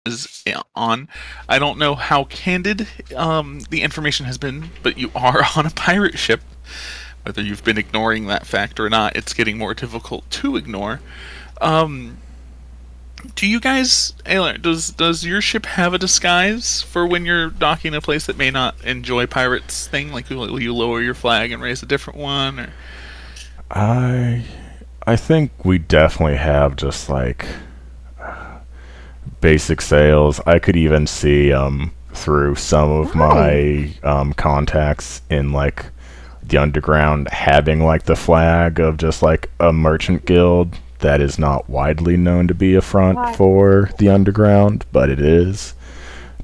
is on. I don't know how candid the information has been, but you are on a pirate ship. Whether you've been ignoring that fact or not, it's getting more difficult to ignore. Um, do you guys, Ayla, does your ship have a disguise for when you're docking a place that may not enjoy pirates thing? Like, will you lower your flag and raise a different one? Or I I think we definitely have just like basic sails. I could even see through some of Nice. my contacts in like the underground having like the flag of just like a merchant guild that is not widely known to be a front Right. for the underground, but it is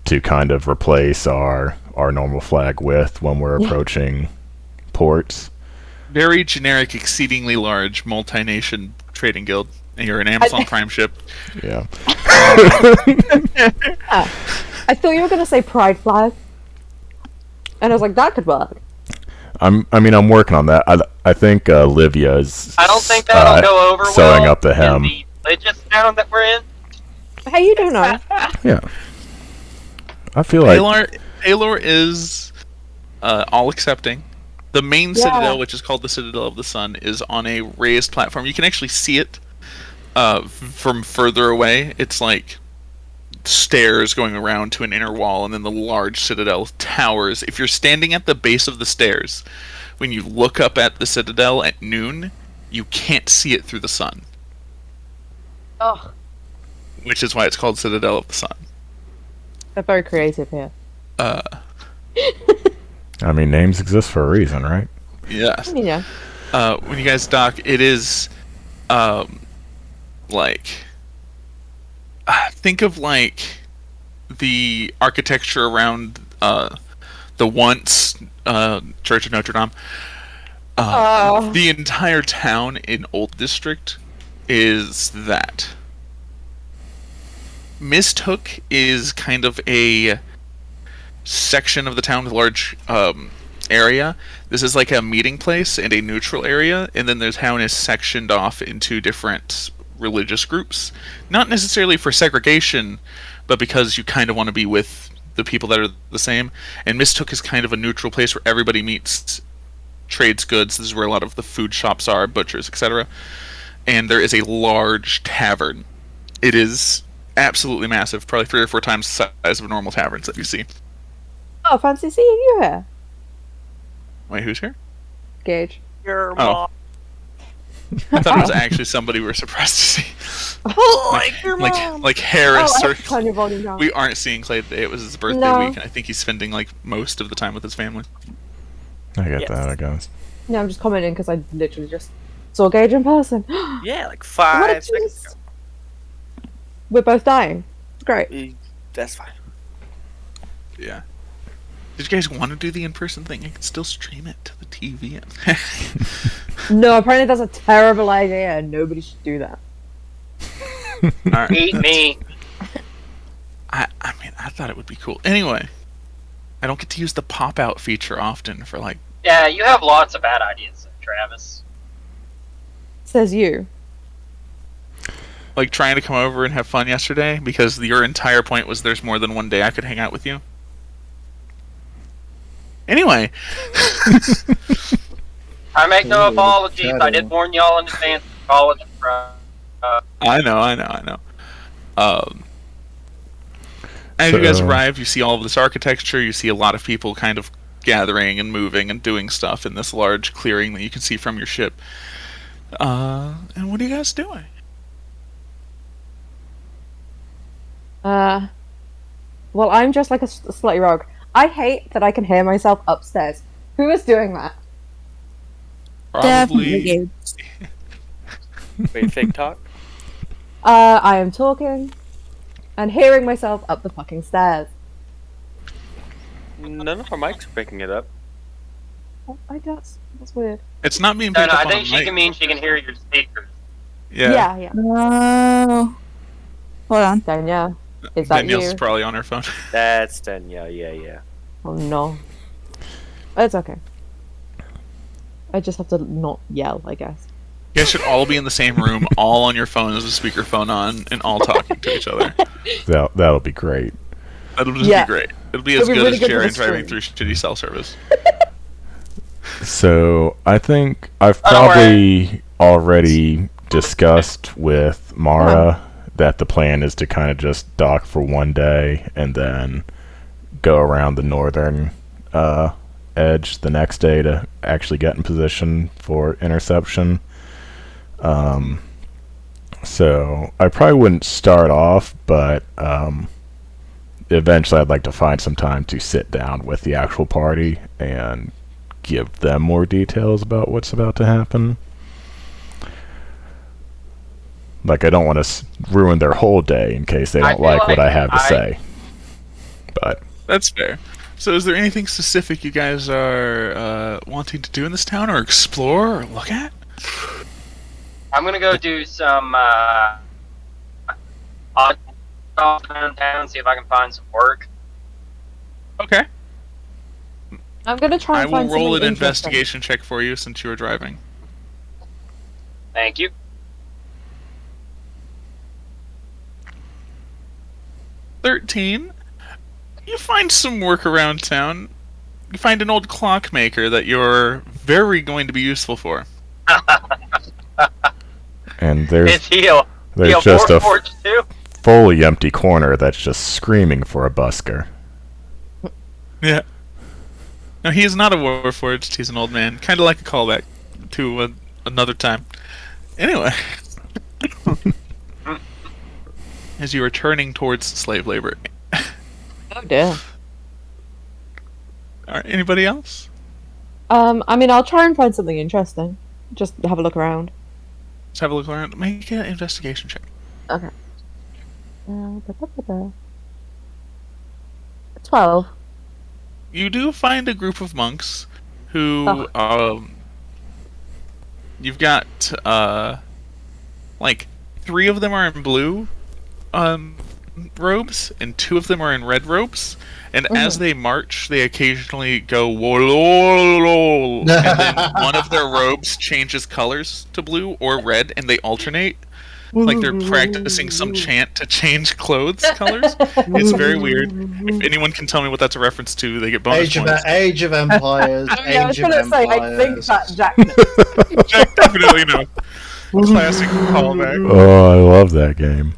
to kind of replace our normal flag with when we're Yeah. approaching ports. very generic, exceedingly large multi-nation trading guild, and you're an Amazon Prime ship. Yeah. Ah, I thought you were gonna say pride flag, and I was like, that could work. I'm working on that. I think Livia is I don't think that'll go over sewing well up the in hem. the religious town that we're in. Hey, you don't know. Yeah. I feel like Aelor is all accepting. The main Yeah. citadel, which is called the Citadel of the Sun, is on a raised platform. You can actually see it from further away. It's like stairs going around to an inner wall, and then the large citadel towers. If you're standing at the base of the stairs, when you look up at the citadel at noon, you can't see it through the sun, Oh, which is why it's called Citadel of the Sun. they're very creative here. Uh, I mean names exist for a reason, right? yes. You know. When you guys dock, it is um, like think of like the architecture around the once Church of Notre Dame. Oh. The entire town in Old District is that. Mist Hook is kind of a section of the town with a large area. This is like a meeting place and a neutral area, and then the town is sectioned off into different religious groups. Not necessarily for segregation, but because you kind of want to be with the people that are the same. And Mist Hook is kind of a neutral place where everybody meets, trades goods. This is where a lot of the food shops are, butchers, etc. And there is a large tavern. It is absolutely massive, probably 3 or 4 times the size of normal taverns that you see. Oh, fancy seeing you here, Wait, who's here? Gage. Your Oh. mom. I thought it was actually somebody we were surprised to see. Oh, like your mom. Like Harris. Oh, I Or, have to turn your volume down. we aren't seeing Clay today. It was his birthday No. week, and I think he's spending like most of the time with his family. I get Yes. that, I guess. No, I'm just commenting because I literally just saw Gage in person. Yeah, like What a 5 seconds twist. ago. We're both dying. It's great. That's fine. Yeah. Did you guys want to do the in-person thing? I can still stream it to the TV. No, apparently that's a terrible idea and nobody should do that. Alright. Eat me. I mean, I thought it would be cool. Anyway, I don't get to use the pop-out feature often for like. Yeah, you have lots of bad ideas, Travis. Says you. Like trying to come over and have fun yesterday because your entire point was there's more than one day I could hang out with you. Anyway, I make no Ooh, apologies. I shadow. did warn y'all in advance. Apologies, bro. I know. As you guys So- arrive, you see all of this architecture. You see a lot of people kind of gathering and moving and doing stuff in this large clearing that you can see from your ship. And what are you guys doing? Well, I'm just like a slutty rogue. I hate that I can hear myself upstairs. Who is doing that? Definitely Probably. Gage. Wait, fake talk? I am talking and hearing myself up the fucking stairs. None of our mics are picking it up. Oh, that's weird. It's not being No, picked no, up I on think a she mic. can mean she can hear your speakers. Yeah. Yeah. Oh. Hold on. Danielle, is that Danielle's you? probably on her phone. That's Danielle, yeah. Oh no. It's okay. I just have to not yell, I guess. You guys should all be in the same room, all on your phones with a speakerphone on, and all talking to each other. That'll be great. That'll just Yeah. be great. It'll be It'll as be good really as good for the Jaren driving through stream. shitty cell service. So I think I've Oh, don't worry. probably already discussed with Mara that the plan is to kind of just dock for one day and then go around the northern edge the next day to actually get in position for interception. So I probably wouldn't start off, but eventually I'd like to find some time to sit down with the actual party and give them more details about what's about to happen. Like, I don't want to ruin their whole day in case they I don't feel like what like I have to I- say. But That's fair. So, is there anything specific you guys are wanting to do in this town, or explore, or look at? I'm gonna go do some odd stuff around town, see if I can find some work. Okay. I'm gonna try I and will find roll an something interesting. investigation check for you since you were driving. Thank you. 13. You find some work around town. You find an old clockmaker that you're very going to be useful for. and Is there's he a just a Warforged too? fully empty corner that's just screaming for a busker. Yeah. No, he is not a warforged. He's an old man. Kind of like a callback to another time. Anyway. As you are turning towards slave labor. Oh dear. Alright, anybody else? I mean, I'll try and find something interesting. Just have a look around. Let's have a look around. Make an investigation check. Okay. 12. You do find a group of monks who, you've got, like, 3 of them are in blue, robes, and 2 of them are in red robes, and as they march, they occasionally go, "Whoa," and then one of their robes changes colors to blue or red, and they alternate. Like they're practicing some chant to change clothes colors. It's very weird. If anyone can tell me what that's a reference to, they get bonus points. Age of Empires. Yeah, I was Age of gonna say, I think Empires. that Jack knows. Jack definitely no. Classic callback. Oh, I love that game.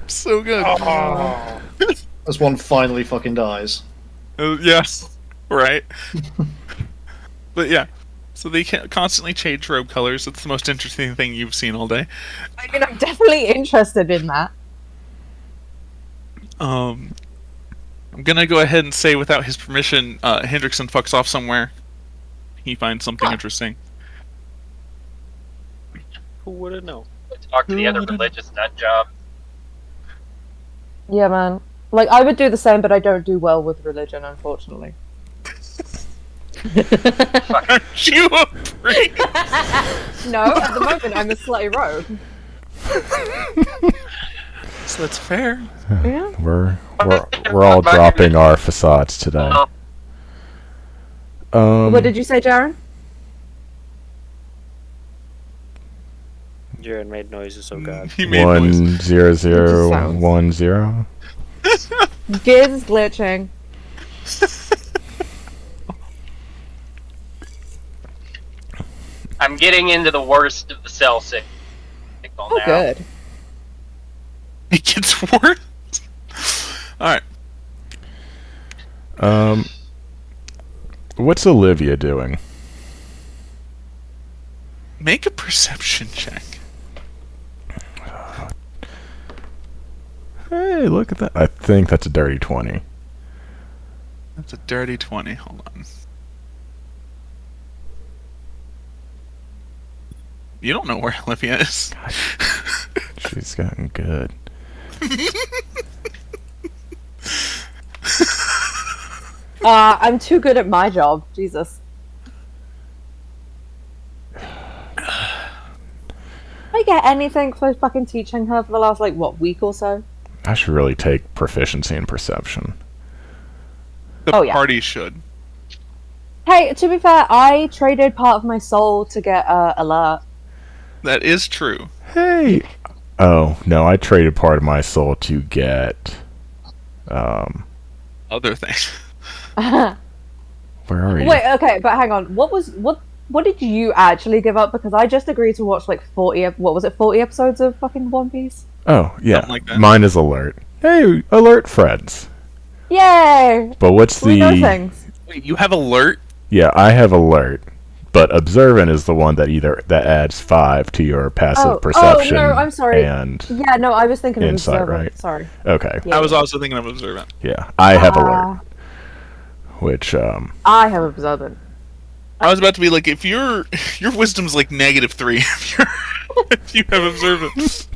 So good. Oh. As one finally fucking dies. Yes. Right. But yeah. So they can constantly change robe colors. It's the most interesting thing you've seen all day. I mean, I'm definitely interested in that. I'm gonna go ahead and say, without his permission, Hendrickson fucks off somewhere. He finds something interesting. Who would have known? Talk to the other religious nut job. Yeah, man. Like, I would do the same, but I don't do well with religion, unfortunately. Aren't you a priest? No, at the moment I'm a slutty rogue. So that's fair. Yeah. We're all dropping our facades today. What did you say, Jaren? Jared made noises, oh god. He made noise. 10010. Giz glitching. I'm getting into the worst of the cell signal Oh, now. good. It gets worse. Alright. What's Olivia doing? Make a perception check. Hey, look at that. I think that's a dirty 20. That's a dirty 20. Hold on. You don't know where Olivia is. She's gotten good. I'm too good at my job. Jesus. I get anything for fucking teaching her for the last, like, what, week or so? I should really take proficiency in perception. The Oh, yeah. party should. Hey, to be fair, I traded part of my soul to get alert. That is true. Hey. Oh no, I traded part of my soul to get. Other things. Where are you? Wait, okay, but hang on. What did you actually give up? Because I just agreed to watch like 40 episodes of fucking One Piece? Oh yeah, Something like that. mine is alert. Hey, alert friends. Yay! But what's We know the? things. Wait, you have alert? Yeah, I have alert, but observant is the one that adds 5 to your passive perception. Oh no, I'm sorry. And Yeah, no, I was thinking of Insight, observant. right? Sorry. okay, Yeah. I was also thinking of observant. yeah, I have alert, which I have observant. I was about to be like, if your wisdom's like -3, if you have observant.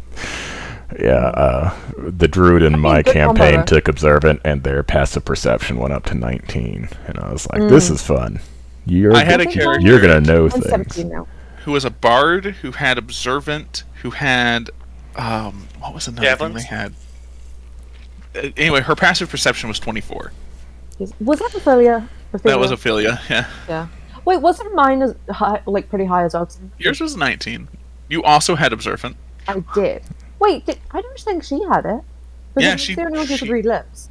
yeah, the druid in my good campaign combo. took observant, and their passive perception went up to 19, and I was like, this is fun. I had a character You're gonna know I'm things. 17 now. who was a bard, who had observant, who had what was another Javelins? thing they had? Anyway, her passive perception was 24. Was that Ophelia? That was Ophelia. Yeah, Yeah. Wait, wasn't mine as high, like pretty high as Oxen? yours was 19. You also had observant. I did. Wait, I don't think she had it. Because Yeah, I was she- the only one who she- could read lips.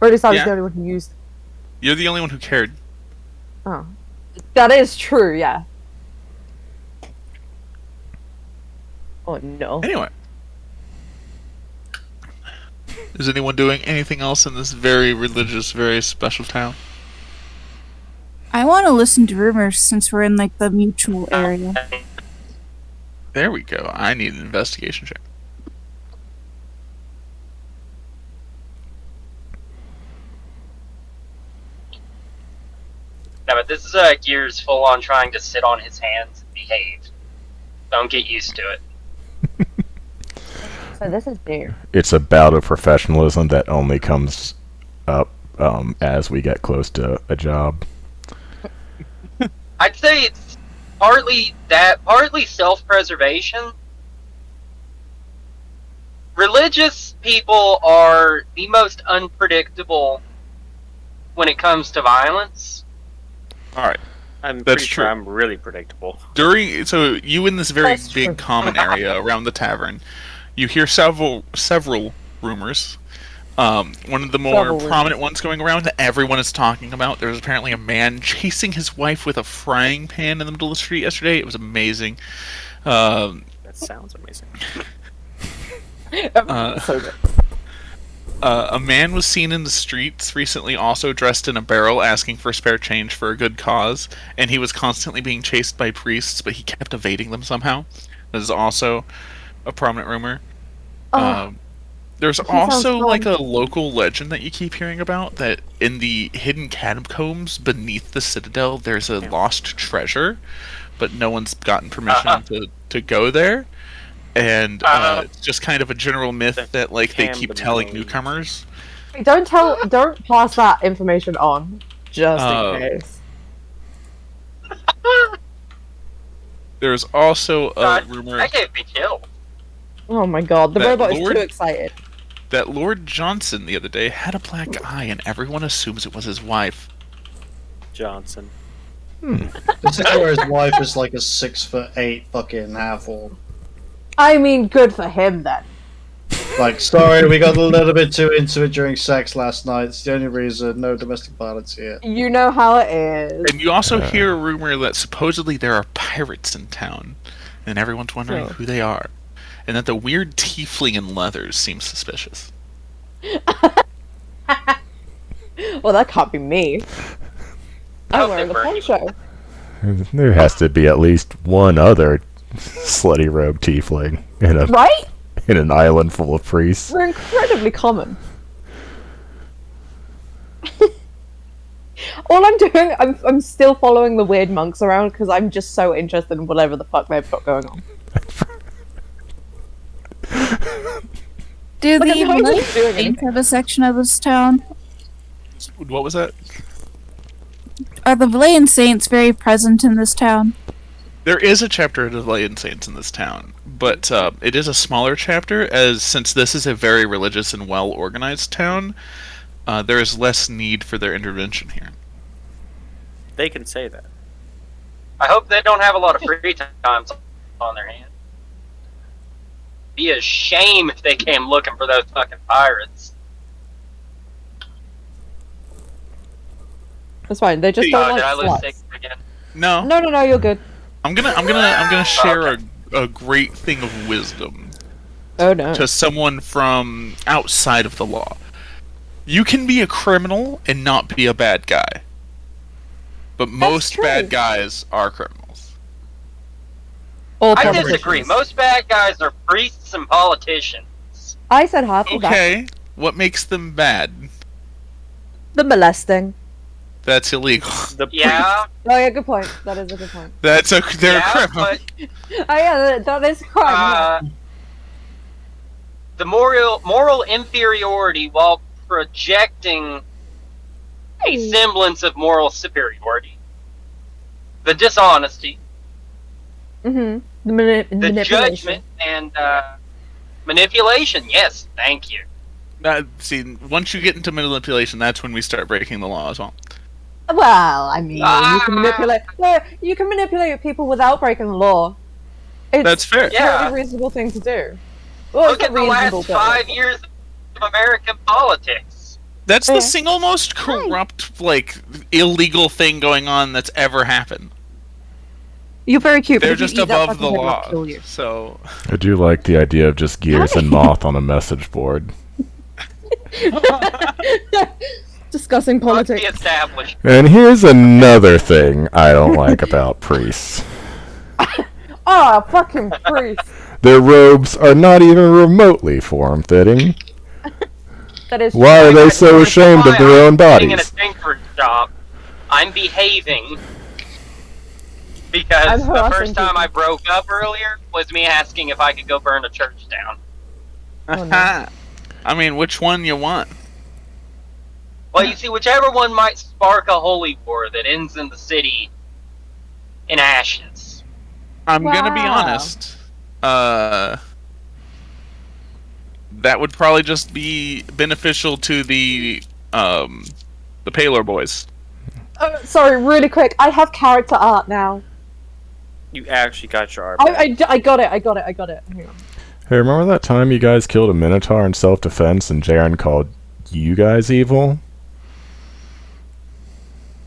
Or at least I was Yeah. the only one who used. You're the only one who cared. Oh, that is true. Yeah. Oh no. Anyway. Is anyone doing anything else in this very religious, very special town? I want to listen to rumors since we're in like the mutual area. There we go. I need an investigation check. No, but this is Gears full on trying to sit on his hands and behave. Don't get used to it. So this is new. It's a bout of professionalism that only comes up as we get close to a job. I'd say it's partly that, partly self-preservation. Religious people are the most unpredictable when it comes to violence. Alright. I'm That's pretty sure true. I'm really predictable. So you in this very That's big true. common area around the tavern, you hear several rumors. One of the more Several prominent ones going around that everyone is talking about. There was apparently a man chasing his wife with a frying pan in the middle of the street yesterday. It was amazing. That sounds amazing. So good. A man was seen in the streets recently, also dressed in a barrel, asking for spare change for a good cause, and he was constantly being chased by priests, but he kept evading them somehow. This is also a prominent rumor. Oh, There's sounds also fun. like a local legend that you keep hearing about that in the hidden catacombs beneath the citadel, there's a lost treasure, but no one's gotten permission to go there. And it's just kind of a general myth that like they keep telling newcomers. don't pass that information on, just Oh. in case. There's also a God, rumor that can't be killed. Oh my god, the That robot Lord- is too excited. that Lord Johnson the other day had a black eye, and everyone assumes it was his wife. Johnson. This is where his wife is like a 6'8" fucking half-orc. I mean, good for him then. Like, sorry, we got a little bit too into it during sex last night. It's the only reason. No domestic violence here. You know how it is. And you also hear a rumor that supposedly there are pirates in town, and everyone's wondering Oh. who they are, and that the weird tiefling in leathers seems suspicious. Well, that can't be me. I'm hope wearing they the burn you. poncho. There has to be at least one other slutty rogue tiefling Right? in an island full of priests. We're incredibly common. All I'm doing, I'm still following the weird monks around because I'm just so interested in whatever the fuck they've got going on. Do Like, the I'm not even Malayan doing Saints anything. have a section of this town? What was that? Are the Valayan Saints very present in this town? There is a chapter of the Valayan Saints in this town, but it is a smaller chapter, as since this is a very religious and well-organized town, there is less need for their intervention here. They can say that. I hope they don't have a lot of free time. on their hands. Be a shame if they came looking for those fucking pirates. It's fine. They just Oh, don't did I lose like sluts. six again? No, No, you're good. I'm gonna share a great thing of wisdom Oh no. to someone from outside of the law. You can be a criminal and not be a bad guy. But most true. bad guys are criminals. Or I politicians. disagree. Most bad guys are priests and politicians. I said half of that. Okay, what makes them bad? The molesting. That's illegal. The Yeah, Oh yeah, good point. That is a good point. They're a yeah, criminal. but Oh yeah, that is crime. the moral inferiority while projecting a semblance of moral superiority. The dishonesty, The the manipulation. judgment, and manipulation. Yes, thank you. See, once you get into manipulation, that's when we start breaking the law as well. Well, I mean, you Ah. can manipulate. No, you can manipulate people without breaking the law. It's That's fair. Yeah. a totally reasonable thing to do. Well, Look it's at not the reasonable, last but- 5 years of American politics. That's Yeah. the single most corrupt, like, illegal thing going on that's ever happened. You're very cute. They're but if you just eat that above the fucking head, law. I'll kill you. So, I do like the idea of just Gears and Moth on a message board. Discussing Must politics. be established. And here's another thing I don't like about priests. Oh, fucking priest. Their robes are not even remotely form-fitting. That is. Why are they so ashamed of their own I'm sitting in a bodies? tinker's shop. I'm behaving because I'm the harassing first time people. I broke up earlier was me asking if I could go burn a church down. Oh, no. I mean, which one you want? Well, you see, whichever one might spark a holy war that ends in the city in ashes. I'm gonna be Wow. honest. That would probably just be beneficial to the Paler boys. Sorry, really quick. I have character art now. You actually got your art. I got it. Hang on. Hey, remember that time you guys killed a Minotaur in self-defense and Jaren called you guys evil?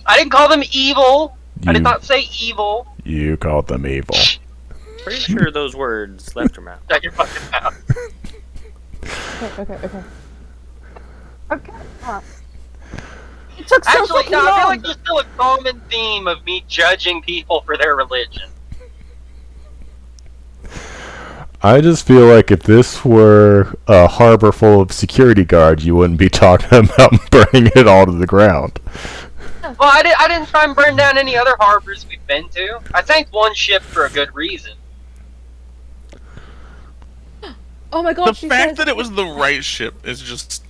I didn't call them evil. I You, did not say evil. you called them evil. Pretty sure those words left your mouth. Shut your fucking mouth. Okay. It took so Actually, fucking no, I feel long. like there's still a common theme of me judging people for their religion. I just feel like if this were a harbor full of security guards, you wouldn't be talking about burning it all to the ground. Well, I didn't try and burn down any other harbors we've been to. I sank one ship for a good reason. Oh my god, The she fact says- that it was the right ship is just.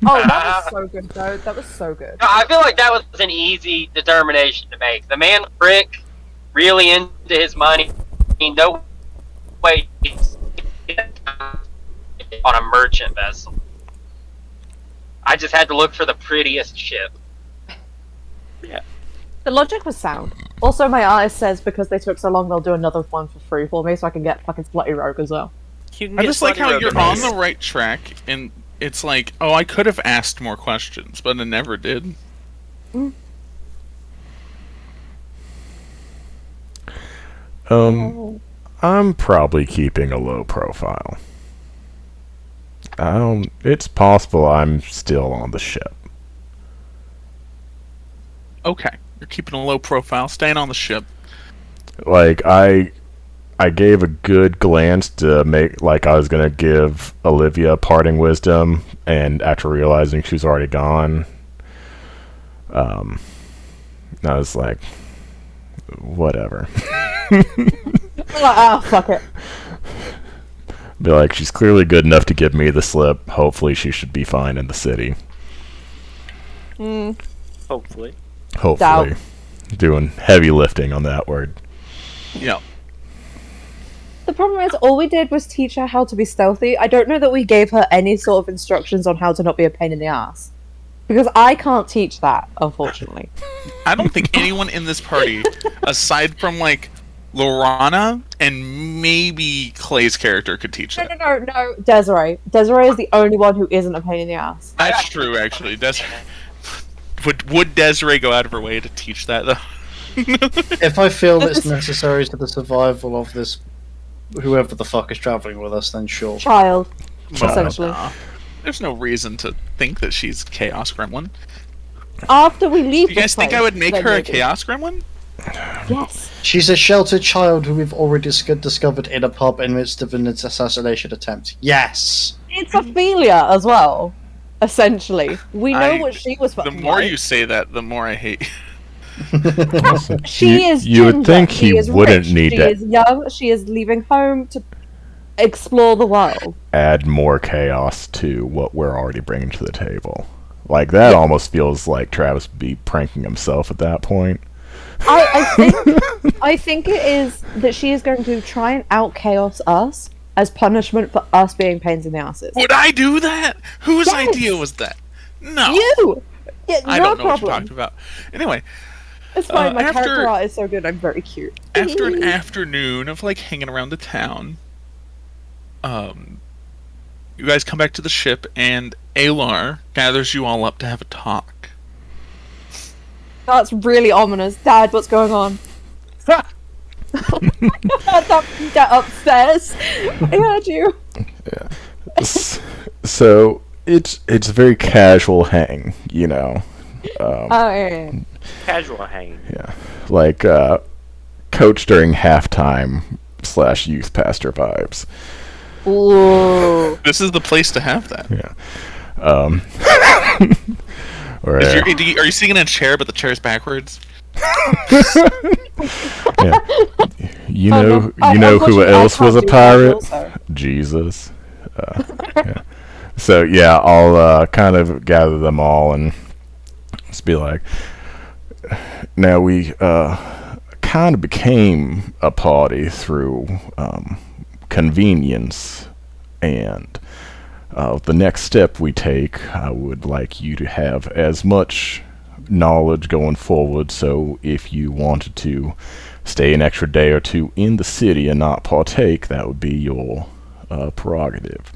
Oh, that was so good, though. That was so good. I feel like that was an easy determination to make. The man Frick really into his money. No way he's on a merchant vessel. I just had to look for the prettiest ship. The logic was sound. Also, my artist says because they took so long, they'll do another one for free for me, so I can get fucking Slutty Rogue as well. You can I get just like Slutty how Rogue you're in on this. the right track, and it's like, oh, I could have asked more questions, but I never did. I'm probably keeping a low profile. It's possible I'm still on the ship. Okay, you're keeping a low profile, staying on the ship. Like, I gave a good glance to make, like, I was gonna give Olivia parting wisdom, and after realizing she's already gone, I was like, whatever. I'm like, oh, fuck it. Be like, she's clearly good enough to give me the slip. Hopefully she should be fine in the city. Hopefully. Hopefully. Doubt. Doing heavy lifting on that word. Yeah. The problem is, all we did was teach her how to be stealthy. I don't know that we gave her any sort of instructions on how to not be a pain in the ass. Because I can't teach that, unfortunately. I don't think anyone in this party, aside from, like, Lorana and maybe Clay's character could teach that. No, Desiree. Desiree is the only one who isn't a pain in the ass. That's true, actually. Would Desiree go out of her way to teach that, though? If I feel it's necessary to the survival of this, whoever the fuck is traveling with us, then sure. Child, Well, essentially. nah. There's no reason to think that she's Chaos Gremlin. After we leave Do you guys think I would make her a Chaos Gremlin? Yes. She's a sheltered child who we've already discovered in a pub in midst of an assassination attempt. Yes! It's Ophelia as well, essentially. We know I- what she was The fucking more like. you say that, the more I hate. She is You would ginger, think she he is wouldn't rich, need she to is young, she is leaving home to explore the world. add more chaos to what we're already bringing to the table. Like, that almost feels like Travis would be pranking himself at that point. I think it is that she is going to try and out chaos us as punishment for us being pains in the asses. Would I do that? Whose Yes! idea was that? No. You! Yeah, I no don't know what you're problem. talking about. Anyway, It's fine, my after- character art is so good, I'm very cute. after an afternoon of like hanging around the town, you guys come back to the ship and Alar gathers you all up to have a talk. That's really ominous. Dad, what's going on? Get upstairs. I heard you. So it's a very casual hang, you know. Oh, yeah. Casual hang. Yeah, like coach during halftime / youth pastor vibes. Ooh. This is the place to have that. Yeah. Or, Are you sitting in a chair but the chair's backwards? yeah. You Oh, know, no. you know who Unfortunately, I else was a can't do pirate? casual, so- Jesus. Yeah. So yeah, I'll kind of gather them all and just be like, now we kind of became a party through convenience, and the next step we take, I would like you to have as much knowledge going forward, so if you wanted to stay an extra day or two in the city and not partake, that would be your prerogative.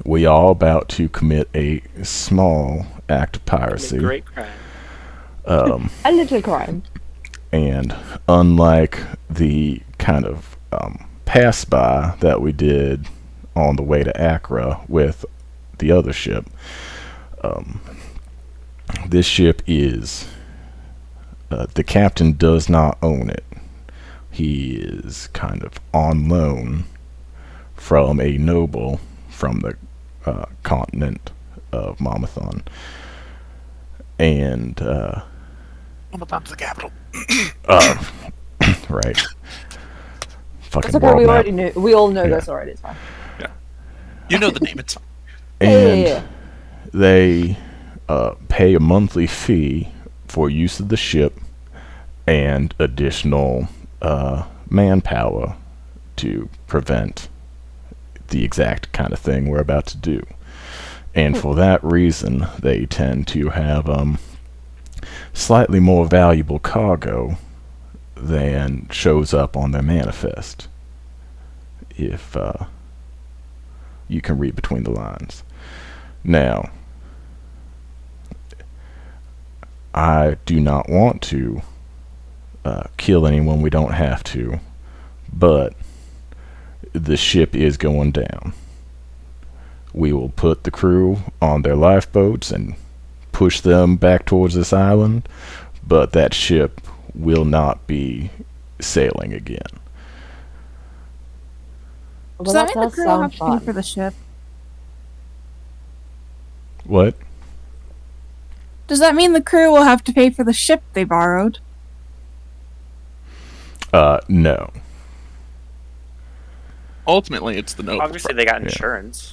We are about to commit a small act of piracy. Great crime. A little crime. And unlike the kind of pass-by that we did on the way to Accra with the other ship, this ship is... the captain does not own it. He is kind of on loan from a noble from the continent of Mamathon. And, Mamathon's the capital. right. Fucking It's okay, world we map. already knew. We all know Yeah. this already, it's fine. You know the name. It's fine. And Yeah. they pay a monthly fee for use of the ship and additional manpower to prevent the exact kind of thing we're about to do. And for that reason, they tend to have slightly more valuable cargo than shows up on their manifest, if you can read between the lines. Now, I do not want to kill anyone we don't have to, but the ship is going down. We will put the crew on their lifeboats and push them back towards this island, but that ship will not be sailing again. Does Well, that mean the does crew will sound have to fun. pay for the ship? What? Does that mean the crew will have to pay for the ship they borrowed? No. Ultimately, it's the noble. Obviously, they got Yeah. insurance.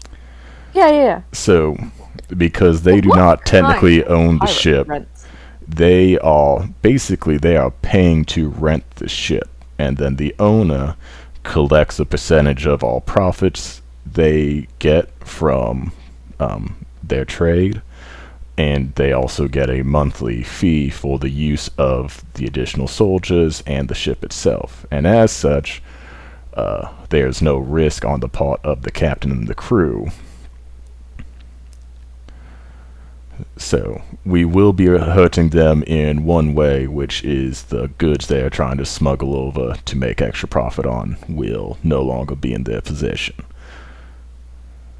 Yeah. So, because they do What not technically kind own the Pirate ship, rents. they are paying to rent the ship, and then the owner collects a percentage of all profits they get from their trade, and they also get a monthly fee for the use of the additional soldiers and the ship itself. And as such, there's no risk on the part of the captain and the crew. So we will be hurting them in one way, which is the goods they are trying to smuggle over to make extra profit on will no longer be in their possession.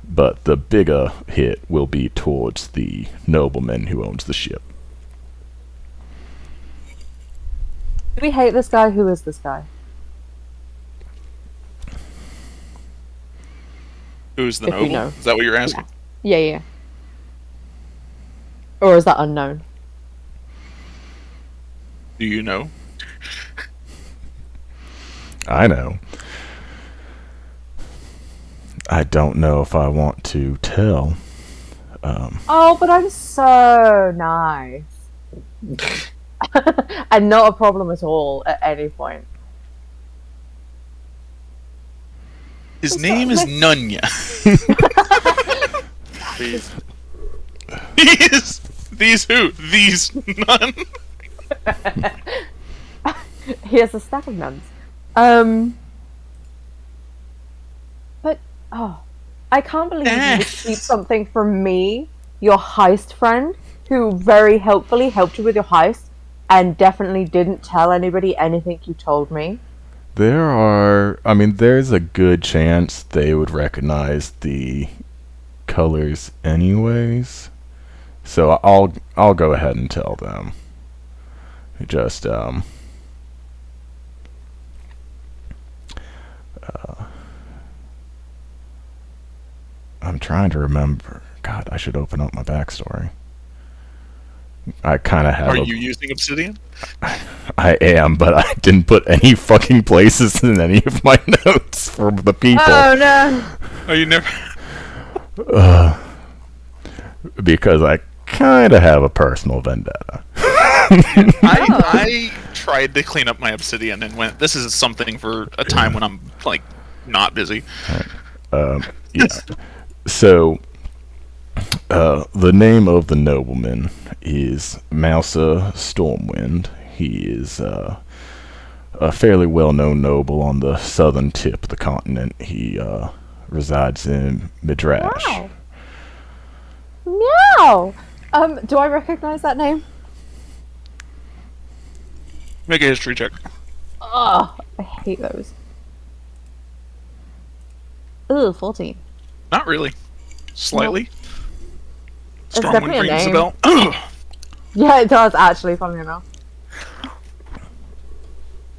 But the bigger hit will be towards the nobleman who owns the ship. Do we hate this guy? Who is this guy? Who's the If you noble? know. Is that what you're asking? Yeah. Or is that unknown? Do you know? I know. I don't know if I want to tell. Oh, but I'm so nice. And not a problem at all at any point. His name is Nunya. Please. These who? These none. He has a stack of nuns. But I can't believe you would keep something from me, your heist friend, who very helpfully helped you with your heist, and definitely didn't tell anybody anything you told me. There's a good chance they would recognize the colors anyways. So I'll go ahead and tell them. Just I'm trying to remember. God, I should open up my backstory. I kind of have. Are you using Obsidian? I am, but I didn't put any fucking places in any of my notes for the people. Oh no! Oh, you never. Because I kind of have a personal vendetta. I tried to clean up my Obsidian and went, this is something for a time when I'm, like, not busy. Yeah. So, the name of the nobleman is Mousa Stormwind. He is a fairly well-known noble on the southern tip of the continent. He resides in Midrash. Wow. Meow! Do I recognize that name? Make a history check. Oh, I hate those. Ooh, 14. Not really. Slightly. It's Stormwind definitely a rings name. bell. Yeah, it does actually, funny enough.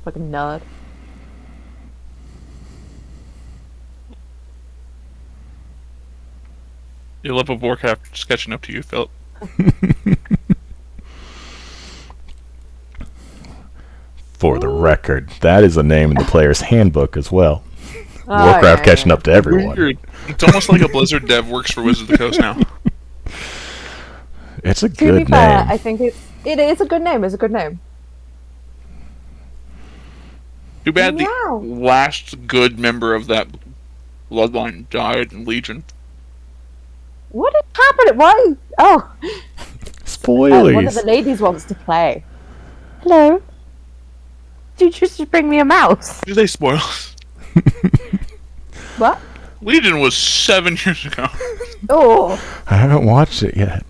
Fucking nerd. Your love of Warcraft just catching up to you, Philip. For the record, that is a name in the player's handbook as well. Oh, Warcraft yeah, catching yeah. up to everyone. Weird. It's almost like a Blizzard dev works for Wizards of the Coast now. It's a To be good fair, name. I think it is a good name. It's a good name. Too bad Meow. the last good member of that bloodline died in Legion. What is happening? Why? Oh, one of Spoilies. the ladies wants to play. Hello. Did you just bring me a mouse? Did they spoil? What? Legion was 7 years ago. Oh, I haven't watched it yet.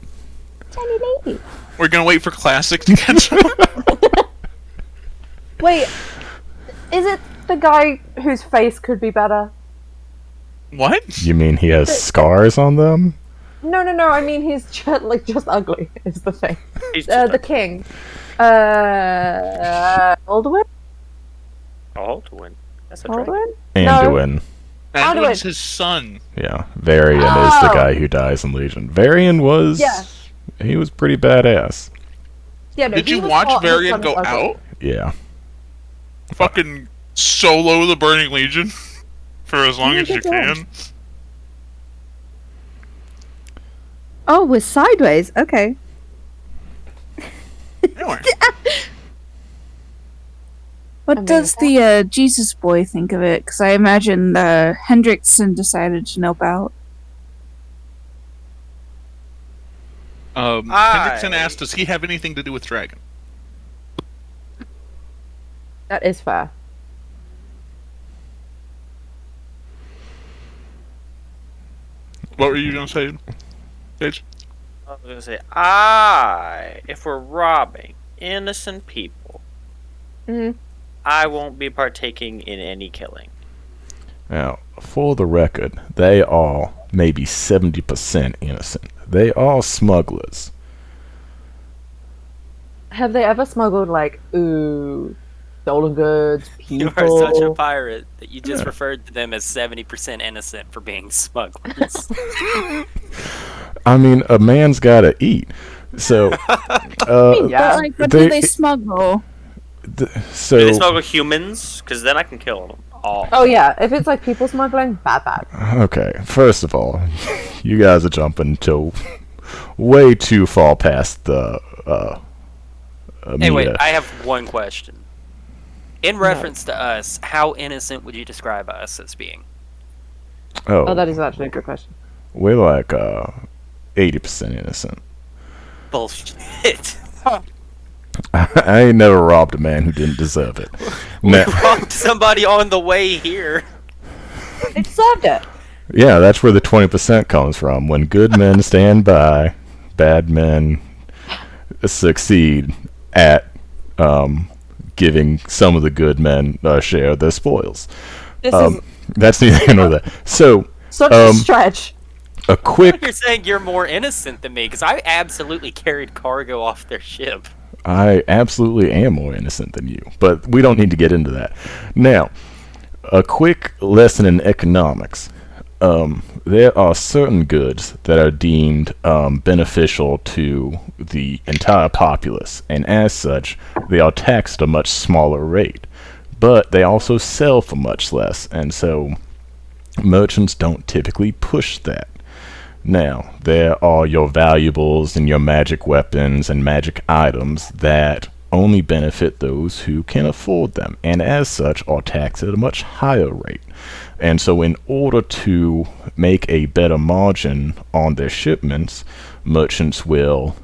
tiny lady. We're gonna wait for Classic to catch up. Wait, is it the guy whose face could be better? What? You mean he has scars on them? No. I mean, he's just ugly. Is the thing. He's The king. Alduin. Alduin. That's a dragon. Alduin. Anduin. That Alduin. was his son. Yeah. Varian is the Oh. guy who dies in Legion. Varian was... Yeah. He was pretty badass. Yeah. No, Did he you was watch hot, his Varian son go was ugly. out? Yeah. Fucking solo the Burning Legion for as long Oh, as you good job. can. Oh, we're sideways. Okay. Anyway, What I mean, does the Jesus boy think of it? Because I imagine Hendrickson decided to help out. Hendrickson asked, does he have anything to do with Dragon? That is fair. What were you going to say, Gage? I was gonna say, if we're robbing innocent people, I won't be partaking in any killing. Now, for the record, they are maybe 70% innocent. They are smugglers. Have they ever smuggled, like, stolen goods, You people? are such a pirate that you just referred to them as 70% innocent for being smugglers. I mean, a man's gotta eat. So, But like, what do they smuggle? so Do they smuggle humans? Because then I can kill them all. Oh yeah, if it's like people smuggling, bad. okay, first of all, you guys are jumping to way too far past the Hey, wait, meter. I have one question. In reference to us, how innocent would you describe us as being? Oh, that is actually a good question. We're like 80% innocent. Bullshit. I ain't never robbed a man who didn't deserve it. We Now, robbed somebody on the way here. They deserved it. yeah, that's where the 20% comes from. When good men stand by, bad men succeed at giving some of the good men a share of their spoils. This is That's neither here nor there. So, such a stretch. a quick... You're saying you're more innocent than me, because I absolutely carried cargo off their ship. I absolutely am more innocent than you, but we don't need to get into that. Now, a quick lesson in economics. There are certain goods that are deemed beneficial to the entire populace, and as such, they are taxed at a much smaller rate. But they also sell for much less, and so merchants don't typically push that. Now, there are your valuables and your magic weapons and magic items that only benefit those who can afford them, and as such are taxed at a much higher rate. And so in order to make a better margin on their shipments, merchants will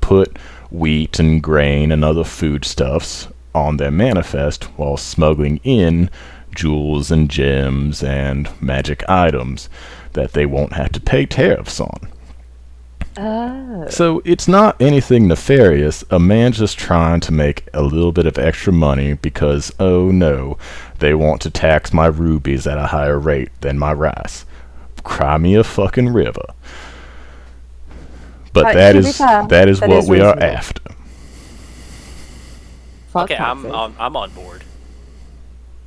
put wheat and grain and other foodstuffs on their manifest while smuggling in jewels and gems and magic items that they won't have to pay tariffs on. So it's not anything nefarious. A man's just trying to make a little bit of extra money because, oh no, they want to tax my rubies at a higher rate than my rice. Cry me a fucking river. But that to be is fair, that is that what is we are reasonable. after. Fuck Okay, I'm taxes. on board.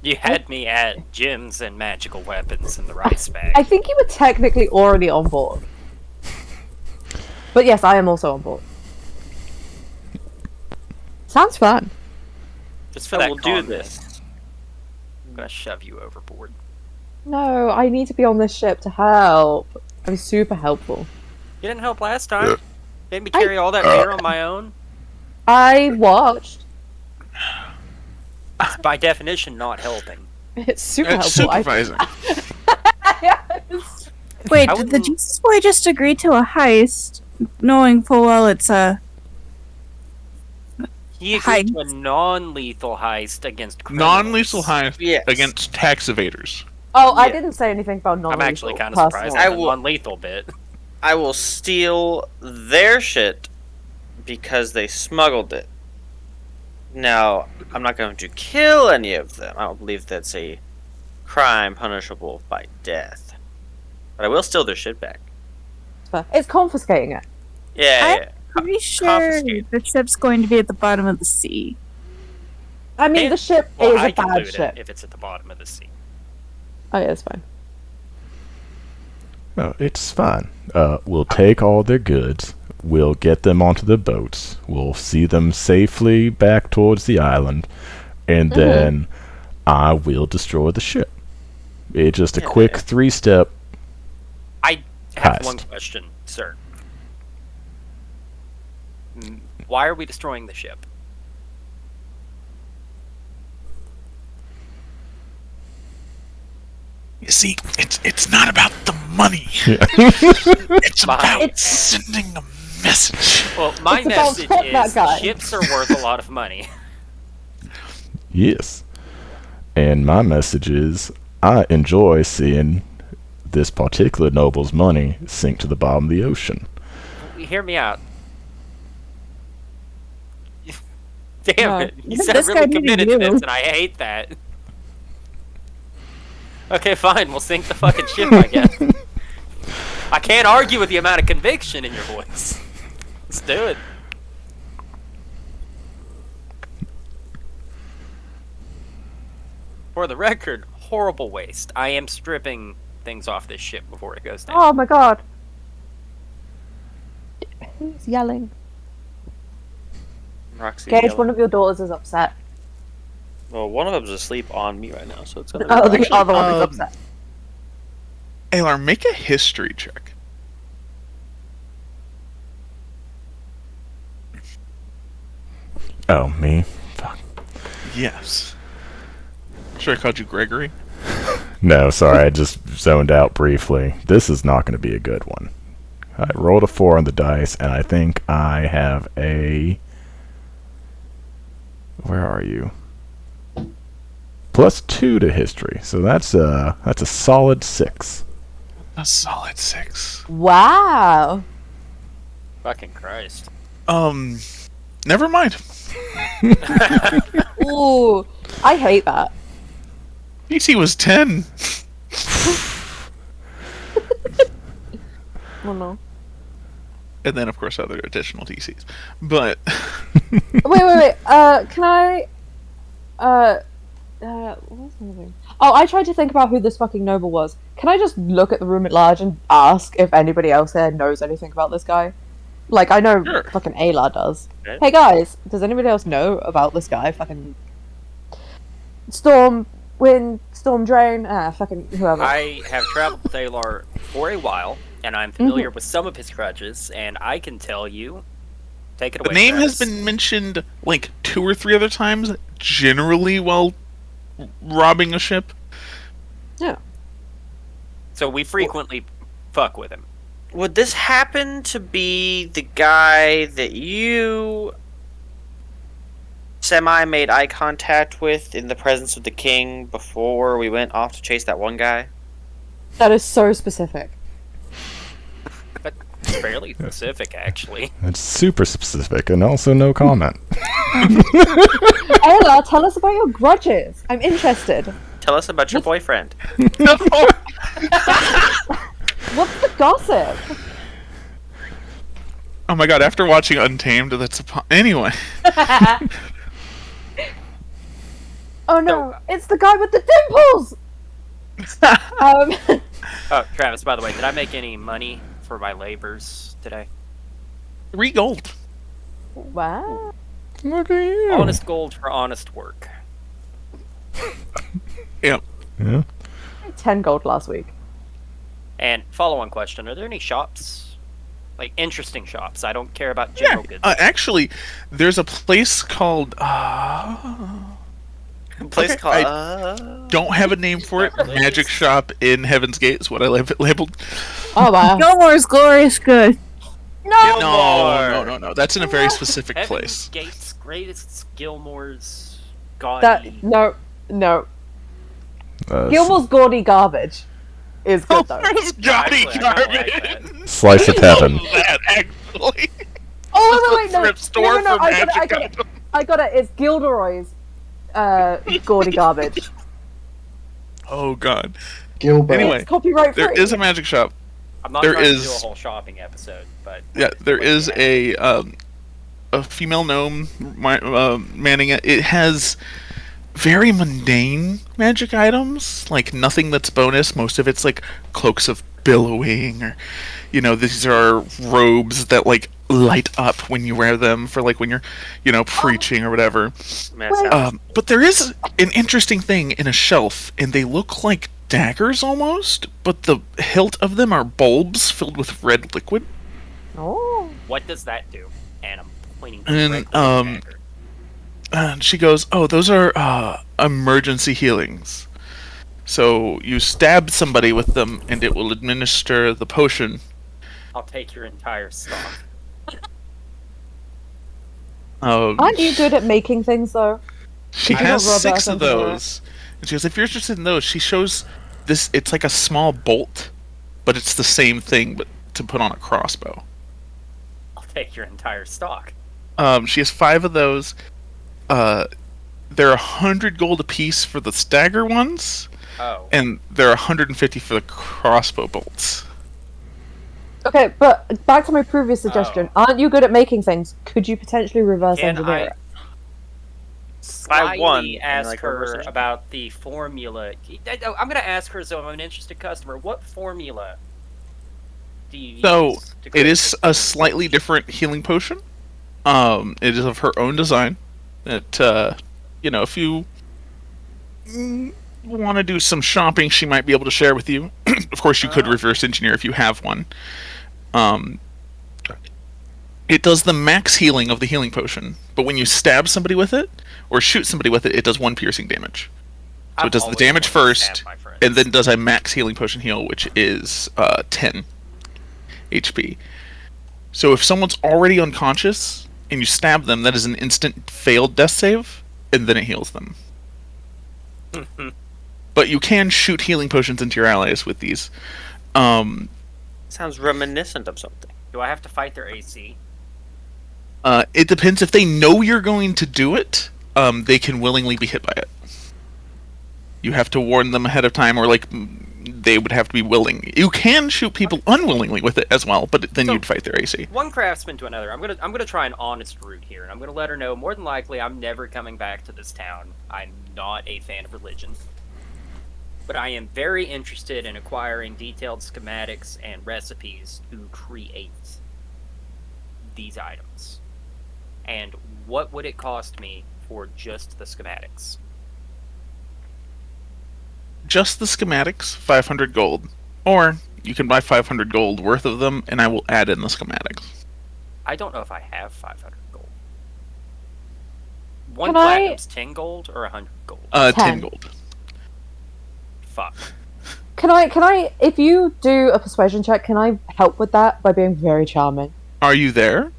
You had me at gems and magical weapons in the rice bag. I think you were technically already on board. But yes, I am also on board. Sounds fun. Just for I that will do calmness, this. I'm gonna shove you overboard. No, I need to be on this ship to help. I'm super helpful. You didn't help last time. Made me carry all that beer on my own. I watched. It's by definition not helping. It's super It's helpful. supervising. Yes. Wait, I did the wouldn't- Jesus Boy just agree to a heist, knowing full well it's a... He agreed to a Heist. non-lethal heist against criminals. Non-lethal heist Yes. against tax evaders. Oh, I Yeah. didn't say anything about non. I'm actually kind of surprised I at the will- non-lethal bit. I will steal their shit because they smuggled it. Now, I'm not going to kill any of them. I don't believe that's a crime punishable by death. But I will steal their shit back. It's confiscating it. Yeah. Pretty sure Confiscate. the ship's going to be at the bottom of the sea. I mean, And- the ship Well, is I a can bad loot ship. it if it's at the bottom of the sea. Oh yeah, it's fine. No, it's fine. We'll take all their goods. We'll get them onto the boats. We'll see them safely back towards the island, and then I will destroy the ship. It's just a quick 3-step. I have Heist. one question, sir. Why are we destroying the ship? You see, it's not about the money. It's about It's- sending a message. Well, my It's about message fuck that is guy. ships are worth a lot of money. Yes. And my message is, I enjoy seeing this particular noble's money sink to the bottom of the ocean. Hear me out. Damn No. it. You This sound guy really needed committed to you. this, and I hate that. Okay, fine. We'll sink the fucking ship, I guess. I can't argue with the amount of conviction in your voice. Let's do it. For the record, horrible waste. I am stripping things off this ship before it goes down. Oh my god. Who's yelling? Roxy's Gage, yelling. one of your daughters is upset. Well, one of them's asleep on me right now, so it's gonna be. Oh, the Actually, other one is upset. Alar, make a history check. Oh, me? Fuck. Yes. Should I called you Gregory? No, sorry, I just zoned out briefly. This is not going to be a good one. I rolled a 4 on the dice, and I think I have a... Where are you? +2 to history, so that's a solid 6. A solid 6. Wow. Fucking Christ. Never mind. Ooh, I hate that. PC was 10. Oh no. And then, of course, other additional DCs. But, Wait. Can I? What was the other thing? Oh, I tried to think about who this fucking noble was. Can I just look at the room at large and ask if anybody else there knows anything about this guy? Like, I know Sure. fucking Ayla does. Okay. Hey guys, does anybody else know about this guy? Fucking Storm, Wind, Storm Drain, fucking whoever. I have traveled with Alar for a while, and I'm familiar with some of his grudges, and I can tell you. Take it the away. name has Travis. been mentioned, like, 2 or 3 other times, generally while robbing a ship. So we frequently fuck with him. Would this happen to be the guy that you semi made eye contact with in the presence of the king before we went off to chase that one guy? That is so specific. It's fairly specific, actually. It's super specific, and also no comment. Ayla, tell us about your grudges. I'm interested. Tell us about your boyfriend. What's the gossip? Oh my god, after watching Untamed, anyway. Oh no, it's the guy with the dimples! Oh, Travis, by the way, did I make any money for my labors today? 3 gold. Wow. Look at you. Honest gold for honest work. Yeah. Yeah. 10 gold last week. And follow-on question: are there any shops, like interesting shops? I don't care about general goods. Actually, there's a place called... Place Okay, called. don't have a name for it. Magic Shop in Heaven's Gate is what I labeled. Oh wow. Gilmore's glorious good. No. That's in a very specific Heaven's place. Gate's greatest, Gilmore's gaudy. That no. Uh, Gilmore's gaudy garbage is good though. It's gaudy Actually, I kinda like garbage. Slice of heaven. That, actually. Oh wait, It's a no. thrift store No, for I magic got it. items. I got it. It's Gilderoy's gaudy garbage. Oh god. Gilbert. Anyway, It's copyright free. there is a magic shop. I'm not there trying to do a is- whole shopping episode, but Yeah, there is a female gnome manning it. It has very mundane magic items, like nothing that's bonus. Most of it's like cloaks of billowing, or these are robes that like light up when you wear them for like when you're preaching or whatever. Man, it sounds- But there is an interesting thing in a shelf, and they look like daggers almost, but the hilt of them are bulbs filled with red liquid. Oh. what does that do? And I'm pointing to And, the red dagger. And she goes, "Oh, those are emergency healings. So you stab somebody with them, and it will administer the potion." I'll take your entire stock. Aren't you good at making things though? She I don't has rub 6 that of into those. And she goes, if you're interested in those, she shows this. It's like a small bolt, but it's the same thing, but to put on a crossbow. I'll take your entire stock. She has 5 of those. They're 100 gold apiece for the stagger ones, Oh. and they're 150 for the crossbow bolts. Okay, but back to my previous suggestion. Aren't you good at making things? Could you potentially reverse Can engineer I it? slightly one, and, ask like, reverse her engineer. about the formula? I'm gonna ask her, so I'm an interested customer. What formula do you So use? to it create is this a healing slightly potion? different healing potion. It is of her own design. That if you want to do some shopping, she might be able to share with you. Of course, you could reverse engineer if you have one. It does the max healing of the healing potion, but when you stab somebody with it or shoot somebody with it, it does 1 piercing damage. So I've it does the always damage wanted to stab first, my friends. and then does a max healing potion heal, which is 10 HP. So if someone's already unconscious and you stab them, that is an instant failed death save, and then it heals them. But you can shoot healing potions into your allies with these. Sounds reminiscent of something. Do I have to fight their AC? It depends. If they know you're going to do it, they can willingly be hit by it. You have to warn them ahead of time, or they would have to be willing. You can shoot people unwillingly with it as well, but then So- you'd fight their AC. One craftsman to another. I'm gonna try an honest route here, and I'm gonna let her know. More than likely, I'm never coming back to this town. I'm not a fan of religion, but I am very interested in acquiring detailed schematics and recipes to create these items. And what would it cost me for just the schematics? Just the schematics, 500 gold. Or you can buy 500 gold worth of them, and I will add in the schematics. I don't know if I have 500 gold. One Can I- platinum's 10 gold or 100 gold? 10 10. gold. Fuck. Can I, if you do a persuasion check, can I help with that by being very charming? Are you there?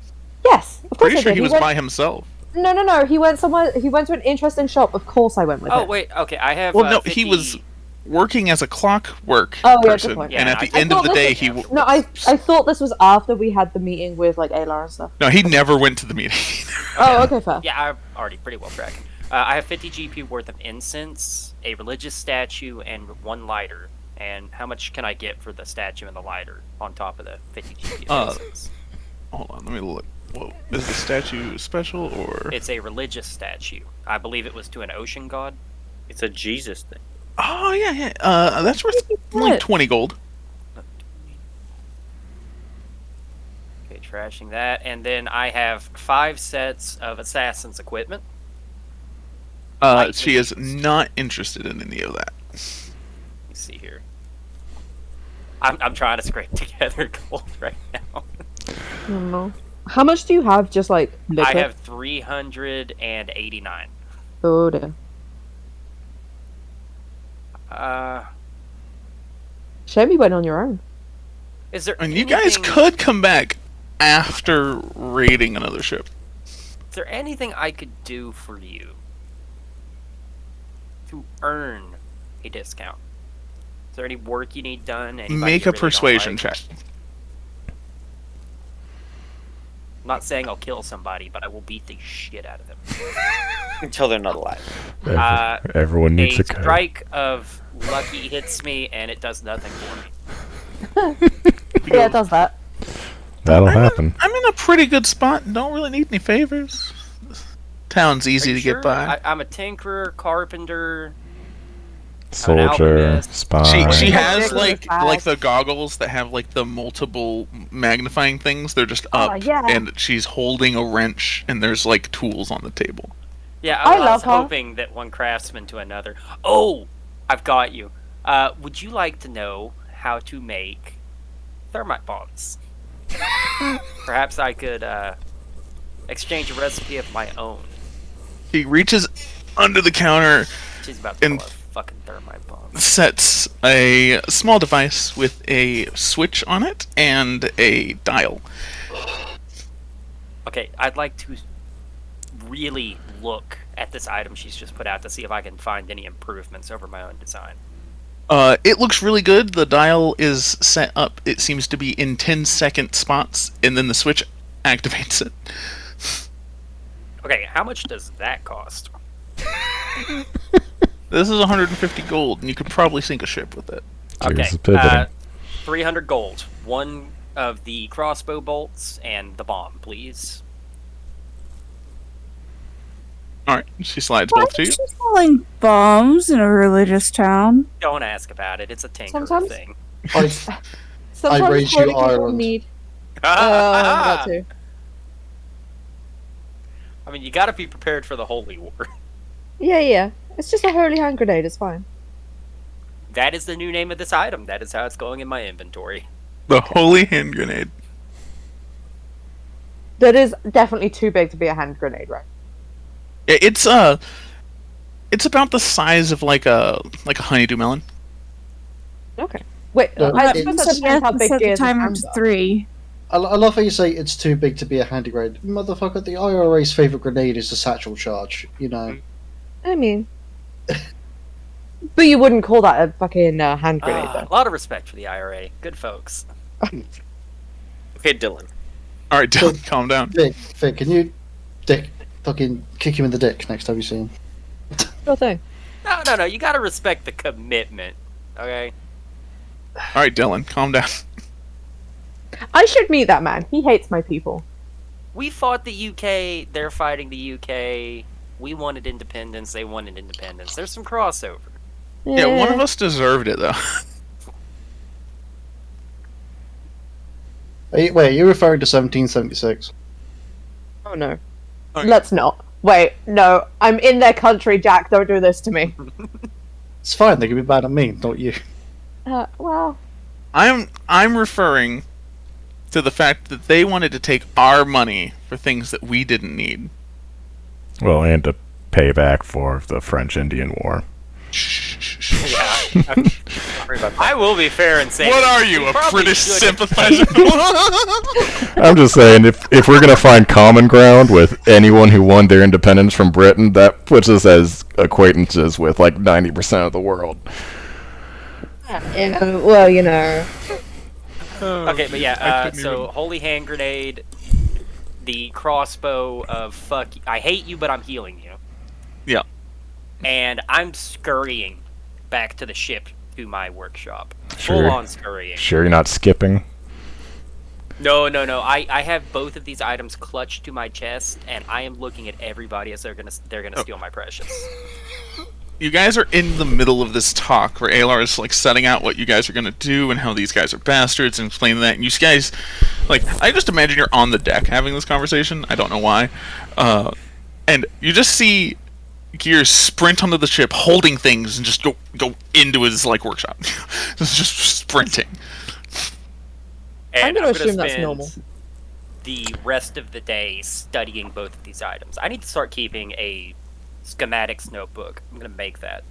Yes, of course Pretty I sure did. he was went, by himself. No. He went somewhere. He went to an interesting shop. Of course, I went with Oh him. wait, okay. I have. Well, no, 50... he was working as a clockwork Oh, yeah, good person, point. and Yeah, at the I end of thought the this day, was- he No, I thought this was after we had the meeting with Aylar and stuff. no, he never went to the meeting. Oh, okay, fair. Yeah, I'm already pretty well tracking. I have 50 GP worth of incense, a religious statue, and 1 lighter. And how much can I get for the statue and the lighter on top of the 50 GP of incense? Hold on, let me look. Whoa, is the statue special or? It's a religious statue. I believe it was to an ocean god. It's a Jesus thing. Oh yeah. That's worth What? like 20 gold. Okay, trashing that. And then I have 5 sets of assassin's equipment. Light She is disease. not interested in any of that. Let me see here. I'm trying to scrape together gold right now. I don't know. How much do you have? Just like liquor? I have 389. Oh dear. Shame you went on your own. Is there? And you guys anything- could come back after raiding another ship. Is there anything I could do for you to earn a discount? Is there any work you need done? Anybody Make you a really don't persuasion like? check. I'm not saying I'll kill somebody, but I will beat the shit out of them. Until they're not alive. Everyone needs A a code. strike of lucky hits me, and it does nothing for me. Yeah, it does that. That'll happen. I'm in a pretty good spot and don't really need any favors. Town's easy Are to you get sure? by. I'm a tinkerer, carpenter. Soldier, alchemist. spy. She Yeah. has Ridiculous like facts. the goggles that have like the multiple magnifying things. They're just Oh, up, yeah. and she's holding a wrench, and there's like tools on the table. Yeah, I I was love her. hoping that one craftsman to another. Oh, I've got you. Would you like to know how to make thermite bombs? Perhaps I could exchange a recipe of my own. He reaches under the counter, She's about to And- pull a fucking thermite bomb. sets a small device with a switch on it and a dial. Okay, I'd like to really look at this item she's just put out to see if I can find any improvements over my own design. It looks really good. The dial is set up. It seems to be in 10-second spots, and then the switch activates it. Okay, how much does that cost? This is 150 gold, and you could probably sink a ship with it. Okay, Jesus, pivoting. 300 gold. One of the crossbow bolts and the bomb, please. Alright, she slides Why both to you. is she selling bombs in a religious town? Don't ask about it. It's a tinker Sometimes- thing. I Sometimes raise you holy people Ireland. need. That too. I mean, you got to be prepared for the holy war. Yeah. It's just a holy hand grenade. It's fine. That is the new name of this item. That is how it's going in my inventory. The holy hand grenade. That is definitely too big to be a hand grenade, right? It's about the size of like a honeydew melon. Okay. Wait, I suppose that depends how big set the Gears' timer hands to are. 3. I love how you say it's too big to be a handy grenade. Motherfucker, the IRA's favourite grenade is a satchel charge, you know. I mean, but you wouldn't call that a fucking hand grenade, A though. lot of respect for the IRA. Good folks. Okay, Dylan. Alright, Dylan, calm down. Vic, can you fucking kick him in the dick next time you see him? Sure thing. No. You got to respect the commitment. Okay. Alright, Dylan, calm down. I should meet that man. He hates my people. We fought the UK. They're fighting the UK. We wanted independence. They wanted independence. There's some crossover. Yeah, one of us deserved it, though. Wait, are you referring to 1776? Oh no. Okay. Let's not. Wait, no. I'm in their country, Jack. Don't do this to me. It's fine, they can be bad at me, not you. Well. I'm referring to the fact that they wanted to take our money for things that we didn't need. Well, and to pay back for the French-Indian War. Yeah. I will be fair and say. What are you, we a probably British should've sympathizer? I'm just saying, if we're gonna find common ground with anyone who won their independence from Britain, that puts us as acquaintances with like 90% of the world. Well, you know. Okay, but I yeah, couldn't so even- holy hand grenade, the crossbow of fuck, I hate you, but I'm healing you. Yeah. And I'm scurrying back to the ship to my workshop. Sure. Full on scurrying. Sure, you're not skipping. No. I have both of these items clutched to my chest, and I am looking at everybody as they're gonna steal my precious. You guys are in the middle of this talk where Alar is like setting out what you guys are gonna do and how these guys are bastards and explaining that. And you guys, like, I just imagine you're on the deck having this conversation. I don't know why. And you just see Gears sprint onto the ship, holding things, and just go into his like workshop, just sprinting. And I'm gonna assume that's spend normal. the rest of the day studying both of these items. I need to start keeping a schematics notebook. I'm gonna make that.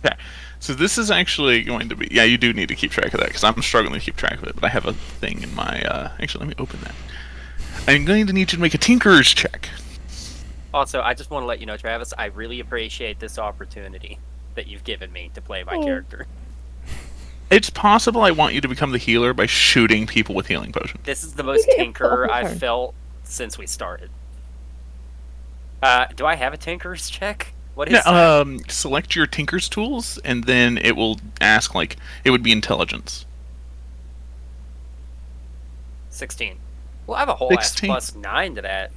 Okay, so this is actually going to be... Yeah, you do need to keep track of that, because I'm struggling to keep track of it, but I have a thing in my... Actually, let me open that. I'm going to need you to make a Tinkerer's check. Also, I just want to let you know, Travis, I really appreciate this opportunity that you've given me to play my character. It's possible I want you to become the healer by shooting people with healing potions. This is the most get a tinker fucking I've turn. felt since we started. Do I have a tinker's check? What is Yeah, that? select your Tinker's tools, and then it will ask, like... It would be intelligence. 16. Well, I have a whole 16. ass plus 9 to that.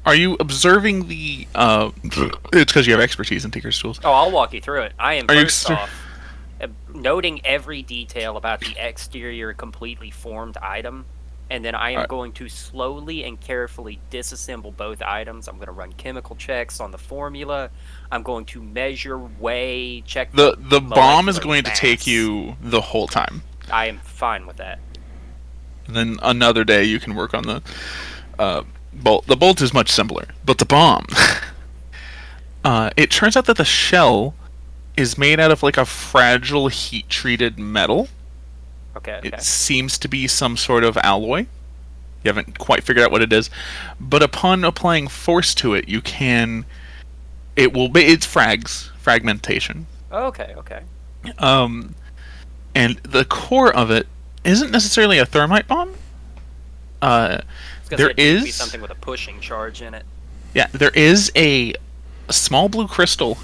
Are you observing the... it's because you have expertise in Tinker's tools. Oh, I'll walk you through it. I am Are you first sure? off noting every detail about the exterior completely formed item, and then I am Alright. going to slowly and carefully disassemble both items. I'm going to run chemical checks on the formula. I'm going to measure, weigh, check The bomb is molecular going to take mass. you the whole time. I am fine with that. And then another day you can work on the bolt. The bolt is much simpler, but the bomb. It turns out that the shell is made out of like a fragile heat-treated metal. Okay. It seems to be some sort of alloy. You haven't quite figured out what it is, but upon applying force to it, you can. It will be. It's fragmentation. Okay, okay. And the core of it isn't necessarily a thermite bomb. There Be is something with a pushing charge in it. Yeah, there is a small blue crystal,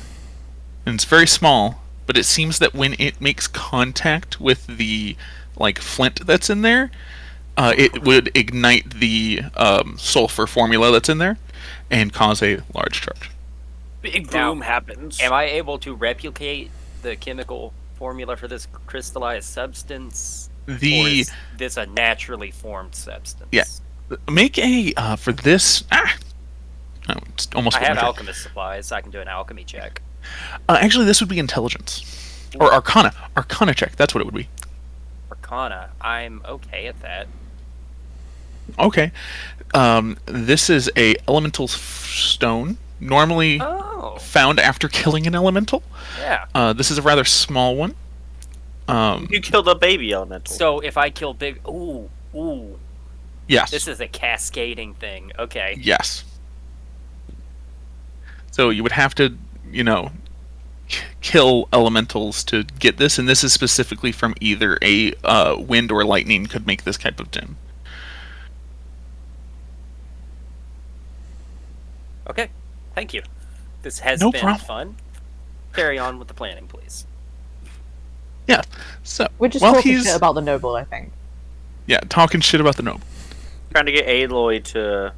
and it's very small. But it seems that when it makes contact with the flint that's in there, it would ignite the sulfur formula that's in there, and cause a large charge. Big Now, boom happens. Am I able to replicate the chemical formula for this crystallized substance? Or is this a naturally formed substance? Yeah. Make a for this. Oh, it's almost. I have alchemist supplies. I can do an alchemy check. Actually, this would be intelligence or Arcana. Arcana check. That's what it would be. Arcana. I'm okay at that. Okay. This is a elemental stone. Normally found after killing an elemental. Yeah. This is a rather small one. You killed a baby elemental. So if I kill big, ooh. Yes. This is a cascading thing. Okay. Yes. So you would have to, kill elementals to get this, and this is specifically from either a wind or lightning could make this type of dim. Okay. Thank you. This has No been problem. fun. Carry on with the planning, please. Yeah. So We're just while talking he's shit about the noble, I think. talking shit about the noble. Trying to get Aloy to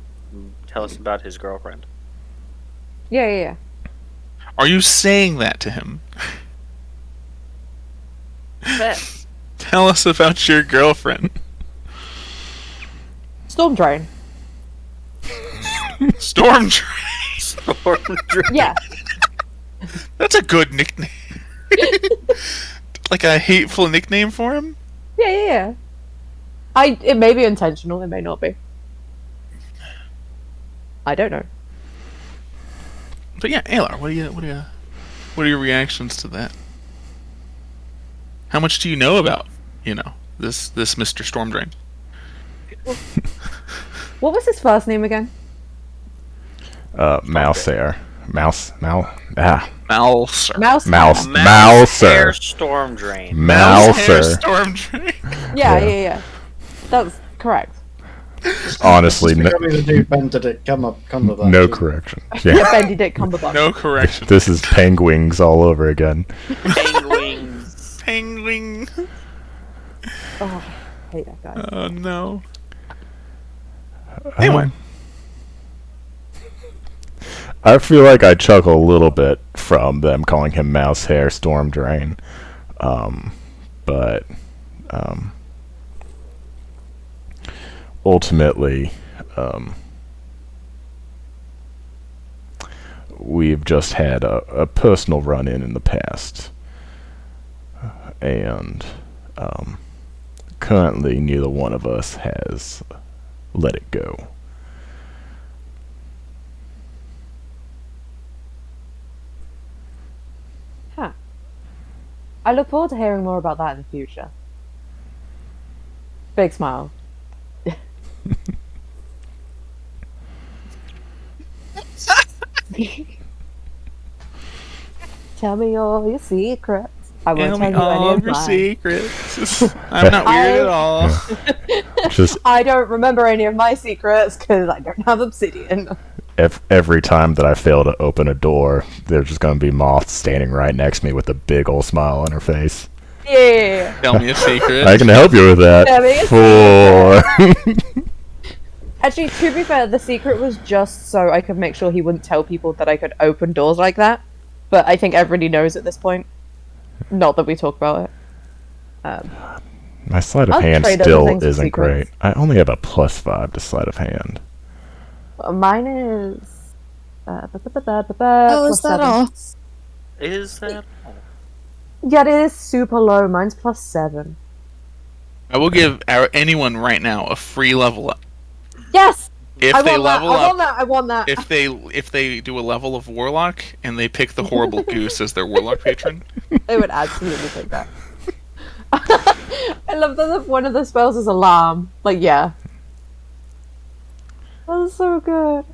tell us about his girlfriend. Yeah. Are you saying that to him? Bet. Tell us about your girlfriend. Storm Drain. Storm Drain. Yeah. That's a good nickname. Like a hateful nickname for him? Yeah. It may be intentional, it may not be. I don't know. But yeah, Alar, what are your reactions to that? How much do you know about, this Mr. Stormdrain? What was his first name again? Mouser. Mouser. Mouser. Storm Drain. Mouser. Stormdrain. Yeah. That's correct. Honestly, no, Becoming the new Benedict Cumberbatch. no correction. Yeah, Yeah. Benedict Cumberbatch. No correction. This is penguins all over again. Penguins. Penguin. Oh, I hate that guy. Oh no. Anyway. I feel like I chuckle a little bit from them calling him Mouse Hair Storm Drain. But ultimately, we've just had a personal run-in in the past. And currently neither one of us has let it go. Huh. I look forward to hearing more about that in the future. Big smile. Tell me all your secrets. I won't Tell me tell you any all of your mine. secrets. I'm not weird at all. Just I don't remember any of my secrets because I don't have obsidian. every time that I fail to open a door, there's just gonna be Moth standing right next to me with a big old smile on her face. Yeah. Tell me a secret. I can help you with that. Tell me a For Actually, to be fair, the secret was just so I could make sure he wouldn't tell people that I could open doors like that. But I think everybody knows at this point. Not that we talk about it. my sleight of I'll hand trade other still things for isn't secrets. great. I only have a +5 to sleight of hand. Mine is. Oh, Oh, is that all? Is that? Yeah, it is super low. Mine's +7. I will give anyone right now a free level up. Yes! If I they want level that. I up, want that. I want that. if they do a level of warlock and they pick the horrible goose as their warlock patron, They would absolutely take that. I love that one of the spells is alarm. Like, yeah. That's so good.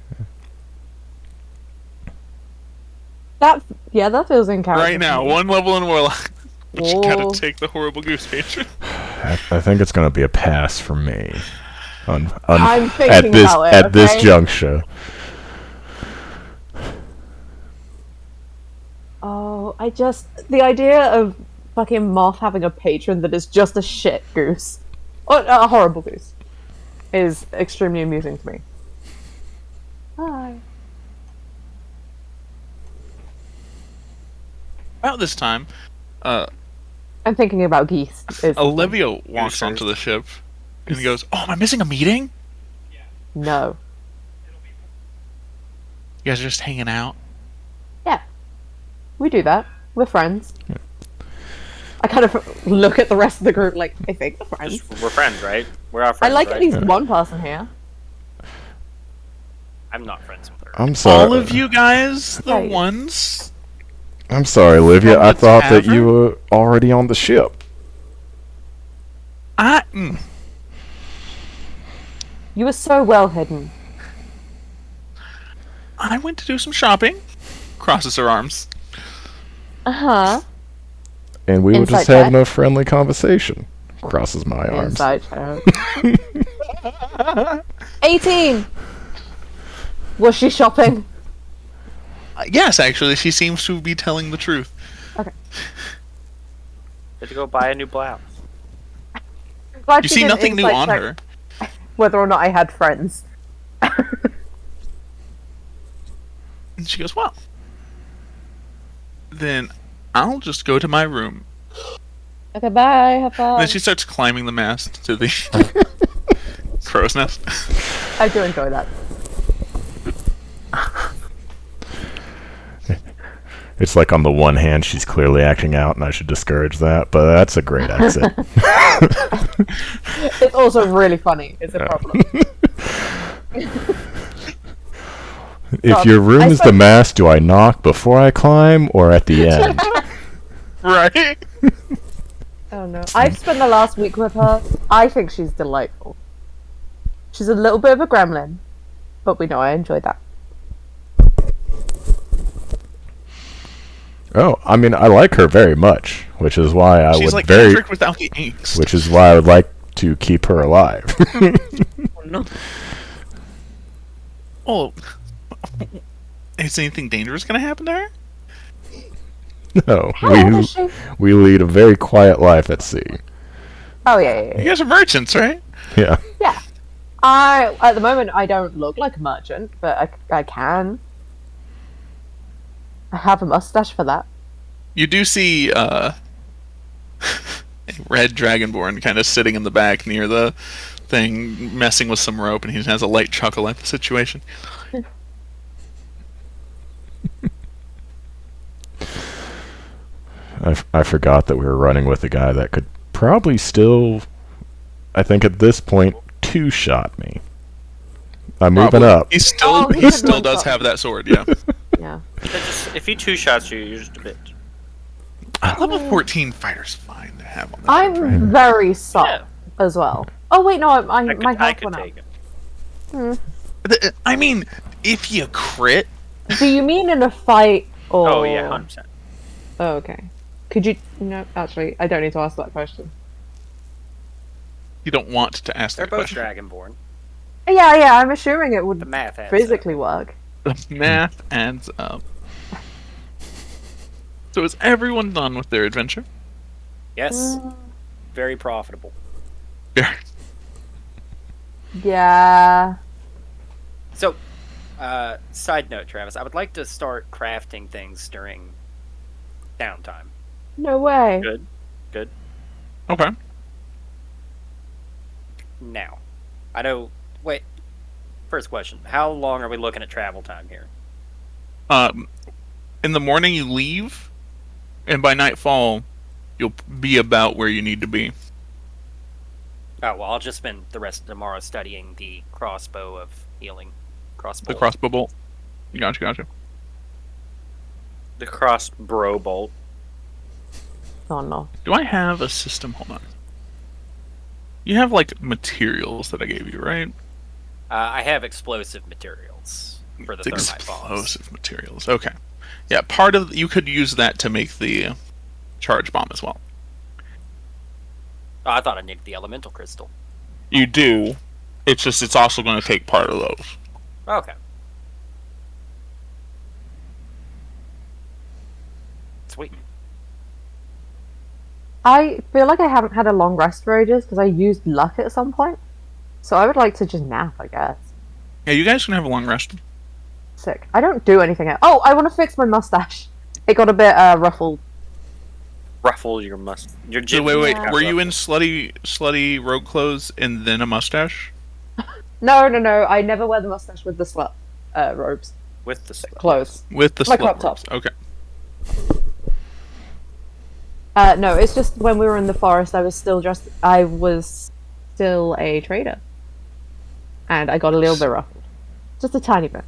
That feels in character. Right now, one level in Warlock. But you Whoa. gotta take the horrible goose patron. I think it's gonna be a pass for me. I'm thinking at this about it, at this okay? juncture. Oh, the idea of fucking Moth having a patron that is just a shit goose, or a horrible goose, is extremely amusing to me. Hi. About this time, I'm thinking about geese. Olivia walks onto the ship and he goes, "Oh, am I missing a meeting? No. You guys are just hanging out." Yeah. We do that. We're friends. I kind of look at the rest of the group like, I think we're friends. We're friends, right? We're all I friends, like right? at least one person here. I'm not friends with her. I'm sorry. All of you guys, the Right. ones. I'm sorry, Olivia. From I the thought that tavern? you were already on the ship. You were so well hidden. I went to do some shopping. Crosses her arms. Uh-huh. And we were Inside just having check. a friendly conversation. Crosses my arms. Inside joke. 18! Was she shopping? Yes, actually, she seems to be telling the truth. Had to go buy a new blouse. Glad You she see did nothing new insight on check her. Whether or not I had friends. And she goes, "Well, then I'll just go to my room." Okay, bye. Have fun. Then she starts climbing the mast to the crow's nest. I do enjoy that. It's like on the one hand, she's clearly acting out, and I should discourage that, but that's a great exit. It's also really funny. It's a Yeah. problem. If your room I is the suppose- mast, do I knock before I climb or at the end? Right? Oh no. I've spent the last week with her. I think she's delightful. She's a little bit of a gremlin, but we know I enjoy that. Oh, I mean, I like her very much, which is why I She's would like very, Patrick without the inks. which is why I would like to keep her alive. Oh, is anything dangerous gonna happen to her? No, How old is she? we lead a very quiet life at sea. Oh yeah. You guys are merchants, right? Yeah. Yeah. At the moment I don't look like a merchant, but I can. I have a mustache for that. You do see a red dragonborn kind of sitting in the back near the thing, messing with some rope, and he has a light chuckle at the situation. I forgot that we were running with a guy that could probably still, I think at this point, two-shot me. I'm moving Probably. up. He still Oh, he he could still move does up. have that sword, yeah. Yeah. If he two shots you, you're just a bitch. Level 14 fighter's fine to have on the I'm right? very soft as well. Oh wait, no, my I health could went up. take it. I mean, if you crit, Do you mean in a fight or? Oh yeah, 100%. Oh, okay. Could you? No, actually, I don't need to ask that question. you don't want to ask They're that both question. dragonborn. Yeah. I'm assuming it The would math adds physically work. The math adds up. So is everyone done with their adventure? up. Yes, very profitable. Yeah. Yeah. So, side note, Travis, I would like to start crafting things during downtime. No way. Good. Okay. Now, I know. Wait. First question: how long are we looking at travel time here? In the morning you leave, and by nightfall, you'll be about where you need to be. Oh well, I'll just spend the rest of tomorrow studying the crossbow of healing. Crossbow. The crossbow bolt. Gotcha. The cross bro bolt. Oh no. Do I have a system? Hold on. You have like materials that I gave you, right? I have explosive materials for the It's thermite bombs. explosive materials. Okay. Yeah, part of you could use that to make the charge bomb as well. Oh, I thought I needed the elemental crystal. You do. It's also going to take part of those. Okay. Sweet. I feel like I haven't had a long rest for ages because I used luck at some point. So I would like to just nap, I guess. Yeah, you guys can have a long rest. Sick. I don't do anything else. Oh, I want to fix my mustache. It got a bit ruffled. Ruffle your your So jib. wait, Yeah. were you in slutty rogue clothes and then a mustache? No. I never wear the mustache with the slut robes. with the Clothes. With the My slut crop top. robes. Okay. No, it's just when we were in the forest, I was still a trader. And I got a little bit ruffled. Just a tiny bit.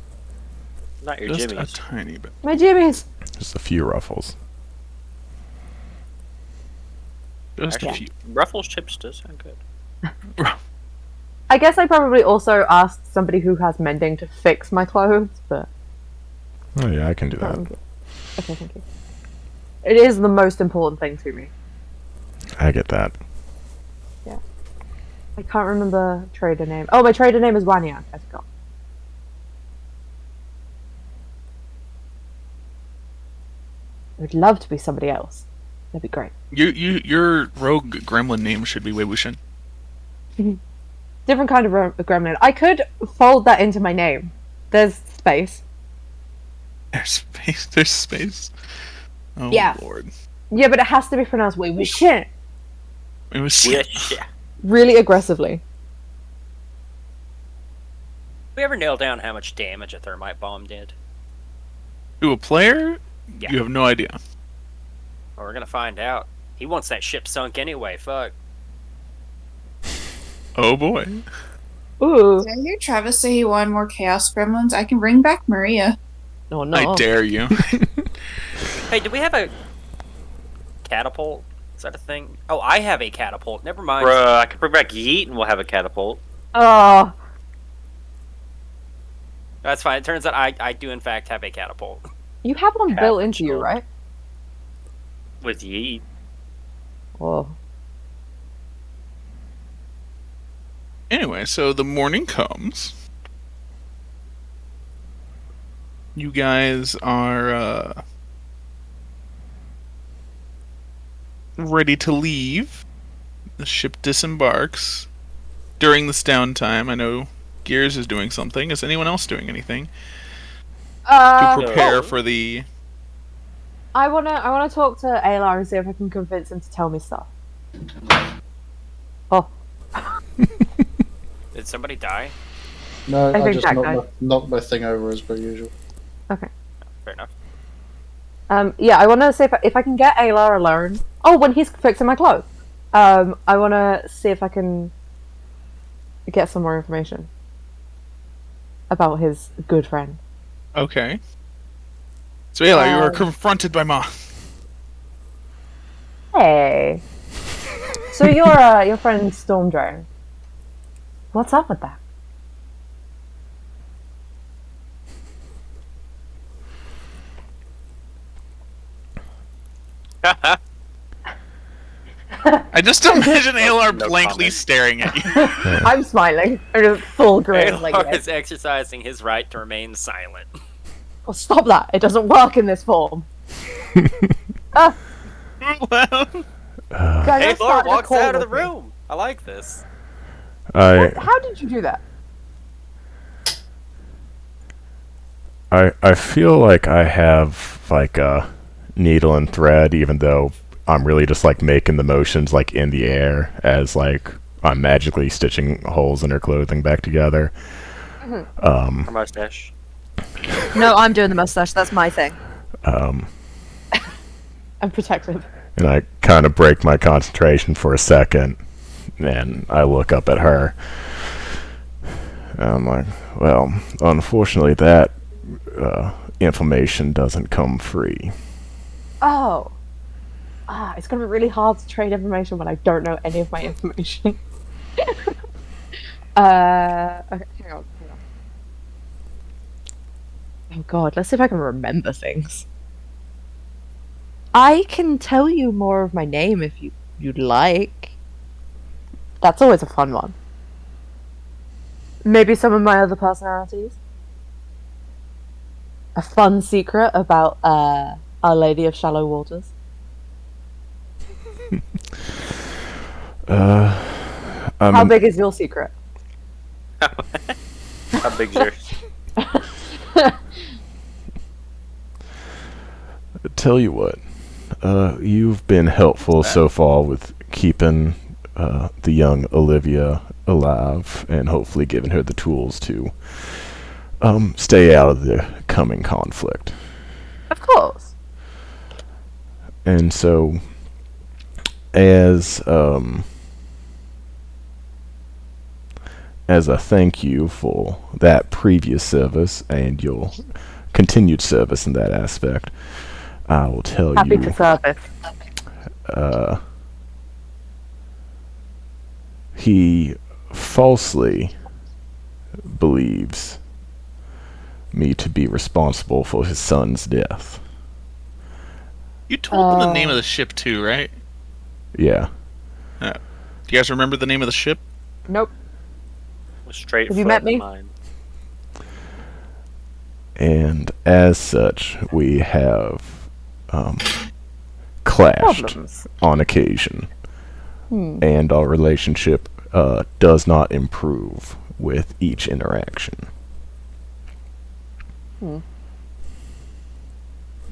Not your Just jimmies. a tiny bit. My jimmies! Just a few ruffles. Just a Actually, few. Ruffles chips does sound good. I guess I probably also asked somebody who has mending to fix my clothes, but... Oh yeah, I can do that. Okay, thank you. It is the most important thing to me. I get that. I can't remember trader name. Oh, my trader name is Wanyan. I forgot. I would love to be somebody else. That'd be great. Your rogue gremlin name should be Weibushin. Different kind of gremlin. I could fold that into my name. There's space. There's space. There's space. Oh Yeah. lord. Yeah, but it has to be pronounced Weibushin. It was. Yeah. Really aggressively. We ever nail down how much damage a thermite bomb did? To a player, Yeah. you have no idea. Well, we're gonna find out. He wants that ship sunk anyway. Fuck. Oh boy. Ooh. Did I hear Travis say he wanted more Chaos Gremlins? I can bring back Maria. Oh no. I dare you. Hey, do we have a catapult? Is that a thing? Oh, I have a catapult. Never mind. Bruh, I can bring back Yeet and we'll have a catapult. Oh. That's fine. It turns out I do in fact have a catapult. You have one built into you, Catapult. right? With Yeet. Oh. Anyway, so the morning comes. You guys are ready to leave. The ship disembarks. During this downtime, I know Gears is doing something. Is anyone else doing anything to prepare for the... I wanna talk to Aylar and see if I can convince him to tell me stuff. Oh. Did somebody die? No, I I, think just Jack knocked my thing over as per usual. Okay. Fair enough. Yeah, I want to see if I can get Aylar alone. Oh, when he's fixing my clothes. I want to see if I can get some more information about his good friend. Okay. So, Ayla, you were Um, confronted by Ma. Hey. So your friend Stormdragon. What's up with that? I just imagine Aylar No blankly comment. staring at you. I'm smiling. I'm just full grin. Like, Alar yeah. is exercising his right to remain silent. Oh, stop that! It doesn't work in this form. Well, Hey, Alar walks out of the room. I like this. How did you do that? I feel like I have like a needle and thread, even though I'm really just like making the motions like in the air as like I'm magically stitching holes in her clothing back together. Her mustache. No, I'm doing the mustache. That's my thing. I'm protective. And I kind of break my concentration for a second, and I look up at her. And I'm like, well, unfortunately, that information doesn't come free. Oh. It's gonna be really hard to trade information when I don't know any of my information. Okay, hang on. Oh god, let's see if I can remember things. I can tell you more of my name if you'd like. That's always a fun one. Maybe some of my other personalities. A fun secret about Our Lady of Shallow Waters. How big is your secret? How big's yours? Tell you what, you've been helpful so far with keeping the young Olivia alive and hopefully giving her the tools to stay out of the coming conflict. Of course. And so, as a thank you for that previous service and your continued service in that aspect, I will tell Happy you. to service. He falsely believes me to be responsible for his son's death. You told him the name of the ship too, right? Yeah. Do you guys remember the name of the ship? Nope. Straight Have you met me? mine. And as such, we have clashed Problems. on occasion. And our relationship does not improve with each interaction.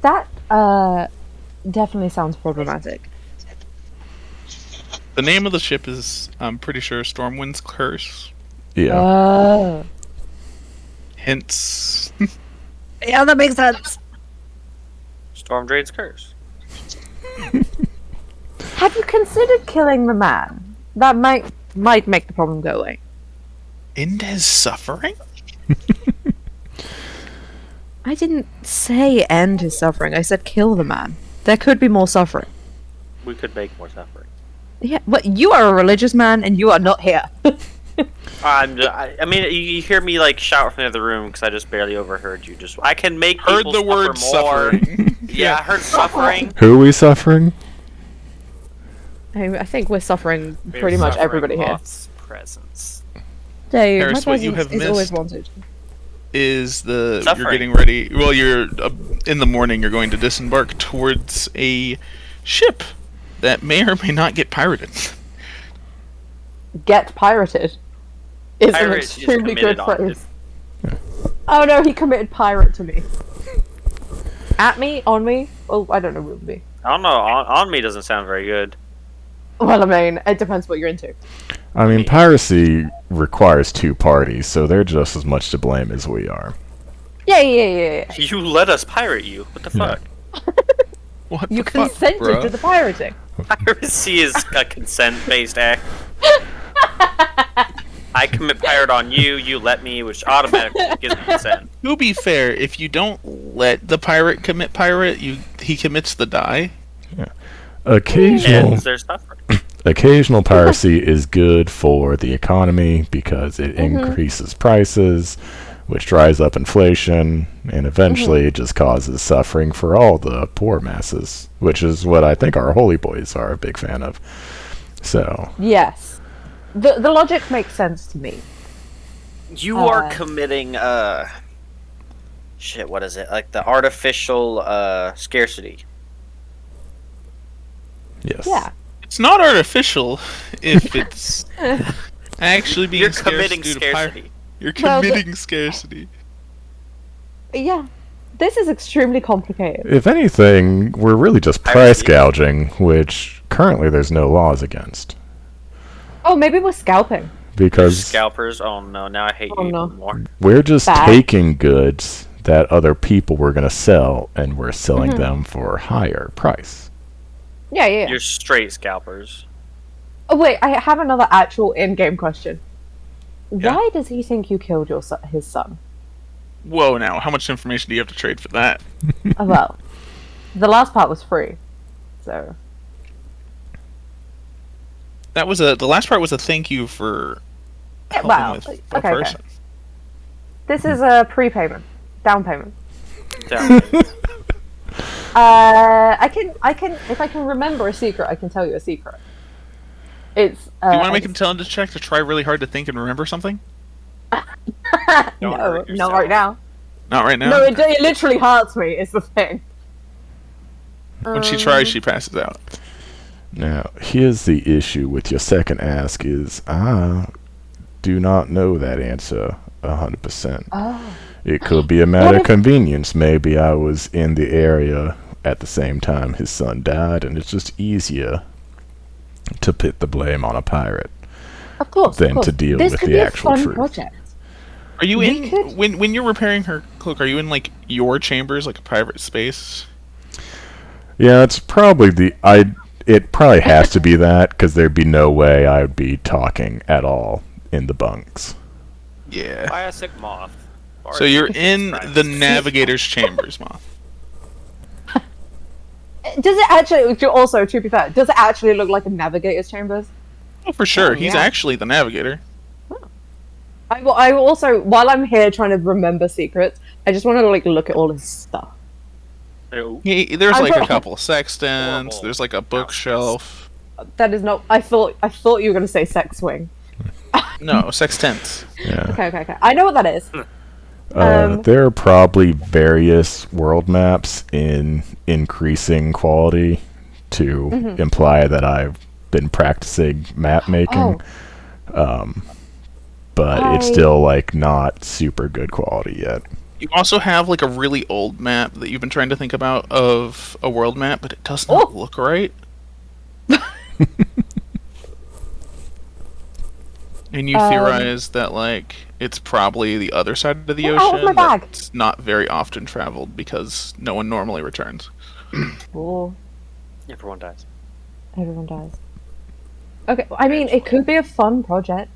That definitely sounds problematic. The name of the ship is, I'm pretty sure, Stormwind's Curse. Yeah. Hence, Yeah, that makes sense. Storm Drade's Curse. Have you considered killing the man? That might make the problem go away. end his suffering? I didn't say end his suffering. I said kill the man. There could be more suffering. We could make more suffering. Yeah, what? You are a religious man, and you are not here. I mean, you hear me like shout from the other room because I just barely overheard you. I can make Heard people the word suffer more. suffering. Yeah, I heard suffering. Who are we suffering? I think we're suffering We're pretty much suffering everybody here. Moth's presence. Dave, Harris, my what you presence have is always missed- wanted. Is you're Suffering. getting ready? Well, you're in the morning. You're going to disembark towards a ship that may or may not get pirated. Get pirated is an Pirate is extremely good committed on phrase. Oh no, he committed pirate to me. At me? On me? Oh, I don't know what it would be. I don't know. On me doesn't sound very good. Well, I mean, it depends what you're into. I mean, piracy requires two parties, so they're just as much to blame as we are. Yeah. You let us pirate you. What the Yeah. fuck? What You the fuck, consented bruh? to the pirating. Piracy is a consent-based act. I commit pirate on you. You let me, which automatically gives me consent. To be fair, if you don't let the pirate commit pirate, he commits the die. Occasional, And there's suffering. occasional piracy is good for the economy because it increases prices, which drives up inflation, and eventually it just causes suffering for all the poor masses, which is what I think our holy boys are a big fan of. So, Yes. The logic makes sense to me. You are committing shit, what is it? Like the artificial scarcity. yes. Yeah. It's not artificial if it's actually being You're scarce committing due to scarcity. You're Well, committing scarcity. Yeah. This is extremely complicated. If anything, we're really just price gouging, which currently there's no laws against. Oh, maybe we're scalping. Because Scalpers. Oh no! Now I hate Oh, you no. even more. we're just Bad. taking goods that other people were going to sell, and we're selling them for a higher price. Yeah. You're straight scalpers. Oh wait, I have another actual in-game question. Yeah. Why does he think you killed his son? Whoa, now, how much information do you have to trade for that? Oh, well, the last part was free, so That was the last part was a thank you for helping wow. with a Okay. person. This is a prepayment, down payment. Tell me. I can, if I can remember a secret, I can tell you a secret. It's. Do you want to make an intelligence check to try really hard to think and remember something? Don't No, hurt not yourself. right now. Not right now. No, it literally hurts me. Is the thing. When she tries, she passes out. Now, here's the issue with your second ask is I do not know that answer 100%. Oh. It could be a matter of convenience. Maybe I was in the area at the same time his son died, and it's just easier to put the blame on a pirate Of course. than of course. to deal This with could the be a actual fun truth. project. Are you We in could- when you're repairing her cloak? Are you in like your chambers, like a private space? Yeah, it's probably it probably has to be that, because there'd be no way I would be talking at all in the bunks. Yeah. Classic moth. So you're in Right. the navigator's chambers, Moth. Does it actually? Also, to be fair, does it actually look like a navigator's chambers? Oh, for sure. Oh, He's yeah. actually the navigator. I will also, while I'm here trying to remember secrets, I just want to like look at all his stuff. There's I'm like a pro- couple of sextants. Horrible. There's like a bookshelf. That is not. I thought you were going to say sex swing. No, sextants. Yeah. Okay. I know what that is. There are probably various world maps in increasing quality to Mm-hmm. imply that I've been practicing map making. But it's I- still like not super good quality yet. You also have like a really old map that you've been trying to think about of a world map, but it does not Oh. look right. And you theorize that like it's probably the other side of the Get out of ocean my bag. that's not very often traveled because no one normally returns. Oh, Everyone dies. everyone dies. Okay, I mean, it could be a fun project.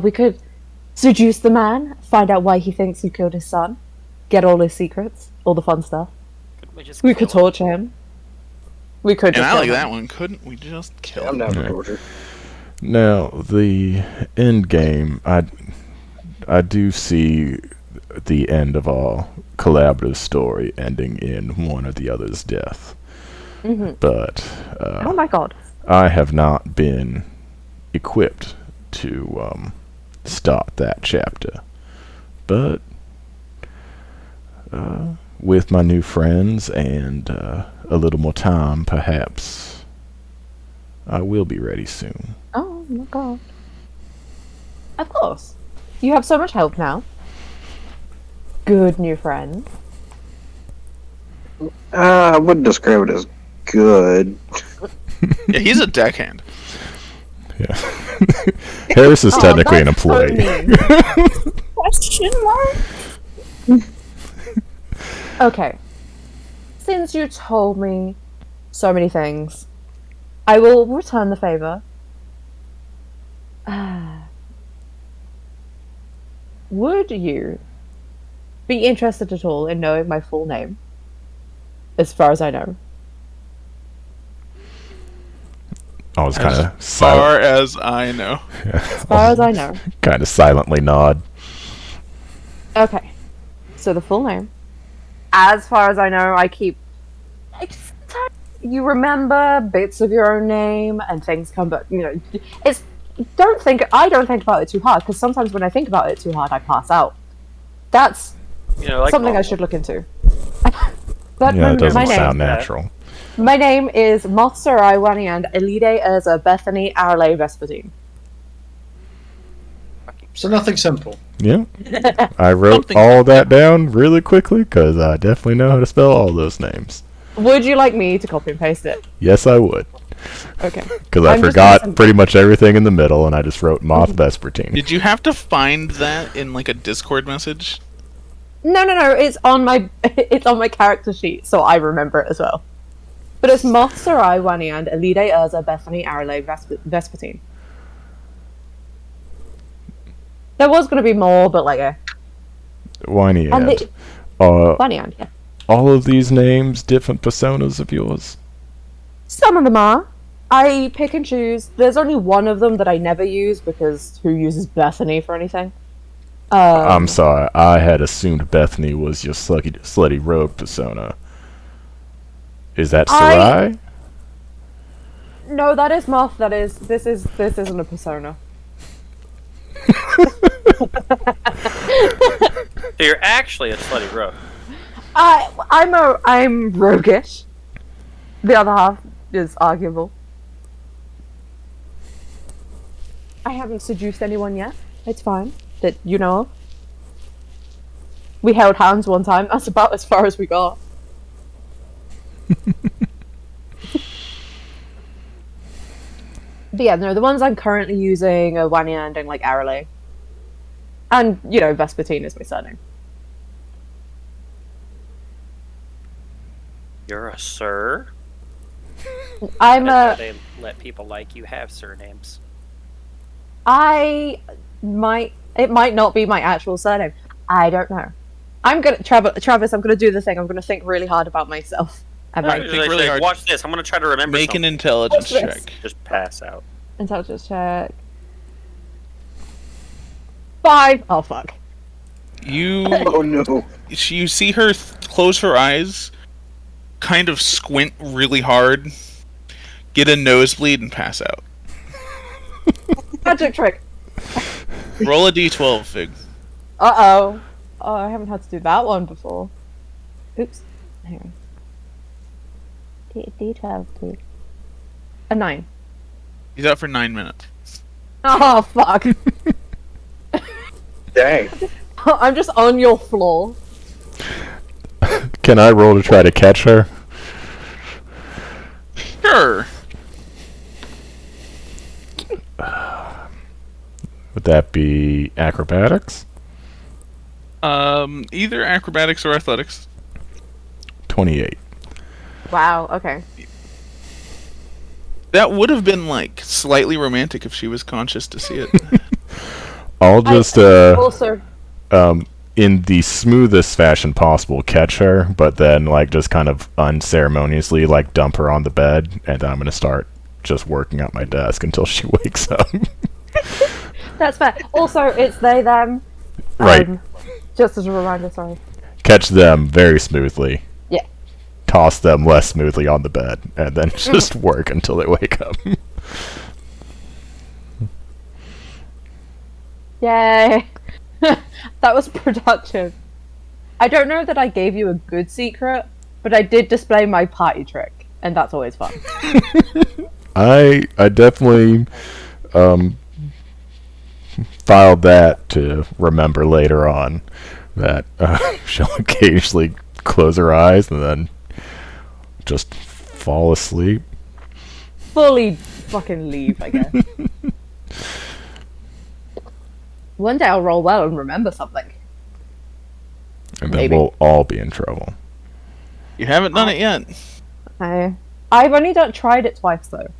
We could seduce the man, find out why he thinks you killed his son, get all his secrets, all the fun stuff. Couldn't we just We could kill him? torture him. We could. And just I kill like him. that one. Couldn't we just kill I'm him? down for Yeah. torture. Now, the end game, I do see the end of our collaborative story ending in one or the other's death. Mhm. But Oh my god. I have not been equipped to start that chapter. But with my new friends and a little more time, perhaps I will be ready soon. Oh my god. Of course. You have so much help now. Good new friend. I wouldn't describe it as good. Yeah, he's a deckhand. Yeah. Harris is Oh, technically an that's so employee. mean. Question mark? Okay. Since you told me so many things, I will return the favor. Would you be interested at all in knowing my full name? As far as I know. I was kind As of far as I know. As far as I know. kind of silently nod. Okay. So the full name. As far as I know, I keep. You remember bits of your own name and things come, but you know, it's. I don't think about it too hard because sometimes when I think about it too hard, I pass out. That's You know, like something I normal. should look into. But Yeah, it doesn't my sound name. natural. My name is Mothsarai Wani and Elide Urza Bethany Arle Vespertine. So nothing simple. Yeah. I wrote Something- all that down really quickly because I definitely know how to spell all those names. Would you like me to copy and paste it? Yes, I would. Okay. Because I I'm just forgot gonna send- pretty much everything in the middle and I just wrote Moth Vespertine. Did you have to find that in like a Discord message? No. It's on my character sheet, so I remember it as well. But it's Mothsarai Wani and Elide Urza Bethany Arle Vespertine. There was going to be more, but like a Whiny and and. the Wani and yeah. All of these names different personas of yours? Some of them are. I pick and choose. There's only one of them that I never use because who uses Bethany for anything? I'm sorry. I had assumed Bethany was your slutty rogue persona. Is that Sarai? No, that is Moth. This isn't a persona. So you're actually a slutty rogue. I'm roguish. The other half is arguable. I haven't seduced anyone yet. It's fine. That you know of. We held hands one time. That's about as far as we got. But yeah, no, the ones I'm currently using are Wanyand and like Arale. And, you know, Vespertine is my surname. You're a sir? I'm Didn't know they let people like you have surnames. it might not be my actual surname. I don't know. Travis, I'm gonna do the thing. I'm gonna think really hard about myself. And my think really hard. Watch this. I'm gonna try to remember. Make an something. intelligence What's this? check. Just pass out. intelligence check. 5. Oh fuck. You Oh no. you see her close her eyes, kind of squint really hard, get a nosebleed, and pass out. Magic trick. Roll a d12, Fig. Uh-oh. Oh, I haven't had to do that one before. Oops. Hang on. D12, please. A 9. He's out for 9 minutes. Oh, fuck. Dang. I'm just on your floor. Can I roll to try to catch her? Sure. Would that be acrobatics? Either acrobatics or athletics. 28. Wow, okay. That would have been like slightly romantic if she was conscious to see it. I'll just Also, in the smoothest fashion possible catch her, but then like just kind of unceremoniously like dump her on the bed, and I'm gonna start just working at my desk until she wakes up. that's fair. Also, it's they, them. Right. Just as a reminder, sorry. Catch them very smoothly. Yeah. Toss them less smoothly on the bed, and then just work until they wake up. Yay. That was productive. I don't know that I gave you a good secret, but I did display my party trick, and that's always fun. I definitely filed that to remember later on that she'll occasionally close her eyes and then just fall asleep. Fully fucking leave, I guess. One day I'll roll well and remember something. And then Maybe. we'll all be in trouble. You haven't done it yet. I've only tried it twice though.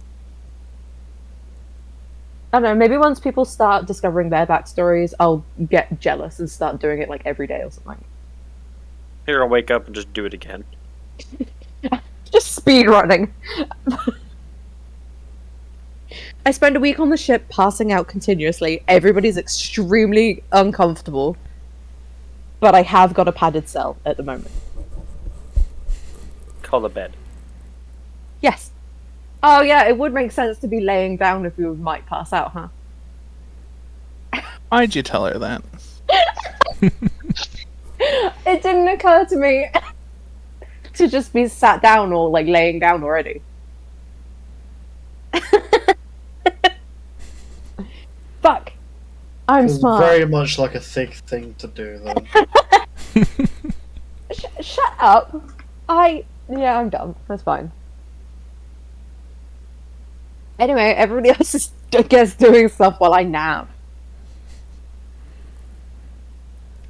I don't know, maybe once people start discovering their backstories, I'll get jealous and start doing it like every day or something. You're gonna wake up and just do it again. Just speed running. I spend a week on the ship passing out continuously. Everybody's extremely uncomfortable. But I have got a padded cell at the moment. Call a bed. Yes. Oh yeah, it would make sense to be laying down if you might pass out, huh? Why'd you tell her that? It didn't occur to me to just be sat down or like laying down already. Fuck. I'm It's smart. very much like a thick thing to do, though. Shut up. Yeah, I'm done. That's fine. Anyway, everybody else is, I guess, doing stuff while I nap.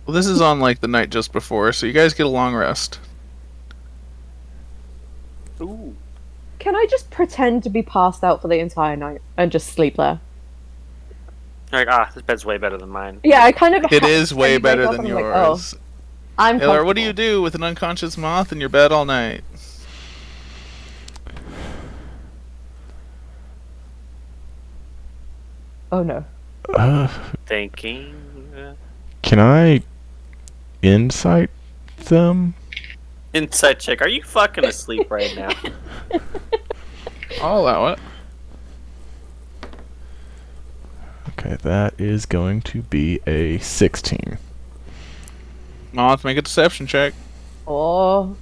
Well, this is on like the night just before, so you guys get a long rest. Ooh. Can I just pretend to be passed out for the entire night and just sleep there? Like, this bed's way better than mine. Yeah, I kind of. It is way wake better up than and I'm like, oh, yours. I'm. Taylor, what do comfortable. you do with an unconscious moth in your bed all night? Oh no. Thinking. Can I insight them? Inside check. Are you fucking asleep right now? I'll allow it. Okay, that is going to be a 16. Moth, make a deception check. Oh.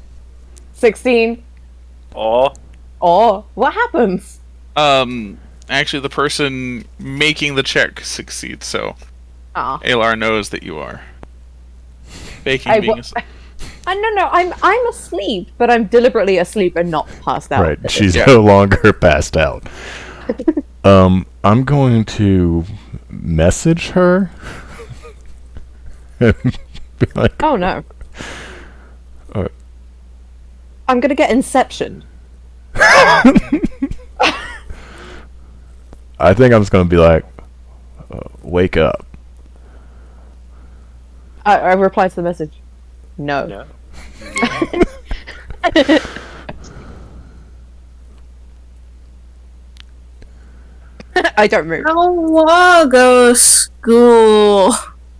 16. Oh. Oh. What happens? Actually, the person making the check succeeds, so Ah. Alar knows that you are faking being asleep. No, I'm asleep, but I'm deliberately asleep and not passed out. Right, she's Yeah. no longer passed out. I'm going to message her and be like, Oh no. Uh, I'm gonna get Inception. I think I'm just going to be like, wake up. I reply to the message. No. No. I don't move. I wanna go to school.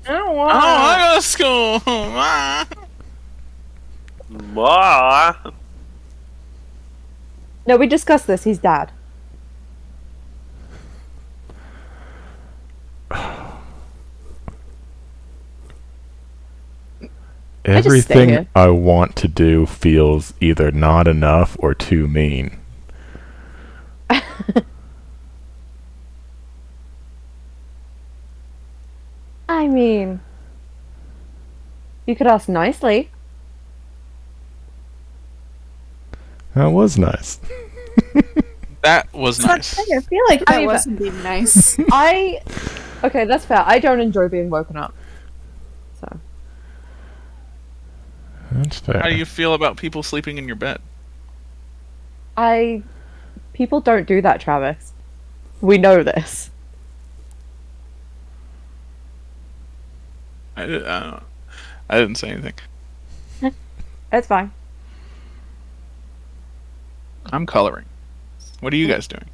Oh, I go to school. Ah. Bah. No, we discussed this. He's dad. just stay Everything here. I want to do feels either not enough or too mean. I mean, you could ask nicely. That was nice. That was nice. I feel like I that mean, wasn't being nice. Okay, that's fair. I don't enjoy being woken up. So. That's fair. How do you feel about people sleeping in your bed? People don't do that, Travis. We know this. I didn't say anything. It's fine. I'm coloring. What are you guys doing?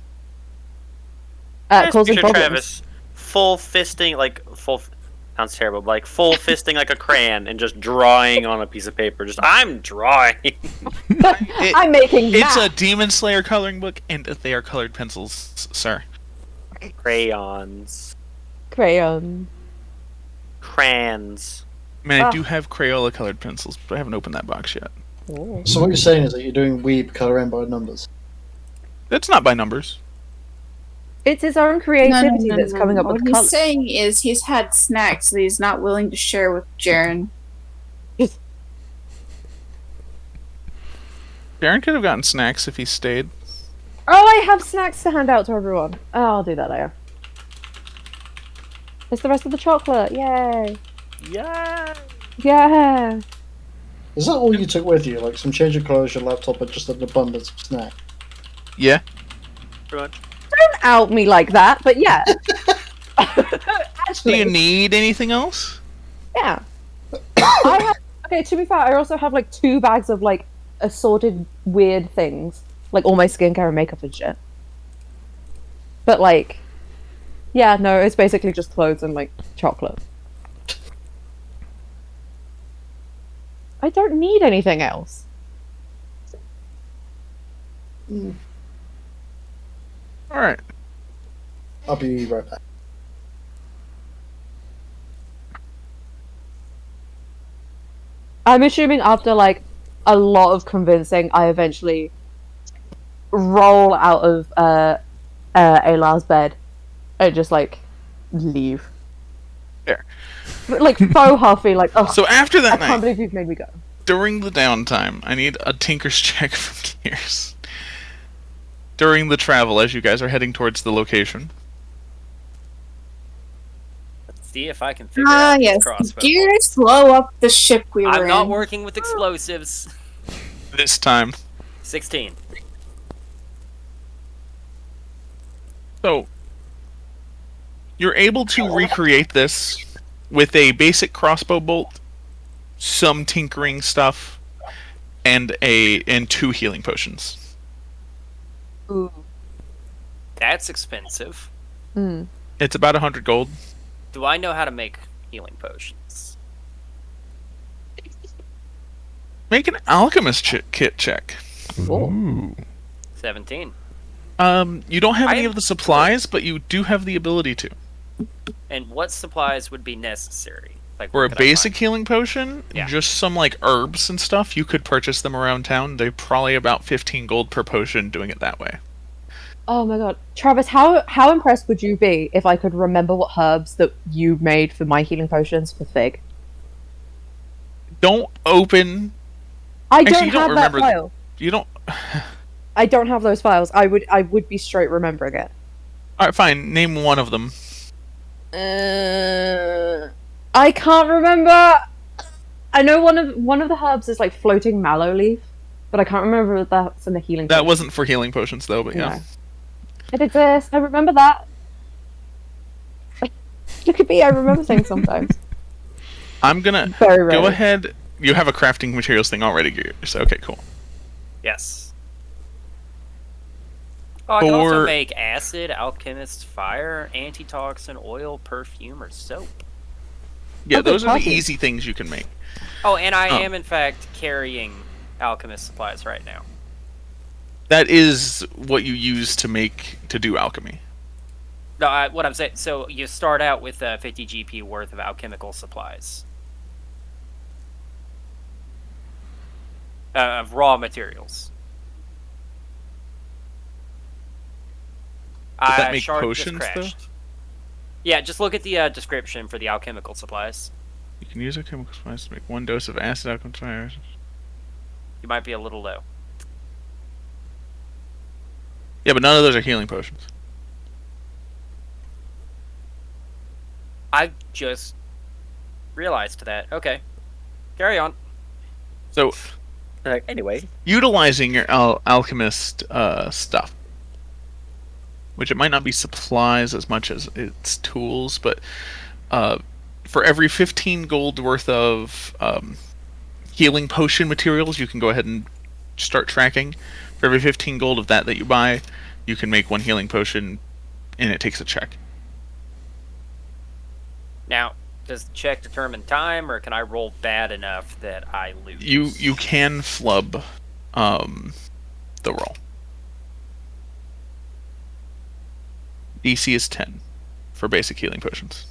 Just Causing picture problems. Travis full fisting, sounds terrible, but like full fisting like a crayon and just drawing on a piece of paper. Just, I'm drawing. I'm making It's a math. Demon Slayer coloring book, and they are colored pencils, sir. Crayons. Crayon. Crayons. Man, I Ah. do have Crayola colored pencils, but I haven't opened that box yet. So what you're saying is that you're doing weeb coloring by numbers. That's not by numbers. It's his own creativity that's coming up What with he's colors. saying is he's had snacks that he's not willing to share with Jaren. Darren could have gotten snacks if he stayed. Oh, I have snacks to hand out to everyone. Oh, I'll do that later. It's the rest of the chocolate. Yay. Yeah. Yeah. Is that all you took with you? Like some change of clothes, your laptop, and just an abundance of snack? Yeah. Pretty much. Don't out me like that, but yeah. Do Actually, you need anything else? yeah. I have. Okay, to be fair, I also have like 2 bags of like assorted weird things, like all my skincare and makeup and shit. But like, yeah, no, it's basically just clothes and like chocolate. I don't need anything else. Alright. I'll be right back. I'm assuming after like a lot of convincing, I eventually roll out of Alar's bed and just like leave. There. But, like faux huffy, like oh, So after I that can't night, believe you've made me go. during the downtime, I need a Tinker's check from Gears. During the travel, as you guys are heading towards the location. Let's see if I can figure out Yes. this crossbow. Gears blow up the ship we were I'm in. not working with explosives. This time. 16. So, you're able to recreate this with a basic crossbow bolt, some tinkering stuff, and 2 healing potions. Ooh. That's expensive. Mm. It's about 100 gold. Do I know how to make healing potions? Make an alchemist kit check. Ooh. 17. You don't have any I- of the supplies, but you do have the ability to. And what supplies would be necessary? Like For what a could I basic find? healing potion, Yeah. just some like herbs and stuff, you could purchase them around town. They're probably about 15 gold per potion doing it that way. Oh my god. Travis, how impressed would you be if I could remember what herbs that you made for my healing potions for Fig? Don't open. I Actually, don't you don't have remember- that file. You don't. I don't have those files. I would be straight remembering it. Alright, fine. Name one of them. I can't remember. I know one of the herbs is like floating mallow leaf, but I can't remember if that's in the healing. That potion. wasn't for healing potions, though, but yeah. No. It exists. I remember that. Look at me. I remember things sometimes. I'm gonna Very rarely. go ahead. You have a crafting materials thing already, so okay, cool. Yes. Oh, I can also For- make acid, alchemist fire, antitoxin, oil, perfume, or soap. Yeah, Okay, those are the coffee. easy things you can make. Oh, and I Oh. am in fact carrying alchemist supplies right now. That is what you use to do alchemy. No, what I'm saying. So you start out with 50 GP worth of alchemical supplies. Of raw materials. Does that make Shard just potions, though? crashed. Yeah, just look at the description for the alchemical supplies. You can use alchemical supplies to make 1 dose of acid alchemist fire. You might be a little low. Yeah, but none of those are healing potions. I just realized that. Okay. Carry on. So, Anyway, utilizing your alchemist stuff, which it might not be supplies as much as it's tools, but for every 15 gold worth of healing potion materials, you can go ahead and start tracking. For every 15 gold of that you buy, you can make 1 healing potion, and it takes a check. Now, does the check determine time, or can I roll bad enough that I lose? You can flub the roll. DC is 10 for basic healing potions.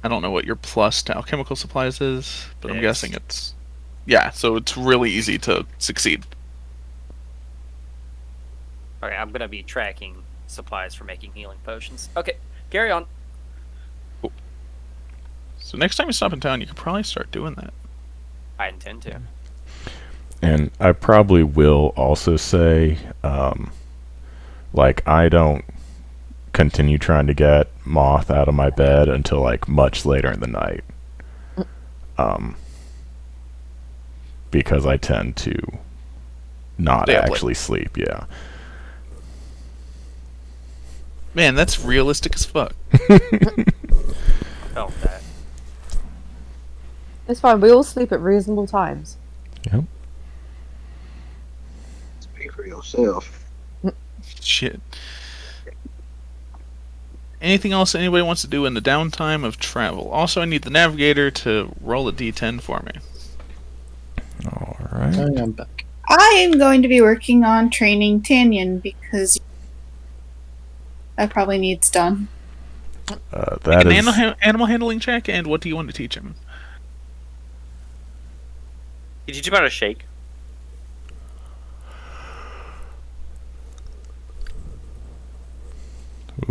I don't know what your plus to alchemical supplies is, but I'm Yes. guessing it's... Yeah, so it's really easy to succeed. Okay, I'm gonna be tracking supplies for making healing potions. Okay, carry on. So next time you stop in town, you could probably start doing that. I intend to. And I probably will also say, like, I don't continue trying to get Moth out of my bed until, like, much later in the night. Because I tend to not Stay up late. actually sleep, yeah. Man, that's realistic as fuck. Felt that. It's fine. We all sleep at reasonable times. Yep. Speak for yourself. Shit. Anything else anybody wants to do in the downtime of travel? Also, I need the navigator to roll a d10 for me. Alright. I am back. I am going to be working on training Tanyan because that probably needs done. Make That an is... animal handling check, and what do you want to teach him? you teach him how to shake.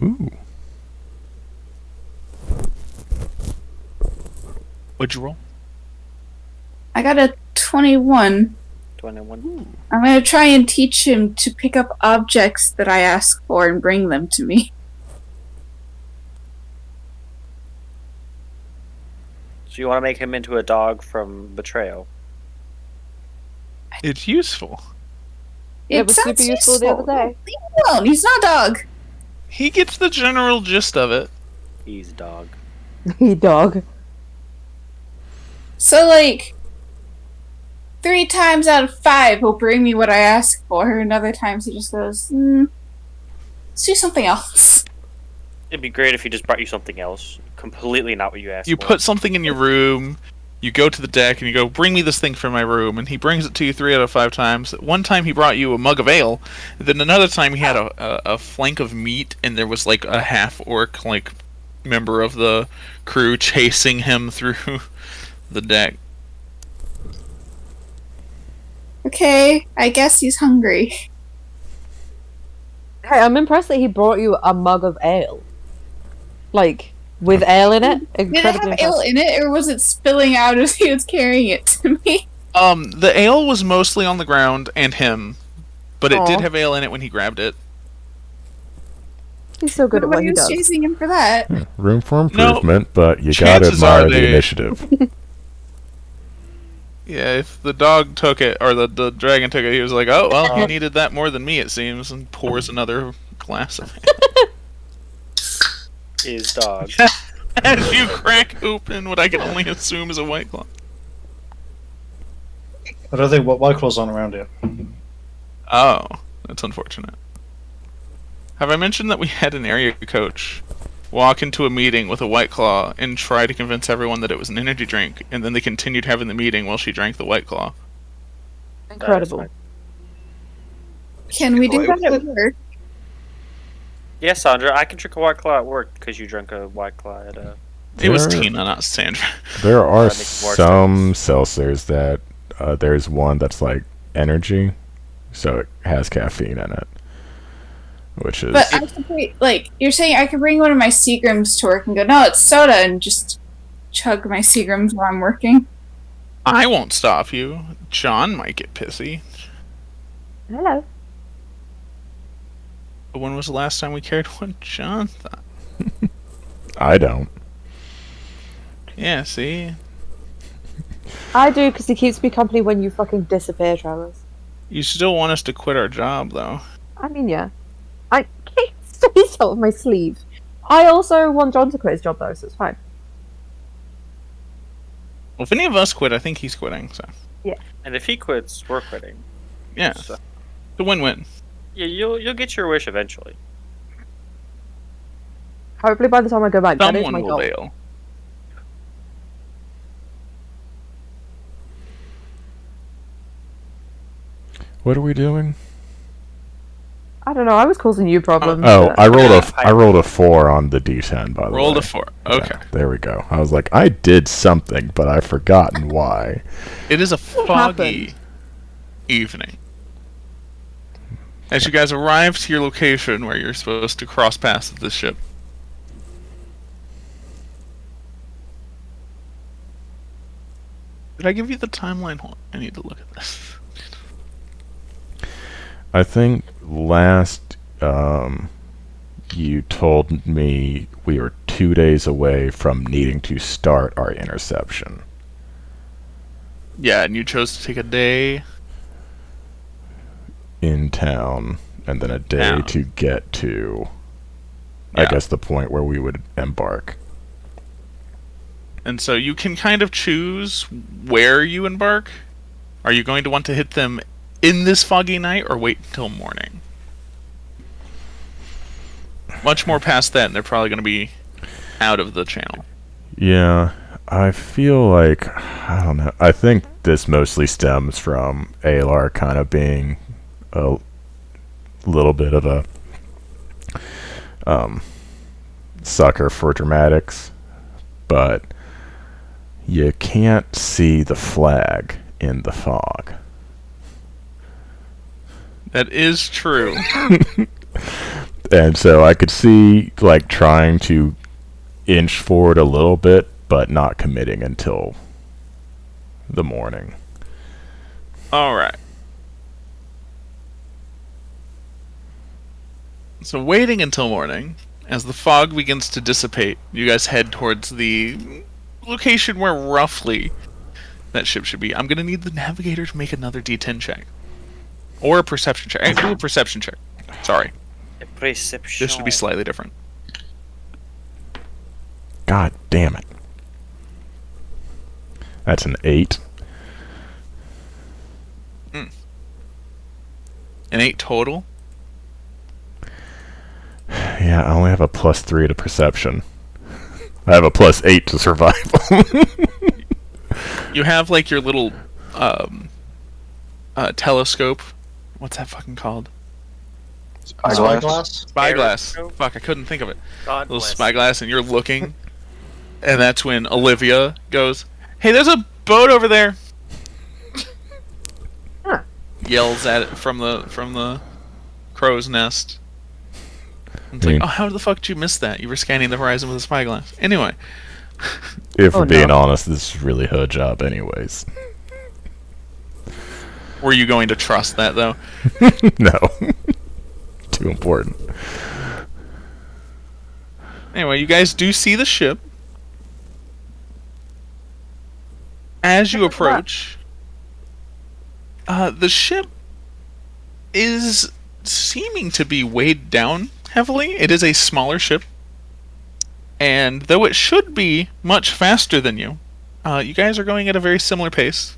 Ooh. What'd you roll? I got a 21. 21. I'm going to try and teach him to pick up objects that I ask for and bring them to me. So you want to make him into a dog from Betrayal? It's useful. It was super useful the other day. Leave him alone. He's not a dog. He gets the general gist of it. He's a dog. He dog. So, like, 3 times out of 5, he'll bring me what I ask for, and other times he just goes, let's do something else. It'd be great if he just brought you something else, completely not what you asked You for. put something in your room, You go to the deck and you go, bring me this thing from my room, and he brings it to you 3 out of 5 times. One time he brought you a mug of ale, and then another time he had a flank of meat, and there was like a half-orc like member of the crew chasing him through the deck. Okay, I guess he's hungry. Hey, I'm impressed that he brought you a mug of ale. Like, with ale in it? Did it Incredibly have ale in it, or was it spilling out as he was carrying it to me? The ale was mostly on the ground and him, but it Aw. did have ale in it when he grabbed it. He's so good at what Nobody he was does. chasing him for that. Room for No, improvement, but you gotta chances are admire the they- initiative. Yeah, if the dog took it, or the dragon took it, he was like, oh, well, he needed that more than me, it seems, and pours another glass of it. Is dog. As you crack open what I can only assume is a White Claw. I don't think White Claw's on around here. Oh, that's unfortunate. Have I mentioned that we had an area coach walk into a meeting with a White Claw and try to convince everyone that it was an energy drink, and then they continued having the meeting while she drank the White Claw? Incredible. Can we do that at work? Yeah, Sandra, I can drink a White Claw at work because you drank a White Claw at a... It was There- Tina, not Sandra. There are That makes more some seltzers that there's one that's like energy, so it has caffeine in it, which is But I could like, you're saying I could bring one of my Seagrams to work and go, no, it's soda, and just chug my Seagrams while I'm working. I won't stop you. John might get pissy. Hello. But when was the last time we cared what John thought? I don't. Yeah, see? I do, because he keeps me company when you fucking disappear, Travis. You still want us to quit our job, though. I mean, yeah. I can't face out of my sleeve. I also want John to quit his job, though, so it's fine. Well, if any of us quit, I think he's quitting, so. And if he quits, we're quitting. Yeah. So, It's a win-win. yeah, you'll get your wish eventually. Hopefully by the time I go back, that is Someone my will goal. bail. What are we doing? I don't know, I was causing you problems. Oh, but- I rolled a 4 on the D10, by the way. Rolled a 4. Okay. Yeah, there we go. I was like, I did something, but I've forgotten why. It is a foggy evening. As you guys arrive to your location where you're supposed to cross paths with the ship. Did I give you the timeline? Hold on, I need to look at this. I think last you told me we were 2 days away from needing to start our interception. Yeah, and you chose to take a day. In town, and then a day Town. to get to, I Yeah. guess, the point where we would embark. And so you can kind of choose where you embark. Are you going to want to hit them in this foggy night or wait until morning? Much more past that, and they're probably going to be out of the channel. Yeah, I feel like, I don't know, I think this mostly stems from Alar kind of being a little bit of a sucker for dramatics, but you can't see the flag in the fog. That is true. And so I could see, like, trying to inch forward a little bit, but not committing until the morning. Alright. So waiting until morning, as the fog begins to dissipate, you guys head towards the location where roughly that ship should be. I'm going to need the navigator to make another D10 check. Or a perception check. I do a perception check. Sorry. A perception. This should be slightly different. God damn it. That's an 8. An 8 total. Yeah, I only have a +3 to perception. I have a +8 to survival. You have like your little telescope. What's that fucking called? Spyglass? Spyglass. Periscope? Fuck, I couldn't think of it. God Little bless. spyglass, and you're looking, and that's when Olivia goes, "Hey, there's a boat over there." Huh. Yells at it from the crow's nest. It's like, Mm. oh, how the fuck did you miss that? You were scanning the horizon with a spyglass. Anyway, If we're Oh, being no. honest, this is really her job, anyways. were you going to trust that though? No. Too important. Anyway, you guys do see the ship. As you approach, the ship is seeming to be weighed down heavily. It is a smaller ship. And though it should be much faster than you, you guys are going at a very similar pace.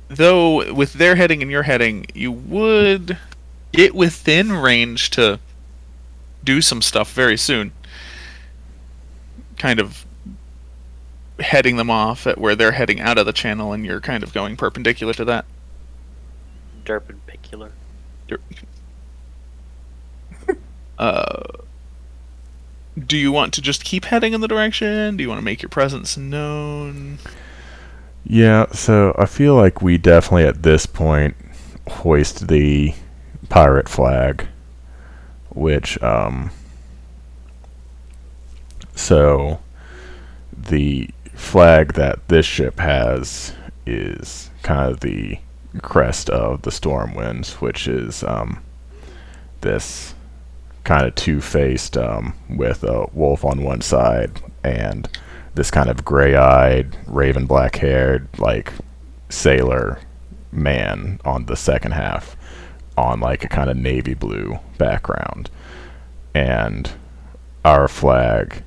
Though with their heading and your heading, you would get within range to do some stuff very soon. Kind of heading them off at where they're heading out of the channel, and you're kind of going perpendicular to that. Derpendicular. Do you want to just keep heading in the direction? Do you want to make your presence known? Yeah, so I feel like we definitely at this point hoist the pirate flag, which, so the flag that this ship has is kind of the crest of the Stormwinds, which is, this kind of two-faced, with a wolf on one side and this kind of gray-eyed, raven black-haired, like, sailor man on the second half, on like a kind of navy blue background. And our flag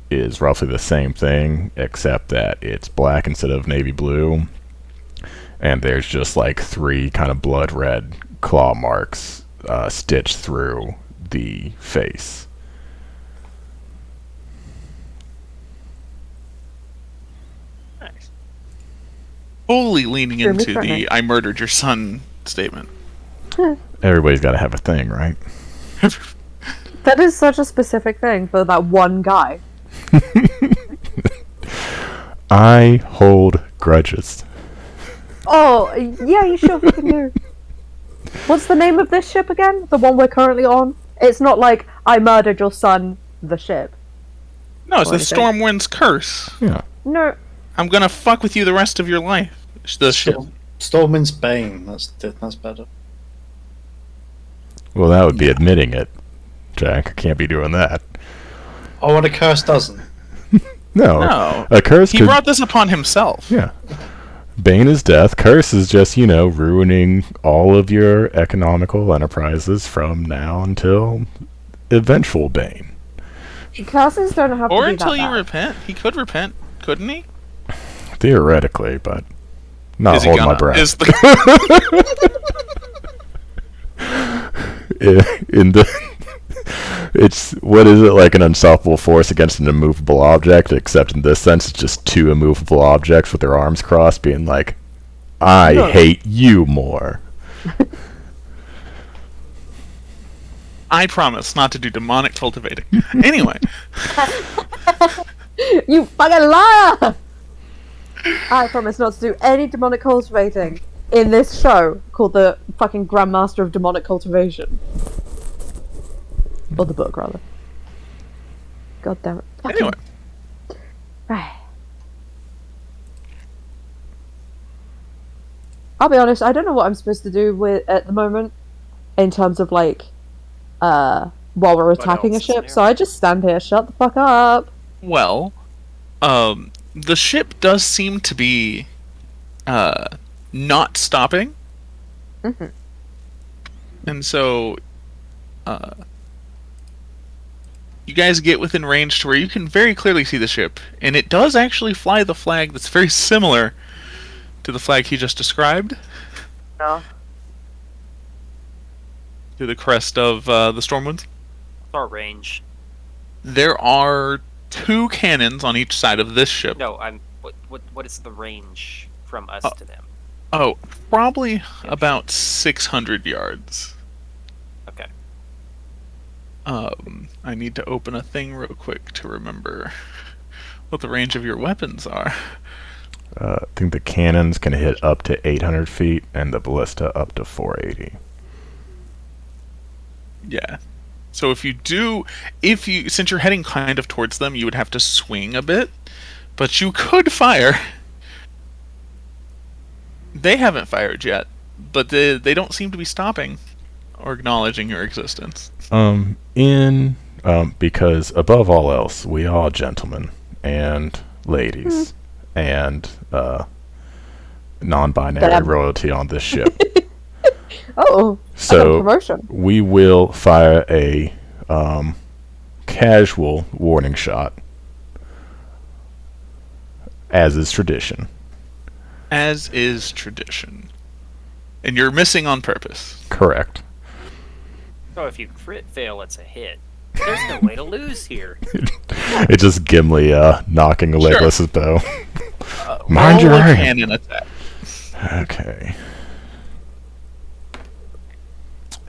is roughly the same thing, except that it's black instead of navy blue, and there's just like 3 kind of blood red claw marks stitched through the face. Nice. Fully leaning Extremely into threatening. the "I murdered your son" statement. Everybody's got to have a thing, right? That is such a specific thing for that one guy. I hold grudges. Oh, yeah, you sure fucking do. What's the name of this ship again? The one we're currently on? It's not like, I murdered your son, the ship. No, it's the What is it? Stormwind's curse. Yeah. No, I'm gonna fuck with you the rest of your life. The ship. Stormwind's Bane. That's better. Well, that would be admitting it, Jack. I can't be doing that. Oh, what a curse doesn't. No. No. A curse He could... brought this upon himself. Yeah. Bane is death. Curse is just, ruining all of your economical enterprises from now until eventual Bane. curses don't have Or to be until that you bad. repent. He could repent, couldn't he? Theoretically, but not Is he hold my gonna? breath. Is the In the... It's, what is it, like an unstoppable force against an immovable object, except in this sense it's just 2 immovable objects with their arms crossed being like, I No. hate you more. I promise not to do demonic cultivating. Anyway, You fucking liar! I promise not to do any demonic cultivating in this show called the fucking Grandmaster of Demonic Cultivation. Or the book, rather. God damn it. Fucking- anyway. I'll be honest, I don't know what I'm supposed to do with at the moment in terms of like while we're attacking a else is ship, there? so I just stand here, shut the fuck up. Well, the ship does seem to be not stopping. Mhm. And so you guys get within range to where you can very clearly see the ship, and it does actually fly the flag that's very similar to the flag he just described, No. to the crest of the Stormwinds. What's our range? There are 2 cannons on each side of this ship. No, I'm. What is the range from us to them? Oh, probably about 600 yards. Okay. I need to open a thing real quick to remember what the range of your weapons are. I think the cannons can hit up to 800 feet, and the ballista up to 480. Yeah. So since you're heading kind of towards them, you would have to swing a bit, but you could fire. They haven't fired yet, but they don't seem to be stopping or acknowledging your existence. Because above all else, we are gentlemen and ladies and non-binary Damn. royalty on this ship. Oh, So promotion. we will fire a casual warning shot, as is tradition. As is tradition. And you're missing on purpose. Correct. So if you crit fail, it's a hit. There's no way to lose here. It's just Gimli knocking Legolas's bow. Mind Roll your a aim. cannon attack. Okay.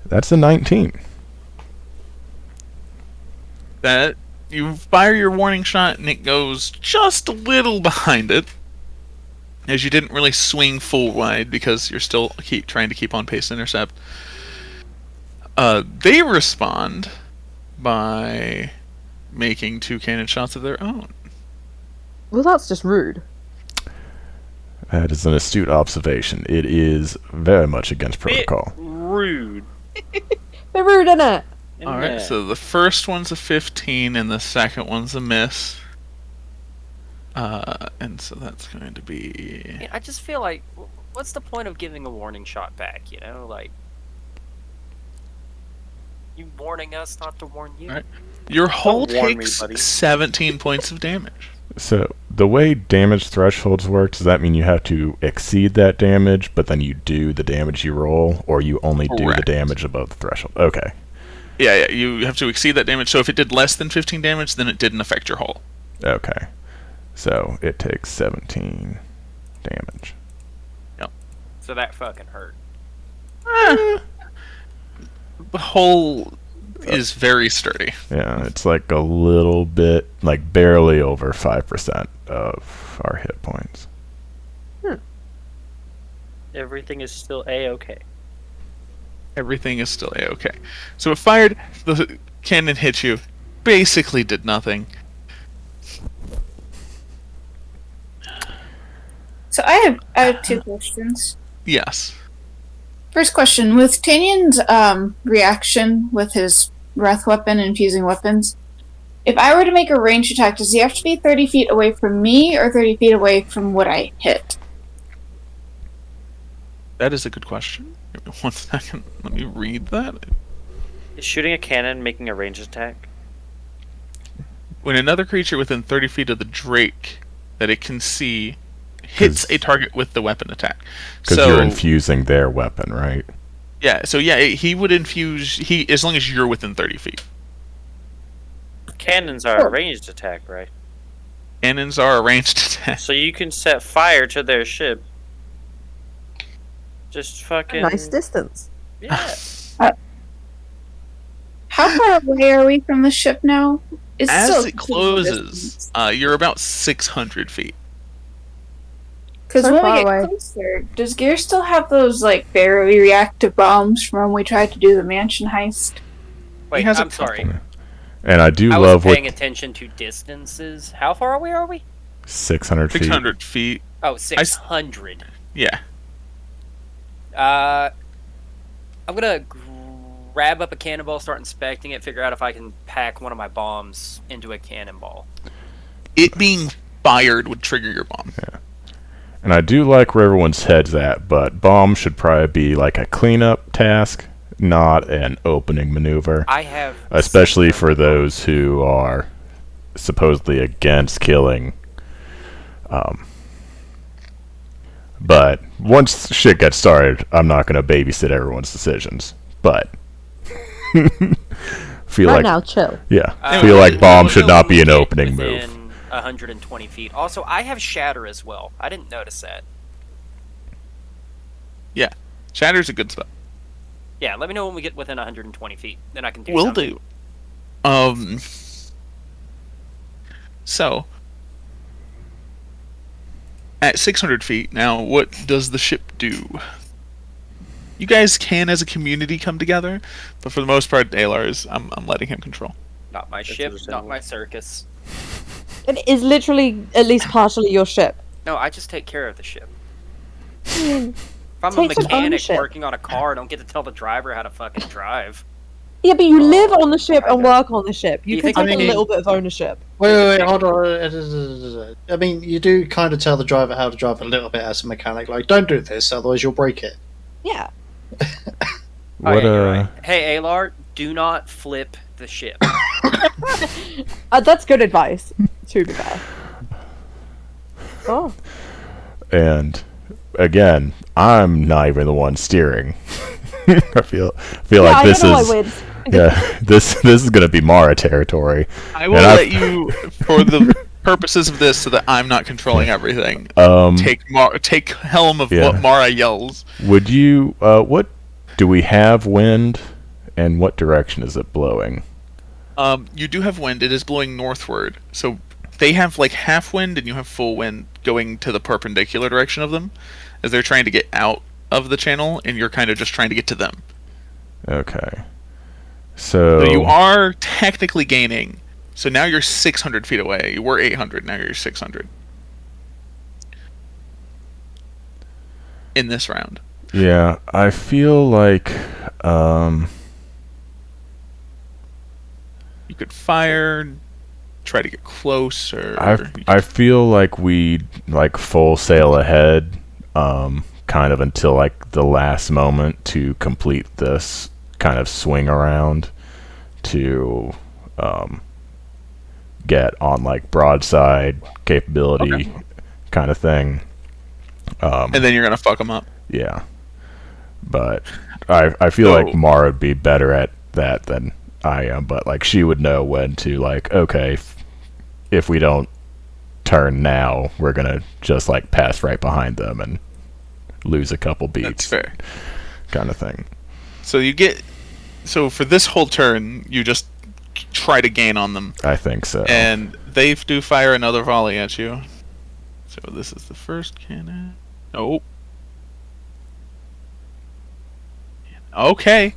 That's a 19. That you fire your warning shot and it goes just a little behind it, as you didn't really swing full wide because you're still trying to keep on pace to intercept. They respond by making 2 cannon shots of their own. Well, that's just rude. That is an astute observation. It is very much against Bit protocol. rude. They're rude, innit? Alright, so the first one's a 15 and the second one's a miss. And so that's going to be... I just feel like, what's the point of giving a warning shot back? You know, like you warning us not to warn you. Alright. Your hull Don't warn me, takes buddy. 17 points of damage. So the way damage thresholds work, does that mean you have to exceed that damage, but then you do the damage you roll, or you only do the Correct. damage above the threshold? Okay. Yeah, you have to exceed that damage. So if it did less than 15 damage, then it didn't affect your hull. Okay. So it takes 17 damage. So that fucking hurt. The hull is very sturdy. Yeah, it's like a little bit, like barely over 5% of our hit points. Everything is still a-okay. Everything is still a-okay. So it fired, the cannon hit you, basically did nothing. So I have 2 questions. Yes. First question: with Tanyan's reaction with his breath weapon and fusing weapons, if I were to make a ranged attack, does he have to be 30 feet away from me or 30 feet away from what I hit? That is a good question. Give me 1 second. Let me read that. Is shooting a cannon making a ranged attack? When another creature within 30 feet of the Drake that it can see hits a target with the weapon attack. Because So you're infusing their weapon, right? yeah, so yeah, he would infuse as long as you're within 30 feet. Cannons are a ranged attack, right? Cannons are a ranged attack. So you can set fire to their ship. Just fucking... Nice distance. Yeah. How far away are we from the ship now? It's As still it closes, you're about 600 feet. Because So when far we get away. closer, does Gear still have those like barely reactive bombs from when we tried to do the mansion heist? Wait, has a I'm sorry. couple. And I do I love wasn't what paying attention to distances. How far away are we? 600 feet. 600 feet. Oh, 600. Yeah. I'm gonna grab up a cannonball, start inspecting it, figure out if I can pack one of my bombs into a cannonball. It being fired would trigger your bomb. And I do like where everyone's head's at, but bomb should probably be like a cleanup task, not an opening maneuver. I have Especially for those who are supposedly against killing. But once shit gets started, I'm not going to babysit everyone's decisions. But Feel Right like now, chill. yeah. Uh, Feel like we'll bomb know should not when be we an get opening move. within 120 feet. Also, I have shatter as well. I didn't notice that. Shatter's a good spell. Yeah, let me know when we get within 120 feet. Then I can do Will something. do. So, at 600 feet, now what does the ship do? You guys can, as a community, come together, but for the most part, Alar I'm letting him control. Not my That's ship, not understandable. my circus. It is literally at least partially your ship. No, I just take care of the ship. Hmm. If I'm a Take some mechanic ownership. working on a car, I don't get to tell the driver how to fucking drive. Yeah, but you live on the ship and work on the ship. You You can think take I a mean- little bit of ownership. Wait, hold on. I mean, you do kind of tell the driver how to drive a little bit as a mechanic. Like, don't do this, otherwise you'll break it. Yeah. Oh, What yeah, you're right. Hey, Alar, do not flip the ship. That's good advice, to be fair. Oh. And again, I'm not even the one steering. I feel Yeah, like I this don't know is I win. yeah, this is gonna be Mara territory. I will And let you, for the purposes of this, so that I'm not controlling everything. Take helm of Yeah. what Mara yells. Would you what do we have wind and what direction is it blowing? You do have wind. It is blowing northward. So they have like half wind and you have full wind going to the perpendicular direction of them, as they're trying to get out of the channel, and you're kind of just trying to get to them. Okay. So, So you are technically gaining. So now you're 600 feet away. You were 800. Now you're 600. In this round. yeah, I feel like You could fire, try to get closer. I feel like we like full sail ahead, kind of until like the last moment to complete this kind of swing around to get on like broadside capability kind of thing. And then you're gonna fuck them up. Yeah, but I feel like So- Mara would be better at that than I am. But like she would know when to like, okay, if we don't turn now, we're gonna just like pass right behind them and lose a couple That's beats, fair. kind of thing. So you get. So for this whole turn, you just try to gain on them, I think so. and they do fire another volley at you. So this is the first cannon. Nope. Okay.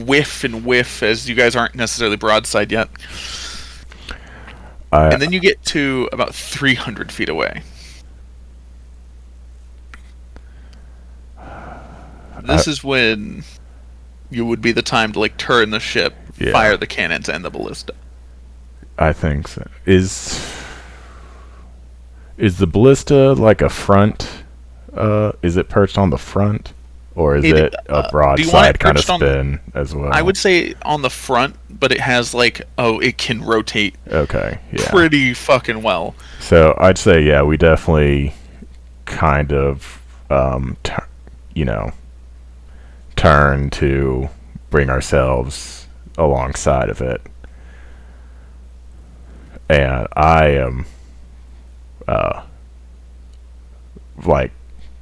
Whiff and whiff, as you guys aren't necessarily broadside yet. And then you get to about 300 feet away. This is when you would be the time to like turn the ship, Yeah. fire the cannons and the ballista. I think so. Is the ballista like a front? Is it perched on the front, or is It- it a do you want broadside it kind of perched on- spin as well? I would say on the front, but it has like it can rotate Okay, yeah. pretty fucking well. So I'd say yeah, we definitely kind of turn to bring ourselves alongside of it, and I am like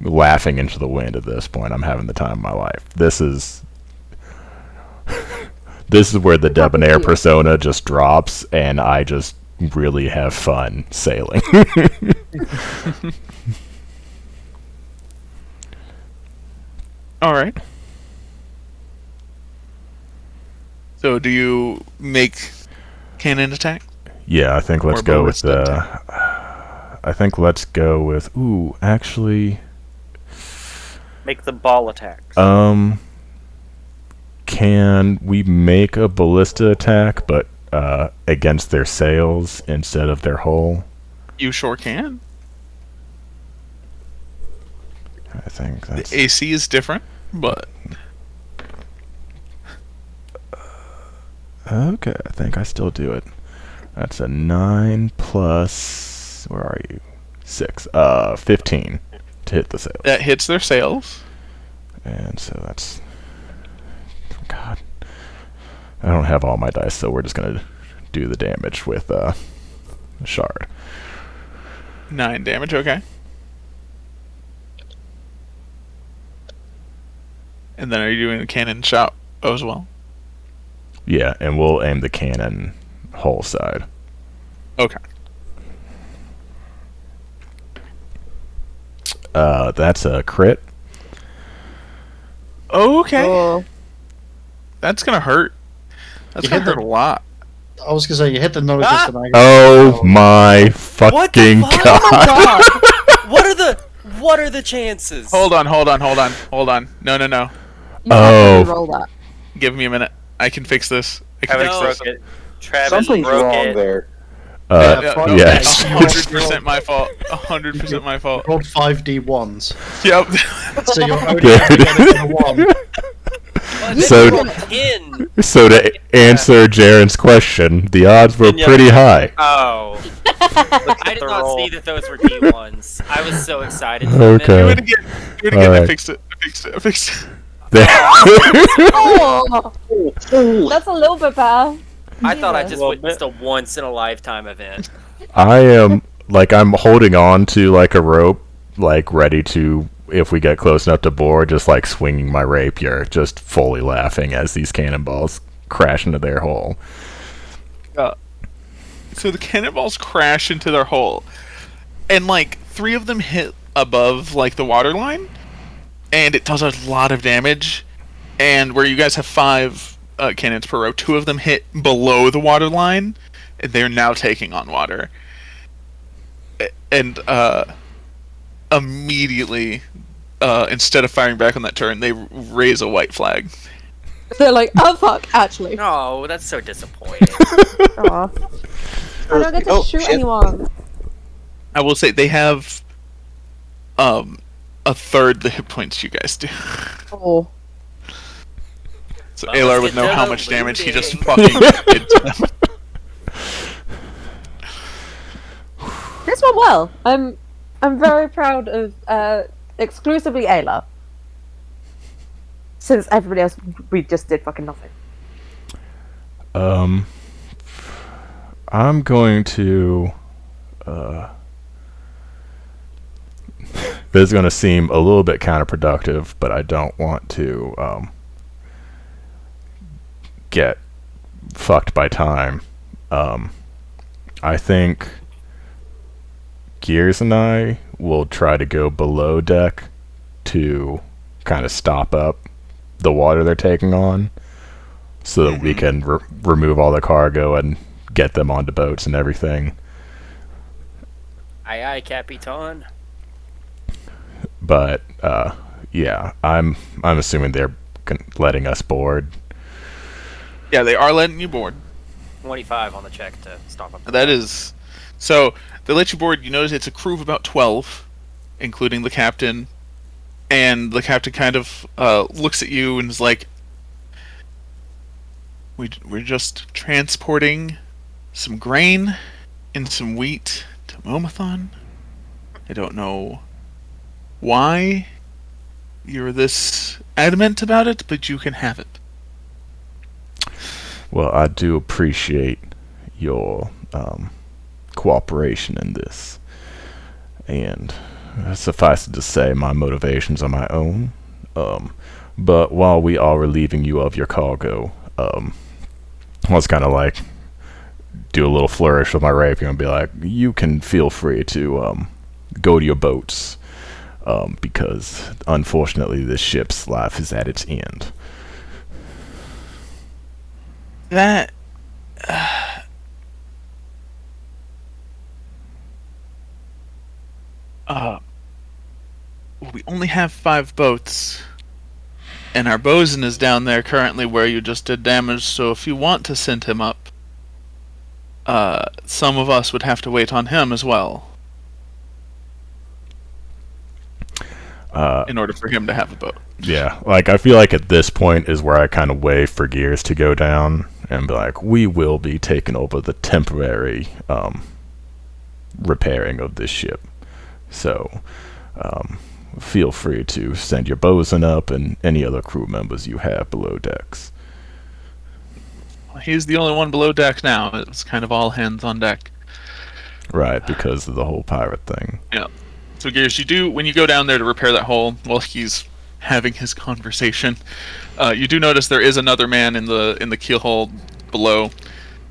laughing into the wind at this point. I'm having the time of my life. This is where the debonair persona just drops, and I just really have fun sailing. All right. So do you make cannon attack? Yeah, I think let's Or go with ballista the. I think let's go with. Ooh, actually, Make the ball attack. can we make a ballista attack, but against their sails instead of their hull? You sure can. I think The that's. AC is different, but Okay, I think I still do it. That's a 9 plus. Where are you? 6. 15 to hit the sails. that hits their sails. And so that's. God. I don't have all my dice, so we're just gonna do the damage with shard. 9 damage, okay. And then are you doing a cannon shot as well? Yeah, and we'll aim the cannon hull side. Okay. That's a crit. Okay. Oh. That's gonna hurt. That's You gonna hit hurt the- a lot. I was gonna say you hit the non-existent. Oh my What the fucking fuck? god! Oh my god! What are the chances? Hold on. No. You Oh. have to roll that. Give me a minute. I can fix this. I can Travis fix broke this. it. Travis Something's broke wrong it. there. Yeah, Yes. 100% my fault. 100% my fault. Rolled 5d1s, Yep. so you're only Good. ever getting a 1. So- So 10. So to answer Jaren's question, the odds were Yeah. pretty high. Oh. I did the not roll. see that those were D1s. I was so excited. for Okay. Do it again. Do it again. I Alright. fixed it. I fixed it. Oh, that's a little bit better. I thought I Jesus. just Well, witnessed a once in a lifetime event. I am I'm holding on to like a rope, like ready to, if we get close enough to board, just like swinging my rapier, just fully laughing as these cannonballs crash into their hole. So the cannonballs crash into their hole, and like 3 of them hit above like the water line, and it does a lot of damage. And where you guys have 5 cannons per row, 2 of them hit below the water line, and they're now taking on water. And immediately, instead of firing back on that turn, they raise a white flag. They're like, oh fuck, actually. No, that's so disappointing. Aw. I don't get to Oh, shoot shit. anyone. I will say they have a third the hit points you guys do. Oh. So Well, Alar let's would get know to how the much damage he just looting. fucking did to them. This went well. I'm very proud of exclusively Ayla. Since everybody else, we just did fucking nothing. I'm going to. This is going to seem a little bit counterproductive, but I don't want to get fucked by time. I think Gears and I will try to go below deck to kind of stop up the water they're taking on, so that we can remove all the cargo and get them onto boats and everything. Aye, aye, Capitan. But yeah, I'm assuming they're letting us board. Yeah, they are letting you board. 25 on the check to stop up. That is, so they let you board. You notice it's a crew of about 12, including the captain. And the captain kind of looks at you and is like, "We're just transporting some grain and some wheat to Momathon. I don't know why you're this adamant about it, but you can have it." Well, I do appreciate your cooperation in this, and suffice it to say, my motivations are my own. But while we are relieving you of your cargo, I was kind of like do a little flourish with my rapier and be like, you can feel free to go to your boats, because unfortunately this ship's life is at its end. That. We only have 5 boats, and our bosun is down there currently where you just did damage. So if you want to send him up, some of us would have to wait on him as well, in order for him to have a boat. Yeah, like I feel like at this point is where I kind of wait for Gears to go down and be like, we will be taking over the temporary repairing of this ship. So feel free to send your bosun up and any other crew members you have below decks. He's the only one below deck now. It's kind of all hands on deck. Right, because of the whole pirate thing. Yeah. So Gears, when you go down there to repair that hole while he's having his conversation, you do notice there is another man in the keel hole below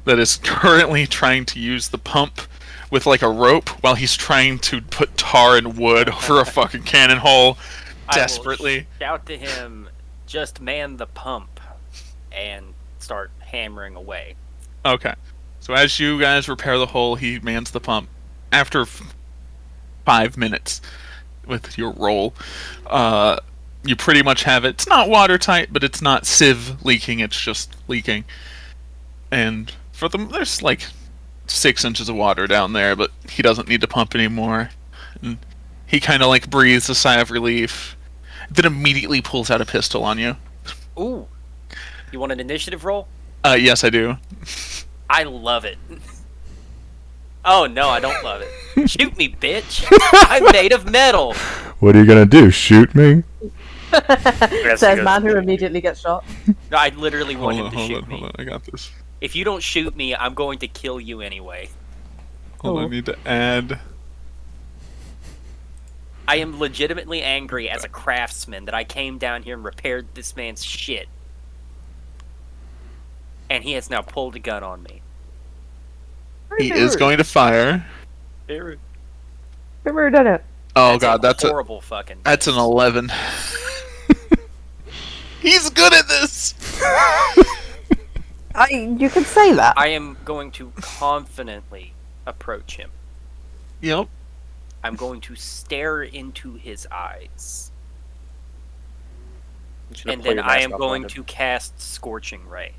that is currently trying to use the pump with like a rope while he's trying to put tar and wood over a fucking cannon hole desperately. I will shout to him, just man the pump, and start hammering away. Okay. So as you guys repair the hole, he mans the pump. After 5 minutes with your roll, you pretty much have it. It's not watertight, but it's not sieve leaking. It's just leaking. And for them, there's like 6 inches of water down there, but he doesn't need to pump anymore. And he kind of like breathes a sigh of relief, then immediately pulls out a pistol on you. Ooh. You want an initiative roll? Yes, I do. I love it. Oh, no, I don't love it. Shoot me, bitch. I'm made of metal. What are you gonna do? Shoot me? Says man who immediately gets shot. No, I literally want him to shoot Hold me. on, I got this. If you don't shoot me, I'm going to kill you anyway. Hold on, I need to add... I am legitimately angry as a craftsman that I came down here and repaired this man's shit. And he has now pulled a gun on me. He is going to fire. Very Never done it. Oh god, that's horrible fucking. That's an 11. He's good at this. You could say that. I am going to confidently approach him. Yep. I'm going to stare into his eyes. And then I am going to cast Scorching Ray.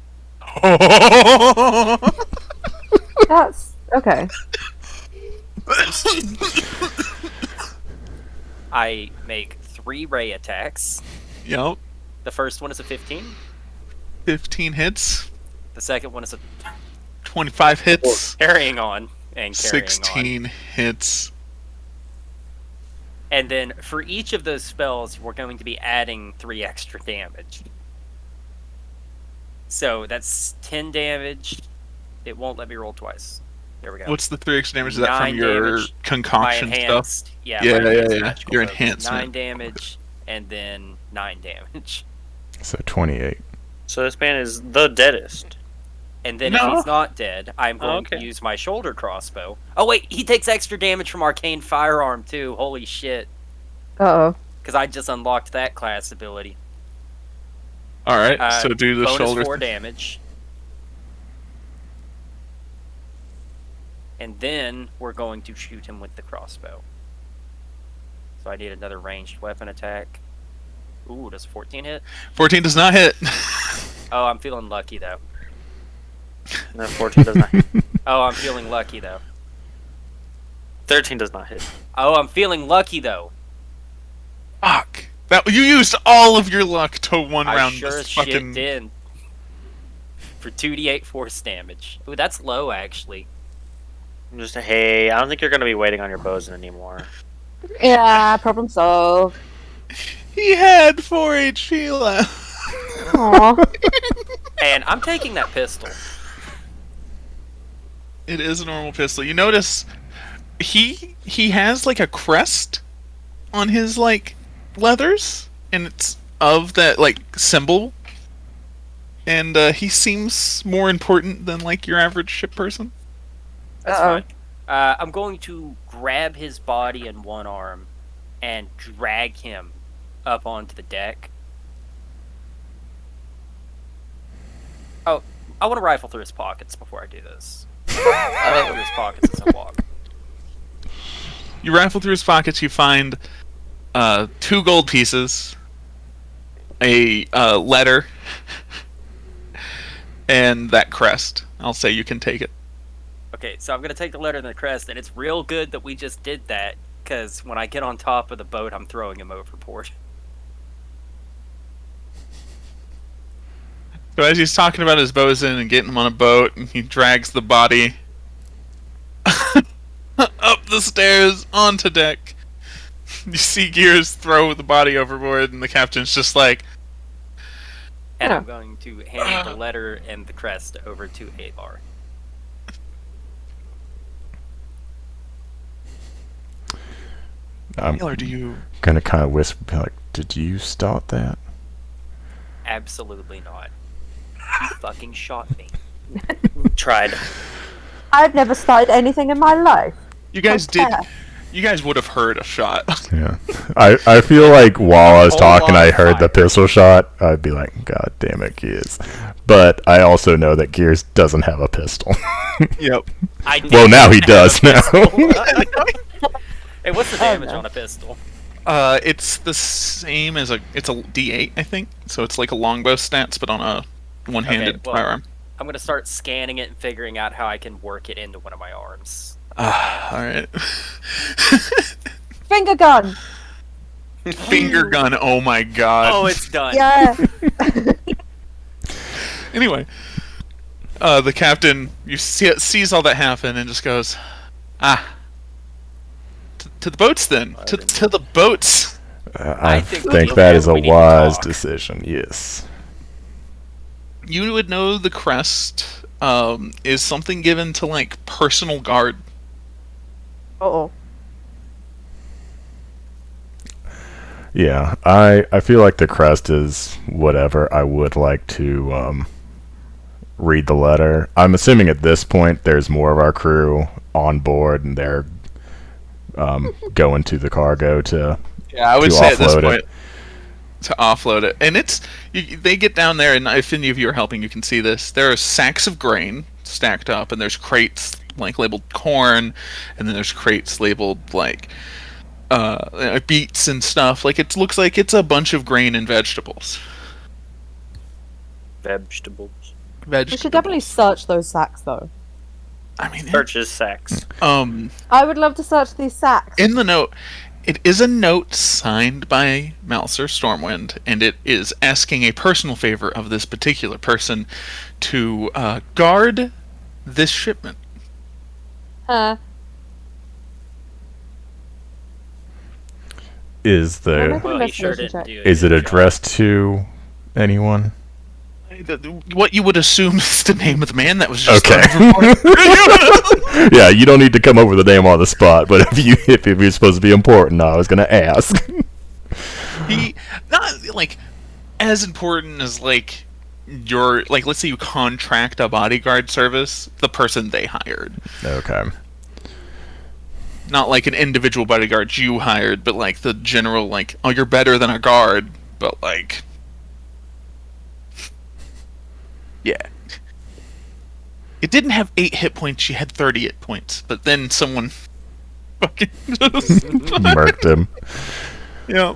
That's okay. I make 3 ray attacks. Yep. The first one is a 15. 15 hits. The second one is a 25 hits. carrying on and carrying 16 on. hits. And then for each of those spells, we're going to be adding 3 extra damage. So that's 10 damage. It won't let me roll twice. There we go. What's the 3 extra damage? Is that 9 from your damage, concoction my stuff? enhanced, yeah. Yeah, my enhanced yeah. magical Your focus. enhancement. 9 damage, and then 9 damage. So 28. So this man is the deadest. And then if he's not dead, I'm going to use my shoulder crossbow. Oh wait, he takes extra damage from Arcane Firearm too. Holy shit. Uh-oh. Because I just unlocked that class ability. Alright, so do the bonus shoulder. 4 damage. And then we're going to shoot him with the crossbow. So I need another ranged weapon attack. Ooh, does 14 hit? 14 does not hit. Oh, I'm feeling lucky though. No, 14 does not hit. Oh, I'm feeling lucky though. 13 does not hit. Oh, I'm feeling lucky though. Fuck. That you used all of your luck to one I round sure this as shit fucking... did. For 2d8 force damage. Ooh, that's low actually. I'm just, hey, I don't think you're going to be waiting on your bosun anymore. Yeah, problem solved. He had 4 HP left. Aww. And I'm taking that pistol. It is a normal pistol. You notice he has like a crest on his like leathers, and it's of that like symbol. And he seems more important than like your average ship person. That's fine. I'm going to grab his body in one arm and drag him up onto the deck. Oh, I want to rifle through his pockets before I do this. I rifle through his pockets as I walk. You rifle through his pockets. You find 2 gold pieces, a letter, and that crest. I'll say you can take it. Okay, so I'm going to take the letter and the crest, and it's real good that we just did that, because when I get on top of the boat, I'm throwing him overboard. So as he's talking about his bosun and getting him on a boat, and he drags the body up the stairs onto deck. You see Gears throw the body overboard, and the captain's just like, And Yeah. I'm going to hand the letter and the crest over to Alar. I'm Or do you? gonna kind of whisper, like, "Did you start that?" Absolutely not. You fucking shot me. Tried. I've never started anything in my life. You guys What's did. that? You guys would have heard a shot. Yeah. I feel like while I was Hold talking, on I heard the fire. pistol shot. I'd be like, "God damn it, Gears!" But I also know that Gears doesn't have a pistol. Yep. I Well, did now he have a does now. pistol. Hey, what's the damage no. on a pistol? It's the same as it's a D8, I think. So it's like a longbow stats, but on a one-handed Okay, well- firearm. I'm gonna start scanning it and figuring out how I can work it into one of my arms. All right. Finger gun. Finger gun. Oh my god. Oh, it's done. Yeah. Anyway, the captain sees all that happen and just goes, to the boats then. To the boats. I think think we that is a need to wise talk. decision. Yes. You would know the crest is something given to like personal guard. Uh-oh. Yeah, I feel like the crest is whatever. I would like to read the letter. I'm assuming at this point there's more of our crew on board and they're going to the cargo to Yeah, I would to say at this offload it. point to offload it. And they get down there, and if any of you are helping, you can see this. There are sacks of grain stacked up, and there's crates like labeled corn, and then there's crates labeled like beets and stuff. Like it looks like it's a bunch of grain and vegetables. Vegetables. We should definitely search those sacks, though. I mean, Purchase sex. I would love to search these sacks. in the note, it is a note signed by Malser Stormwind, and it is asking a personal favor of this particular person to guard this shipment. Is Well, the maybe- Well, he sure Investigation didn't check. do it. is it addressed to anyone? What you would assume is the name of the man that was just Okay. Yeah, you don't need to come up with a name on the spot, but if you're supposed to be important, I was gonna ask. He not like as important as like your like let's say you contract a bodyguard service, the person they hired. Okay. Not like an individual bodyguard you hired, but like the general like, oh, you're better than a guard, but like yeah. It didn't have 8 hit points, she had 30 hit points, but then someone fucking just Murked him. yeah.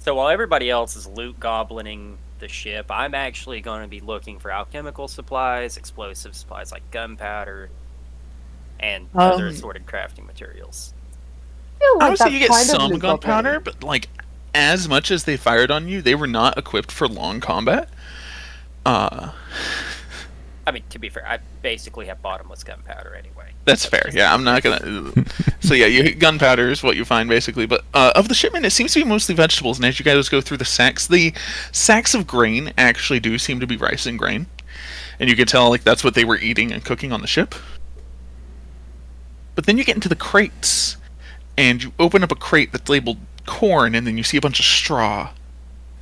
So while everybody else is loot goblining the ship, I'm actually going to be looking for alchemical supplies, explosive supplies like gunpowder, and other assorted crafting materials. I feel like Honestly, that's you get kind of some loot gunpowder, goblin. but like as much as they fired on you, they were not equipped for long combat. I mean, to be fair, I basically have bottomless gunpowder anyway. That's fair. Yeah, I'm not gonna. So yeah, you gunpowder is what you find basically. But of the shipment, it seems to be mostly vegetables. And as you guys go through the sacks of grain actually do seem to be rice and grain, and you can tell like that's what they were eating and cooking on the ship. But then you get into the crates, and you open up a crate that's labeled corn, and then you see a bunch of straw.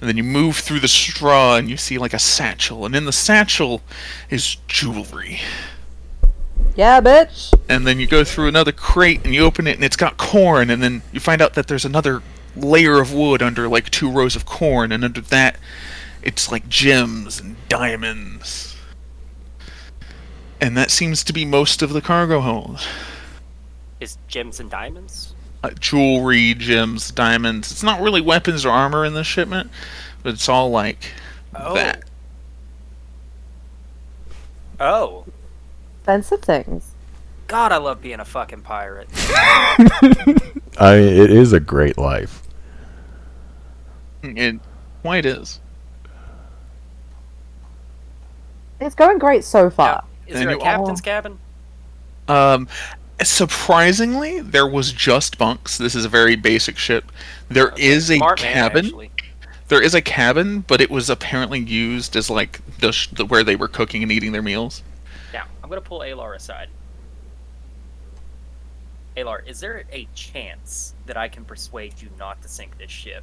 And then you move through the straw, and you see like a satchel, and in the satchel is jewelry. Yeah, bitch. And then you go through another crate and you open it and it's got corn, and then you find out that there's another layer of wood under like 2 rows of corn, and under that it's like gems and diamonds. And that seems to be most of the cargo hold. Is gems and diamonds? Jewelry, gems, diamonds. It's not really weapons or armor in this shipment, but it's all like that. Oh. Expensive things. God, I love being a fucking pirate. I mean, it is a great life. It quite is. It's going great so far. Is And there a you captain's cabin? Surprisingly, there was just bunks. This is a very basic ship. There is a Smart man, cabin. actually. There is a cabin, but it was apparently used as like the where they were cooking and eating their meals. Now, I'm gonna pull Alar aside. Alar, is there a chance that I can persuade you not to sink this ship?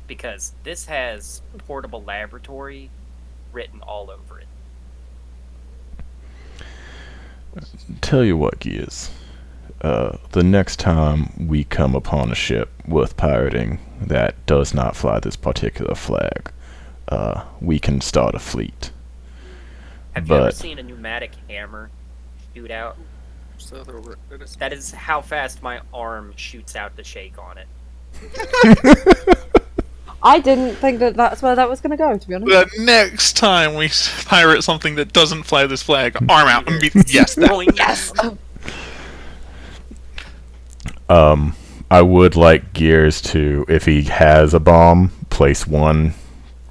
Because this has portable laboratory written all over it. Tell you what, Gears. The next time we come upon a ship worth pirating that does not fly this particular flag, we can start a fleet. Have you ever But- seen a pneumatic hammer shoot out? That is how fast my arm shoots out the shake on it. I didn't think that that's where that was going to go, to be honest. The next time we pirate something that doesn't fly this flag, arm out and be yes. That, Yes. I would like Gears to, if he has a bomb, place one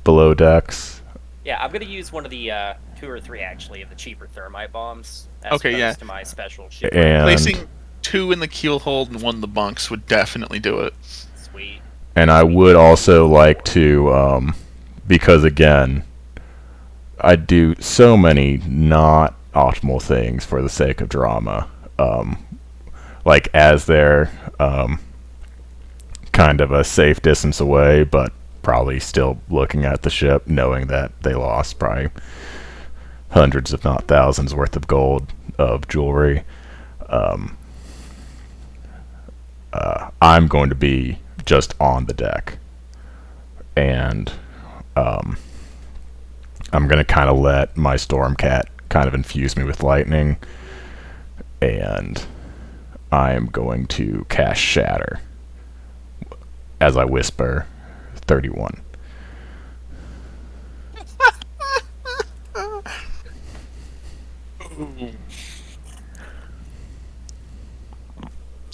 below decks. Yeah, I'm gonna use one of the 2 or 3 actually of the cheaper thermite bombs. As Okay, opposed yeah. To my special ship. And placing 2 in the keel hold and 1 in the bunks would definitely do it. Sweet. And I would also like to, because again, I do so many not optimal things for the sake of drama. Like as they're kind of a safe distance away, but probably still looking at the ship, knowing that they lost probably hundreds, if not thousands, worth of gold of jewelry. I'm going to be just on the deck, and I'm going to kind of let my Stormcat kind of infuse me with lightning, and I am going to cast Shatter as I whisper 31.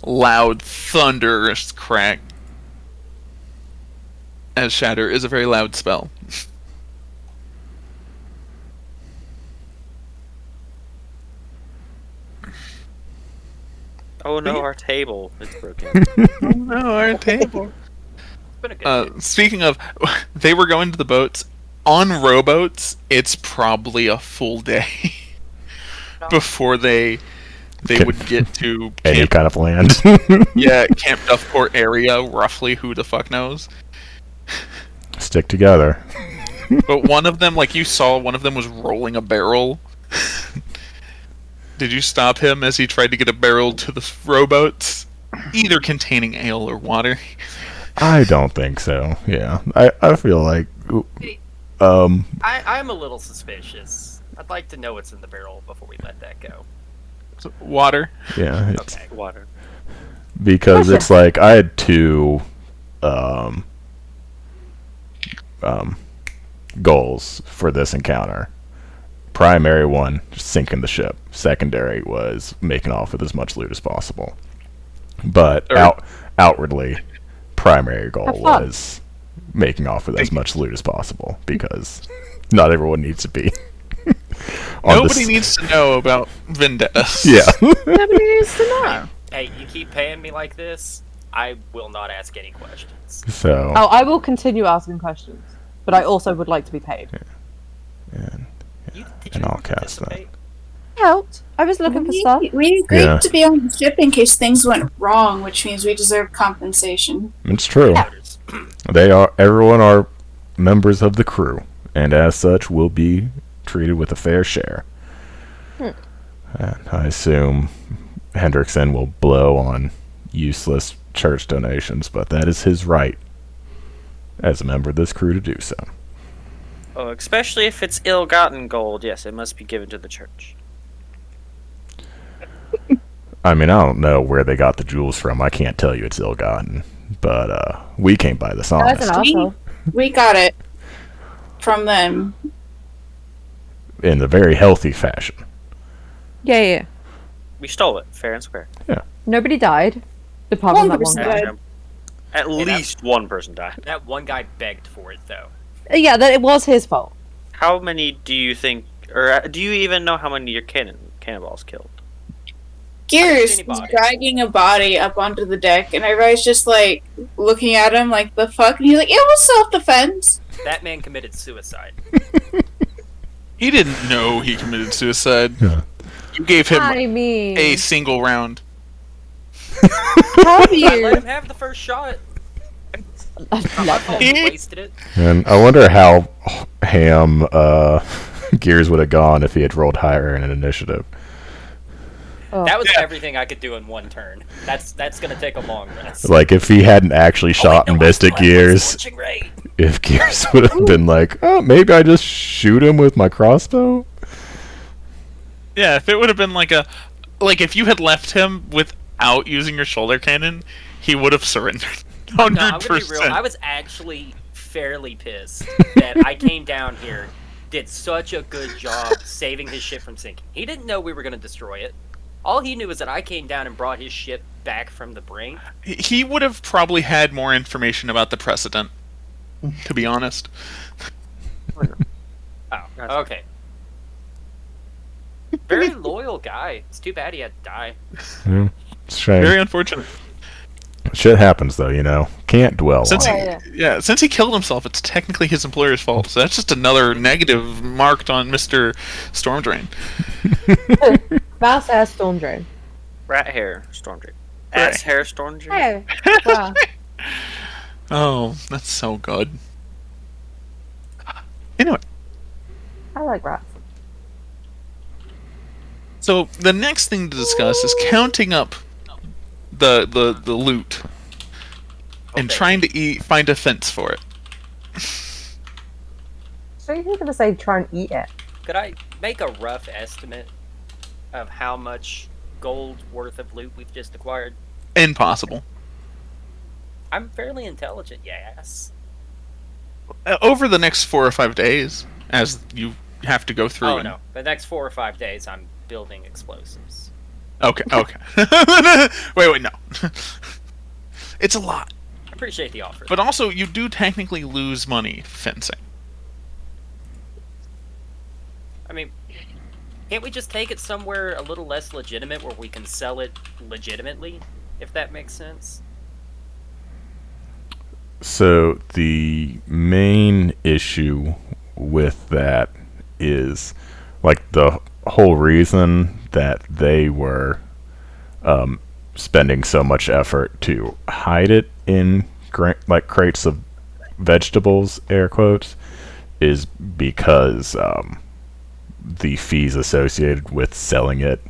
Loud, thunderous crack. As Shatter is a very loud spell. Oh no, our table is broken. Oh no, our table. It's been a good day. Speaking of, they were going to the boats. On rowboats, it's probably a full day before they would get to Any Camp, kind of land. Camp Duffport area, roughly, who the fuck knows. Stick together. But one of them, like you saw, one of them was rolling a barrel. Did you stop him as he tried to get a barrel to the rowboats? Either containing ale or water. I don't think so. Yeah, I feel like I'm a little suspicious. I'd like to know what's in the barrel before we let that go. Water. yeah, it's, Okay. Water. because it's like I had two goals for this encounter. Primary one, sinking the ship. Secondary was making off with as much loot as possible. But outwardly, primary goal Have fun. was making off with as much loot as possible, because not everyone needs to be on Nobody this- needs to know about vendettas. Yeah. Nobody needs to know. Hey, you keep paying me like this, I will not ask any questions. So Oh, I will continue asking questions, but I also would like to be paid. and, Did and you I'll cast that. participate? Helped. I was looking for stuff. We agreed Yeah. to be on the ship in case things went wrong, which means we deserve compensation. It's true. Everyone are members of the crew, and as such will be treated with a fair share. And I assume Hendrickson will blow on useless church donations, but that is his right as a member of this crew to do so. Oh, especially if it's ill-gotten gold. Yes, it must be given to the church. I mean, I don't know where they got the jewels from. I can't tell you it's ill-gotten, but we came by this That's honest an asshole. We got it from them. in a very healthy fashion. Yeah. We stole it, fair and square. Nobody died. Apart from that one 1% guy. died. At least one person died. That one guy begged for it, though. Yeah, that it was his fault. How many do you think, or do you even know how many your cannonballs killed? Gears any was body. dragging a body up onto the deck, and everybody's just like looking at him like the fuck, and he's like, "It was self-defense." That man committed suicide. He didn't know he committed suicide. Yeah. You gave him I mean, a single round. have I let you? him have the first shot. My fault he wasted it. And I wonder how ham Gears would have gone if he had rolled higher in an initiative. Oh. That was everything I could do in one turn. That's gonna take a long rest. Like, if he hadn't actually shot and missed at Gears, Scorching ray. if Gears would have been like, oh, maybe I just shoot him with my crossbow? Yeah, if it would have been like if you had left him without using your shoulder cannon, he would have surrendered. 100%. No, I'm gonna be real. I was actually fairly pissed that I came down here, did such a good job saving his ship from sinking. He didn't know we were gonna destroy it. All he knew was that I came down and brought his ship back from the brink. He would have probably had more information about the precedent, to be honest. Oh, okay. Very loyal guy. It's too bad he had to die. Yeah, it's a shame. Very unfortunate. Shit happens, though, you know. Can't dwell Since on he, it. since he killed himself, it's technically his employer's fault. So that's just another negative marked on Mr. Stormdrain. Mouse ass storm drain. Rat hair storm drain. Right. Ass hair storm drain. Hey, wow. Oh, that's so good. Anyway, I like rats. so the next thing to discuss is counting up the loot and Okay. trying to find a fence for it. So you're gonna say try and eat it? Could I make a rough estimate of how much gold worth of loot we've just acquired? Impossible. I'm fairly intelligent, yes. Over the next 4 or 5 days, as you have to go through. Oh and... no, the next 4 or 5 days I'm building explosives. Okay. wait, no. It's a lot. I appreciate the offer. But also, you do technically lose money fencing. I mean, can't we just take it somewhere a little less legitimate where we can sell it legitimately, if that makes sense? So the main issue with that is, like, the whole reason that they were spending so much effort to hide it in like crates of vegetables, air quotes, is because the fees associated with selling it,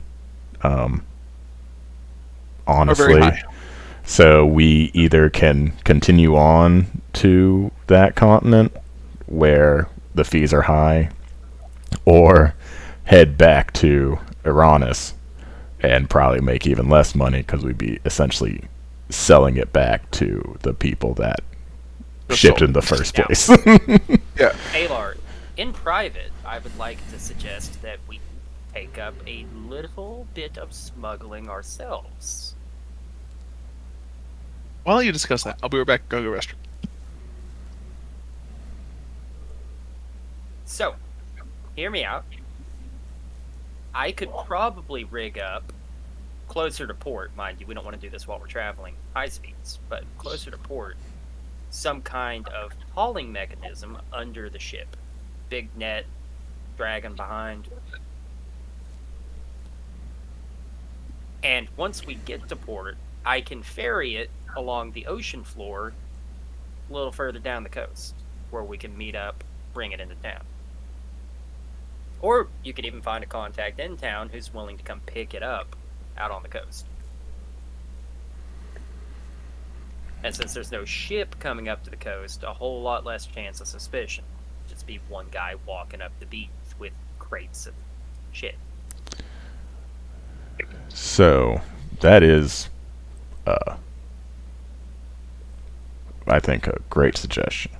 honestly. high. So we either can continue on to that continent where the fees are high, or head back to Uranus and probably make even less money because we'd be essentially selling it back to the people that shipped in the first Yeah. place. Alar, in private, I would like to suggest that we take up a little bit of smuggling ourselves. While you discuss that, I'll be right back. Go restroom. So, hear me out. I could probably rig up closer to port, mind you, we don't want to do this while we're traveling high speeds, but closer to port, some kind of hauling mechanism under the ship. Big net, dragging behind. And once we get to port, I can ferry it along the ocean floor a little further down the coast, where we can meet up, bring it into town. Or you could even find a contact in town who's willing to come pick it up out on the coast. And since there's no ship coming up to the coast, a whole lot less chance of suspicion. Just be one guy walking up the beach with crates of shit. So that is, I think, a great suggestion.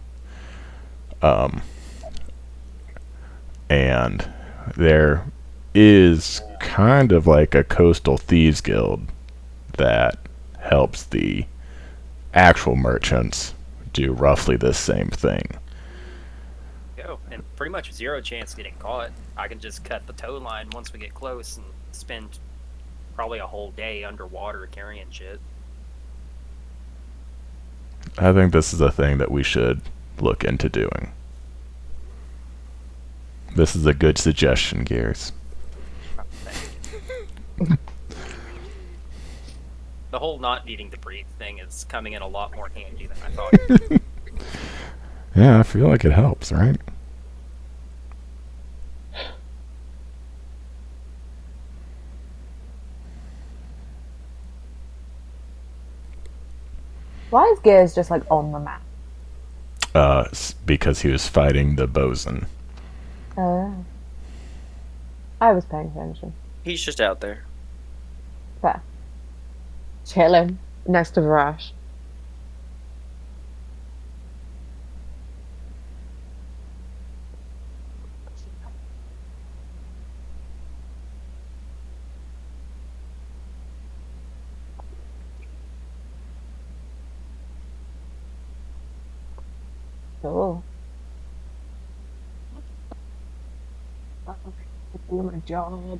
And there is kind of like a coastal thieves guild that helps the actual merchants do roughly the same thing. Go. And pretty much zero chance of getting caught. I can just cut the tow line once we get close and spend probably a whole day underwater carrying shit. I think this is a thing that we should look into doing. This is a good suggestion, Gears. The whole not needing to breathe thing is coming in a lot more handy than I thought. Yeah, I feel like it helps, right? Why is Gears just like on the map? Because he was fighting the bosun. I was paying attention. He's just out there. Fair. Chilling next to Varash. Oh. Do my job.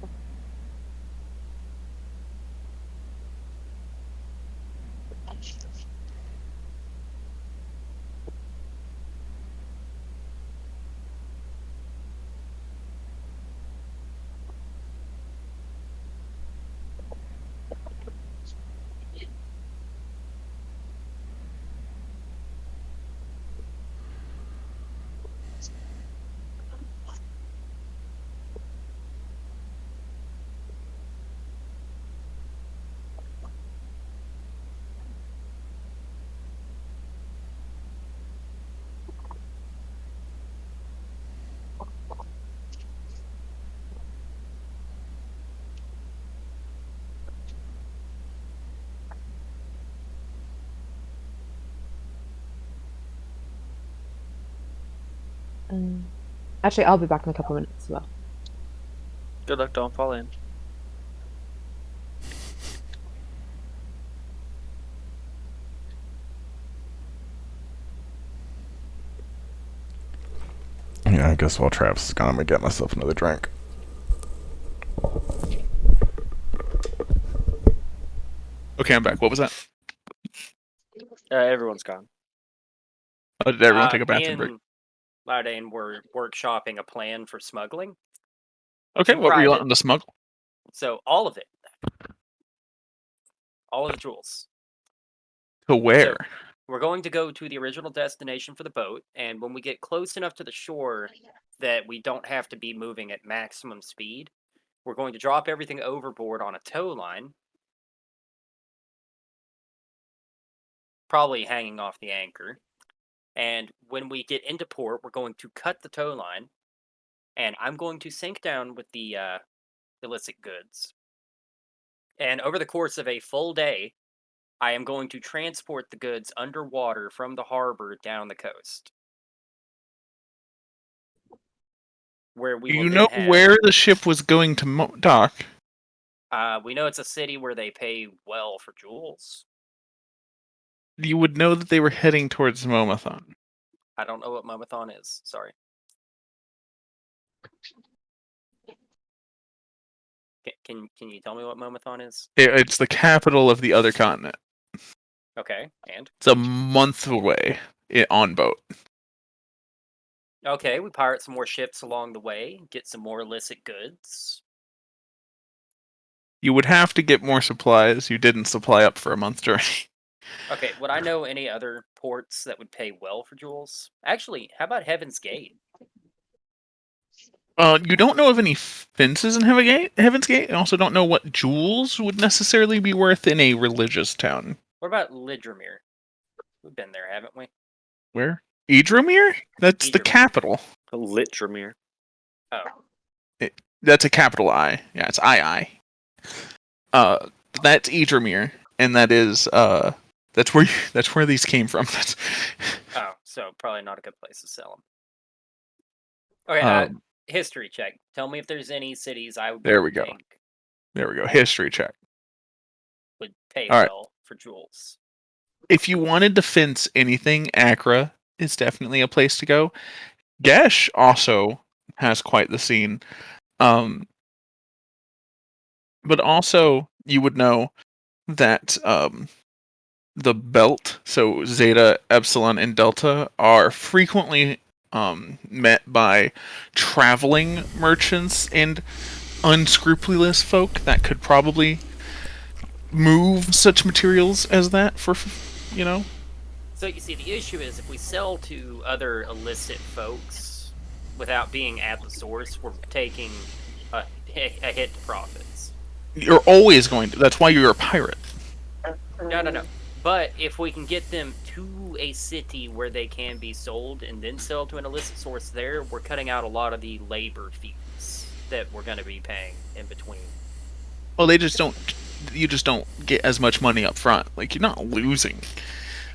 Actually, I'll be back in a couple of minutes as well. Good luck, don't fall in. Yeah, I guess while Travis is gone, I'm gonna get myself another drink. Okay, I'm back. What was that? Everyone's gone. Oh, did everyone take a bathroom break? Me and Laudane were workshopping a plan for smuggling. Okay, to what were you private. wanting to smuggle? So all of it. All of the jewels. To where? So we're going to go to the original destination for the boat, and when we get close enough to the shore that we don't have to be moving at maximum speed, we're going to drop everything overboard on a tow line, probably hanging off the anchor. And when we get into port, we're going to cut the tow line, and I'm going to sink down with the illicit goods. And over the course of a full day, I am going to transport the goods underwater from the harbor down the coast. Where we Do will you then know have, where the ship was going to dock? we know it's a city where they pay well for jewels. You would know that they were heading towards Momathon. I don't know what Momathon is. Sorry. Can you tell me what Momathon is? It's the capital of the other continent. Okay, and? It's a month away on boat. Okay, we pirate some more ships along the way, get some more illicit goods. You would have to get more supplies. You didn't supply up for a month during. Okay, would I know any other ports that would pay well for jewels? Actually, how about Heaven's Gate? You don't know of any fences in Heaven's Gate, and also don't know what jewels would necessarily be worth in a religious town. What about Lidramere? We've been there, haven't we? Where? Idramir? That's the Idramir. capital. Litramere. Oh. That's a capital I. Yeah, it's II. That's Idramir, and that is that's where these came from. Oh, so probably not a good place to sell them. Okay, history check. Tell me if there's any cities I would There we go. think There we go. History check. would pay All right. well for jewels. If you wanted to fence anything, Accra is definitely a place to go. Gesh also has quite the scene. But also you would know that the belt, so Zeta, Epsilon, and Delta, are frequently met by traveling merchants and unscrupulous folk that could probably move such materials as that for, you know. So you see, the issue is if we sell to other illicit folks without being at the source, we're taking a hit to profits. You're always going to. That's why you're a pirate. No. But if we can get them to a city where they can be sold and then sell to an illicit source there, we're cutting out a lot of the labor fees that we're going to be paying in between. Well, they just don't. You just don't get as much money up front. Like, you're not losing.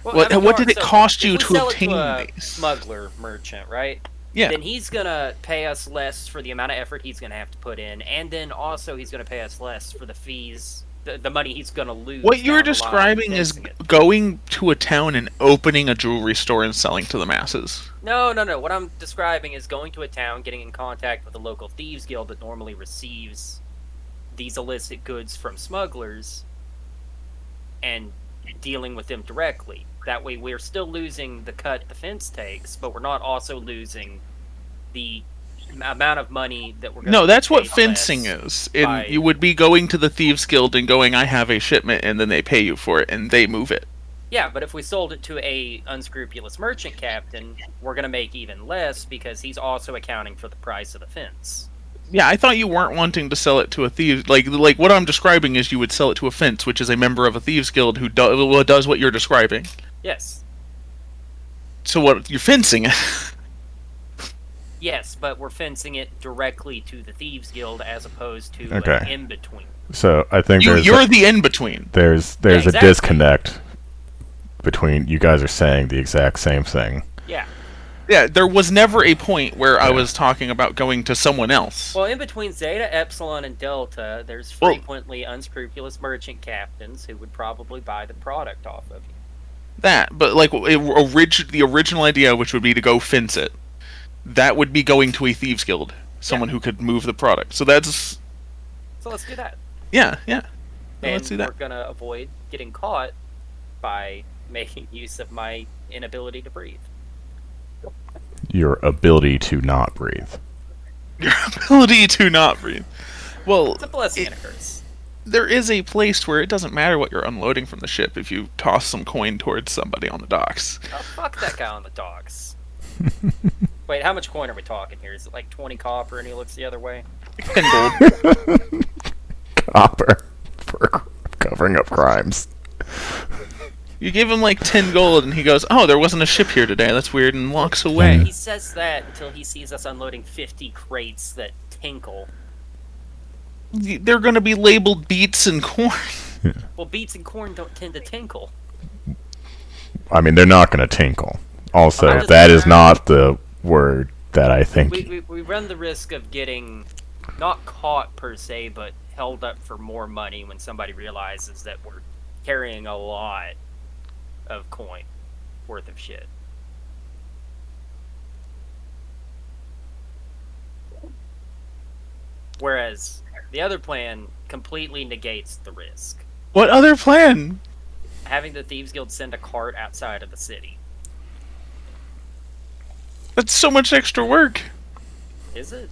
Well, What I mean, what did it so cost if you we to sell it obtain a these? smuggler merchant, right? Yeah. Then he's gonna pay us less for the amount of effort he's gonna have to put in, and then also he's gonna pay us less for the fees, the money he's gonna lose. What you're down the line describing is fencing it. going to a town and opening a jewelry store and selling to the masses. No. What I'm describing is going to a town, getting in contact with a local thieves guild that normally receives these illicit goods from smugglers, and dealing with them directly. That way, we're still losing the cut the fence takes, but we're not also losing the amount of money that we're going to No, that's what paid fencing less is. by- You would be going to the thieves guild and going, "I have a shipment," and then they pay you for it and they move it. Yeah, but if we sold it to a unscrupulous merchant captain, we're going to make even less because he's also accounting for the price of the fence. Yeah, I thought you weren't wanting to sell it to a thief. Like what I'm describing is you would sell it to a fence, which is a member of a thieves guild who does what you're describing. Yes. So what you're fencing it? Yes, but we're fencing it directly to the thieves guild as opposed to Okay. an in-between. So I think You're the in between. there's Yeah, a exactly. disconnect between you guys are saying the exact same thing. Yeah. Yeah, there was never a point where I was talking about going to someone else. Well, in between Zeta, Epsilon, and Delta, there's Well- frequently unscrupulous merchant captains who would probably buy the product off of you. But like the original idea, which would be to go fence it, that would be going to a thieves guild, someone who could move the product. So that's So let's do that. yeah. No, And let's do that. we're gonna avoid getting caught by making use of my inability to breathe. Your ability to not breathe. Your ability to not breathe. Well, It's a blessing and a curse. there is a place where it doesn't matter what you're unloading from the ship if you toss some coin towards somebody on the docks. Oh, fuck that guy on the docks. Wait, how much coin are we talking here? Is it like 20 copper and he looks the other way? 10 gold. Copper for covering up crimes. You give him like 10 gold and he goes, "Oh, there wasn't a ship here today. That's weird," and walks away. He says that until he sees us unloading 50 crates that tinkle. They're going to be labeled beets and corn. Well, beets and corn don't tend to tinkle. I mean, they're not going to tinkle. Also, I'm just- that is not the word that I think. We run the risk of getting not caught per se, but held up for more money when somebody realizes that we're carrying a lot of coin worth of shit. Whereas the other plan completely negates the risk. What other plan? Having the Thieves Guild send a cart outside of the city. That's so much extra work. Is it?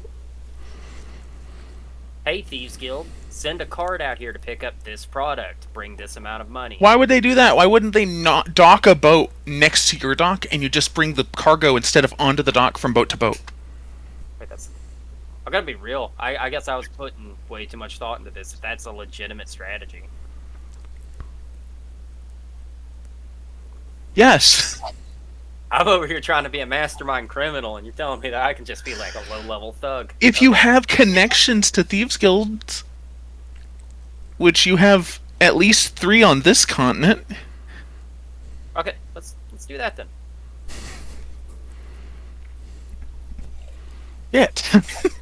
Hey, Thieves Guild, send a cart out here to pick up this product. Bring this amount of money. Why would they do that? Why wouldn't they not dock a boat next to your dock and you just bring the cargo instead of onto the dock from boat to boat? Wait, I gotta be real. I guess I was putting way too much thought into this. If that's a legitimate strategy. Yes. I'm over here trying to be a mastermind criminal, and you're telling me that I can just be like a low-level thug. If you have connections to thieves guilds, which you have at least 3 on this continent. Okay, let's do that then. Yet.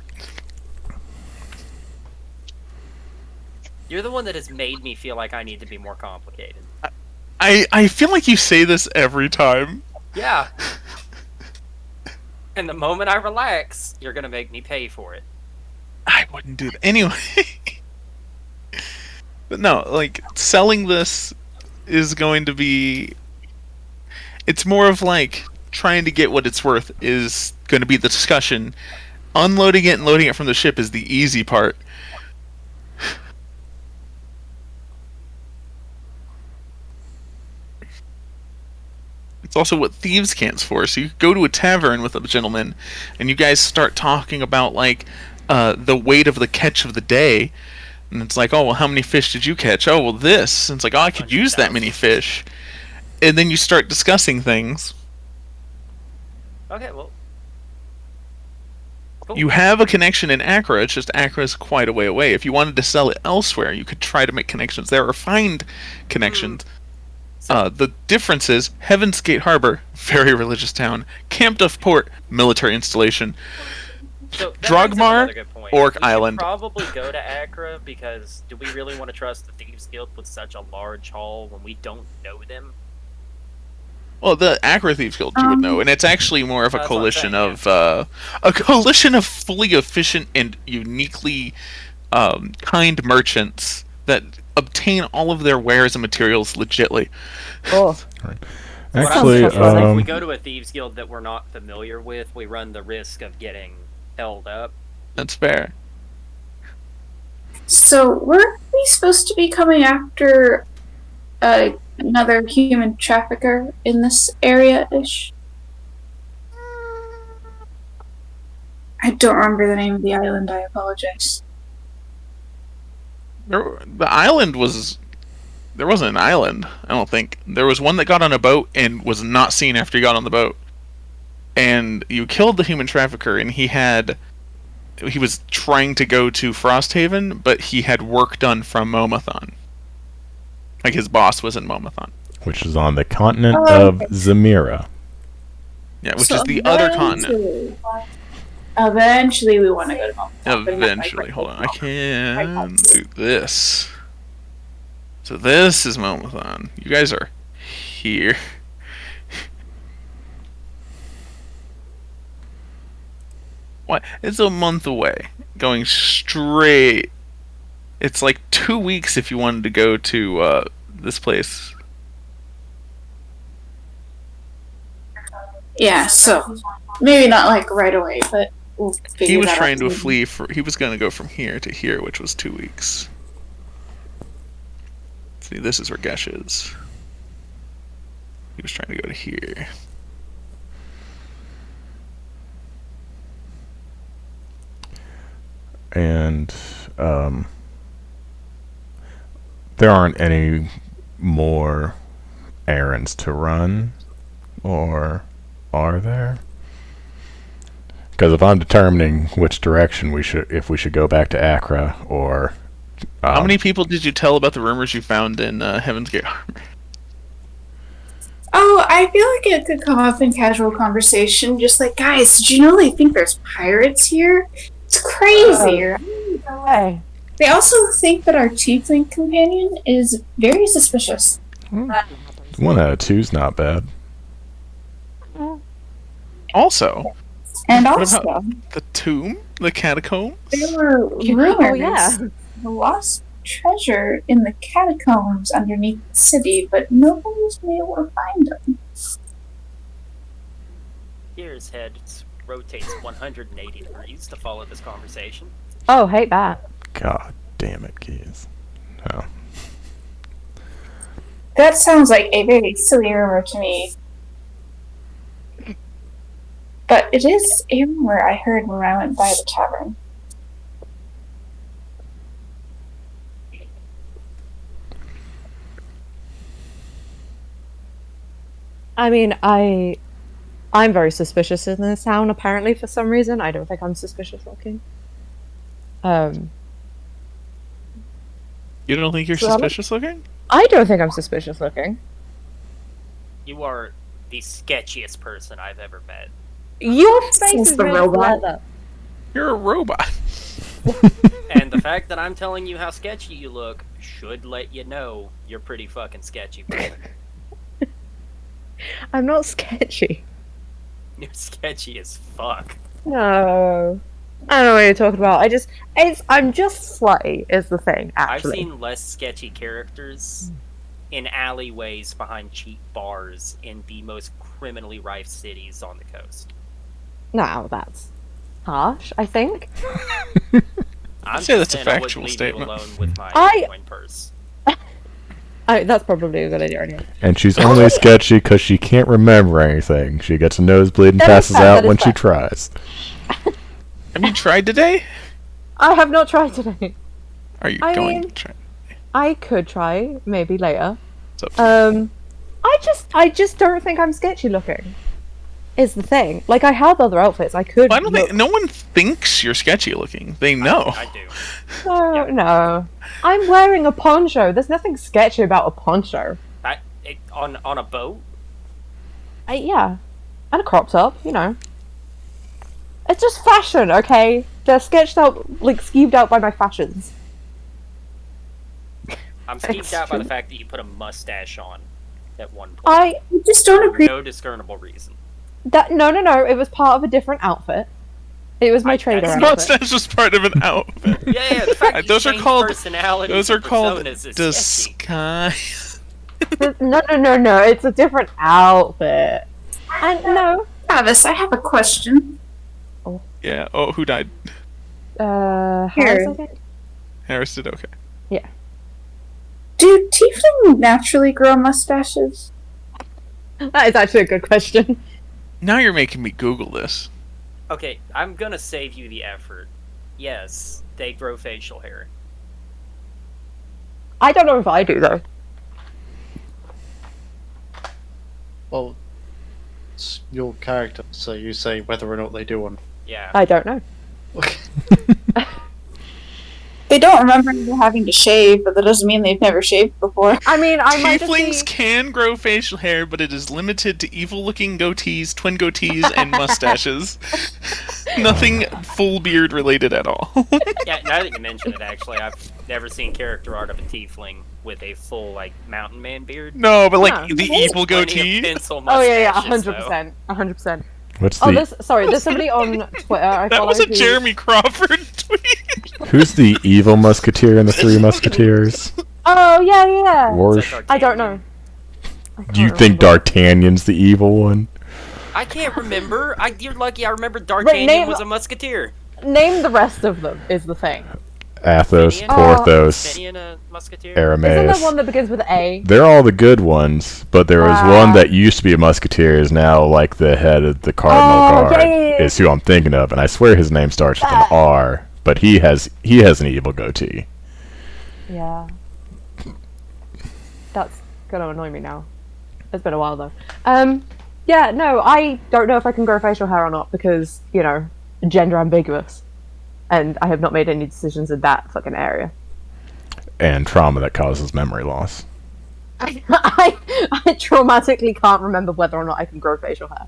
You're the one that has made me feel like I need to be more complicated. I feel like you say this every time. Yeah. And the moment I relax, you're gonna make me pay for it. I wouldn't do that. Anyway. But no, like, selling this is going to be... It's more of like trying to get what it's worth is going to be the discussion. Unloading it and loading it from the ship is the easy part. It's also what thieves can't for. So you go to a tavern with a gentleman, and you guys start talking about like the weight of the catch of the day, and it's like, oh well, how many fish did you catch? Oh well, this. And it's like, oh, I could use that many fish, and then you start discussing things. Okay, well. Cool. You have a connection in Accra. It's just Accra is quite a way away. If you wanted to sell it elsewhere, you could try to make connections there or find connections. The difference is Heaven's Gate Harbor, very religious town. Camp Duff Port, military installation. So that Drogmar, brings up another good point. Orc We should Island. Probably go to Accra because do we really want to trust the Thieves Guild with such a large haul when we don't know them? Well, the Accra Thieves Guild you would know, and it's actually more of a That's what I'm coalition saying, of fully efficient and uniquely kind merchants that obtain all of their wares and materials legitly. Oh, Actually, what I'm saying is if we go to a Thieves Guild that we're not familiar with, we run the risk of getting held up. That's fair. So weren't we supposed to be coming after another human trafficker in this area-ish? I don't remember the name of the island, I apologize. The island was... There wasn't an island, I don't think. There was one that got on a boat and was not seen after he got on the boat. And you killed the human trafficker, and he was trying to go to Frosthaven, but he had work done from Momathon. Like, his boss was in Momathon. which is on the continent of Zamira. Yeah, which is the other continent. Eventually, we want to go to Momathon. Eventually. Hold on, I can do this. So this is Momathon. You guys are here. What? It's a month away. Going straight. It's like 2 weeks if you wanted to go to this place. Yeah, so maybe not like right away, but we'll figure He was that trying out. to flee for. He was going to go from here to here, which was 2 weeks. See, this is where Gesh is. He was trying to go to here. And there aren't any more errands to run, or are there? Because if I'm determining which direction if we should go back to Accra, or How many people did you tell about the rumors you found in Heaven's Gate Harbor? Oh, I feel like it could come up in casual conversation, just like, guys, did you know they think there's pirates here? It's crazy. No way. They also think that our tiefling companion is very suspicious. 1 out of 2's not bad. Also, And what also, about the tomb? The catacombs? there were rumors Oh, yeah. of a lost treasure in the catacombs underneath the city, but nobody's been able to find them. Here's head rotates 180 degrees to follow this conversation. Oh, hate that. God damn it, Keys. Oh. That sounds like a very silly rumor to me. But it is a rumor I heard when I went by the tavern. I mean, I'm very suspicious in this town, apparently, for some reason. I don't think I'm suspicious looking. You don't think you're So, suspicious looking? I don't think I'm suspicious looking. You are the sketchiest person I've ever met. Your face Since is the made of robot. leather. You're a robot. And the fact that I'm telling you how sketchy you look should let you know you're pretty fucking sketchy, brother. I'm not sketchy. You're sketchy as fuck. No. I don't know what you're talking about. I'm just slutty is the thing, actually. I've seen less sketchy characters in alleyways behind cheap bars in the most criminally rife cities on the coast. Now that's harsh, I think. I'm say just that's a saying I wouldn't factual leave you statement. alone with my I- coin purse. That's probably a good idea anyway. And she's only sketchy because she can't remember anything. She gets a nosebleed and That is passes fair, out that is when she fair. tries. Have you tried today? I have not tried today. Are you I going mean- to try? I could try, maybe later. It's up to you. I just don't think I'm sketchy looking. Is the thing. Like, I have other outfits. I could. Well, I don't look- think no one thinks you're sketchy looking. They know. I do. No, no. I'm wearing a poncho. There's nothing sketchy about a poncho. On a boat? Yeah. And a crop top, you know. It's just fashion, okay? They're sketched out, like, skeeved out by my fashions. I'm skeeved It's out by the true. fact that you put a mustache on at one point. I just don't for appreciate. no discernible reason. no, it was part of a different outfit. It was my trader that's outfit. Mustache was part of an outfit. Yeah, the fact that Those you are change called. personalities Those are and called personas is sketchy. disguise. No, it's a different outfit. And no, Travis, I have a question. Yeah. Oh, who died? Harris, Here. I think? Harris did. Okay. Do tiefling naturally grow mustaches? That is actually a good question. Now you're making me Google this. Okay, I'm gonna save you the effort. Yes, they grow facial hair. I don't know if I do, though. Well, it's your character, so you say whether or not they do one. Yeah. I don't know. They don't remember ever having to shave, but that doesn't mean they've never shaved before. I mean, I might just Tieflings be... can grow facial hair, but it is limited to evil-looking goatees, twin goatees, and mustaches. Nothing full beard related at all. Yeah, now that you mention it, actually, I've never seen character art of a tiefling with a full, like, mountain man beard. No, but like Yeah. the There's evil plenty of goatee. pencil Oh, yeah, mustaches, though. 100%. 100%. What's Oh, the there's somebody on Twitter I That follow was a who- Jeremy Crawford tweet. who's the evil musketeer in the Three Musketeers? Oh, yeah. Warsh. Is that I don't D'Artagnan? know. Do you think D'Artagnan's the evil one? I can't remember. You're lucky I remember D'Artagnan name- was a musketeer. Name the rest of them, is the thing. Athos, Finian? Porthos, Finian a musketeer? Isn't there Aramis. one that begins with A? They're all the good ones, but there was Ah. one that used to be a musketeer, is now like the head of the Cardinal Guard. yeah. Is who I'm thinking of, and I swear his name starts with an R, but he has an evil goatee. Yeah. That's gonna annoy me now. It's been a while though. Yeah, no, I don't know if I can grow facial hair or not because, you know, gender ambiguous. And I have not made any decisions in that fucking area. And trauma that causes memory loss. I traumatically can't remember whether or not I can grow facial hair.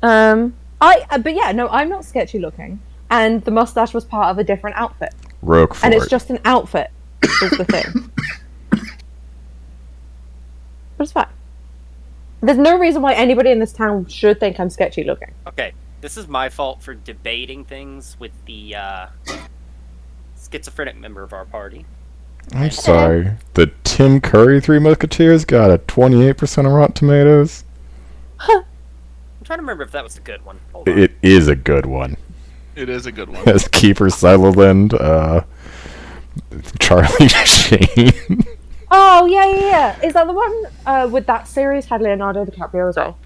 But yeah, no, I'm not sketchy looking. And the mustache was part of a different outfit. Roquefort. And it's just an outfit, is the thing. But it's fine. There's no reason why anybody in this town should think I'm sketchy looking. Okay, this is my fault for debating things with the schizophrenic member of our party. I'm sorry. The Tim Curry Three Musketeers got a 28% on Rotten Tomatoes. I'm trying to remember if that was the good one. Hold on. It is a good one. It is a good one. As Keeper Sutherland, Charlie Sheen. Oh, yeah. Is that the one with that series had Leonardo DiCaprio as well?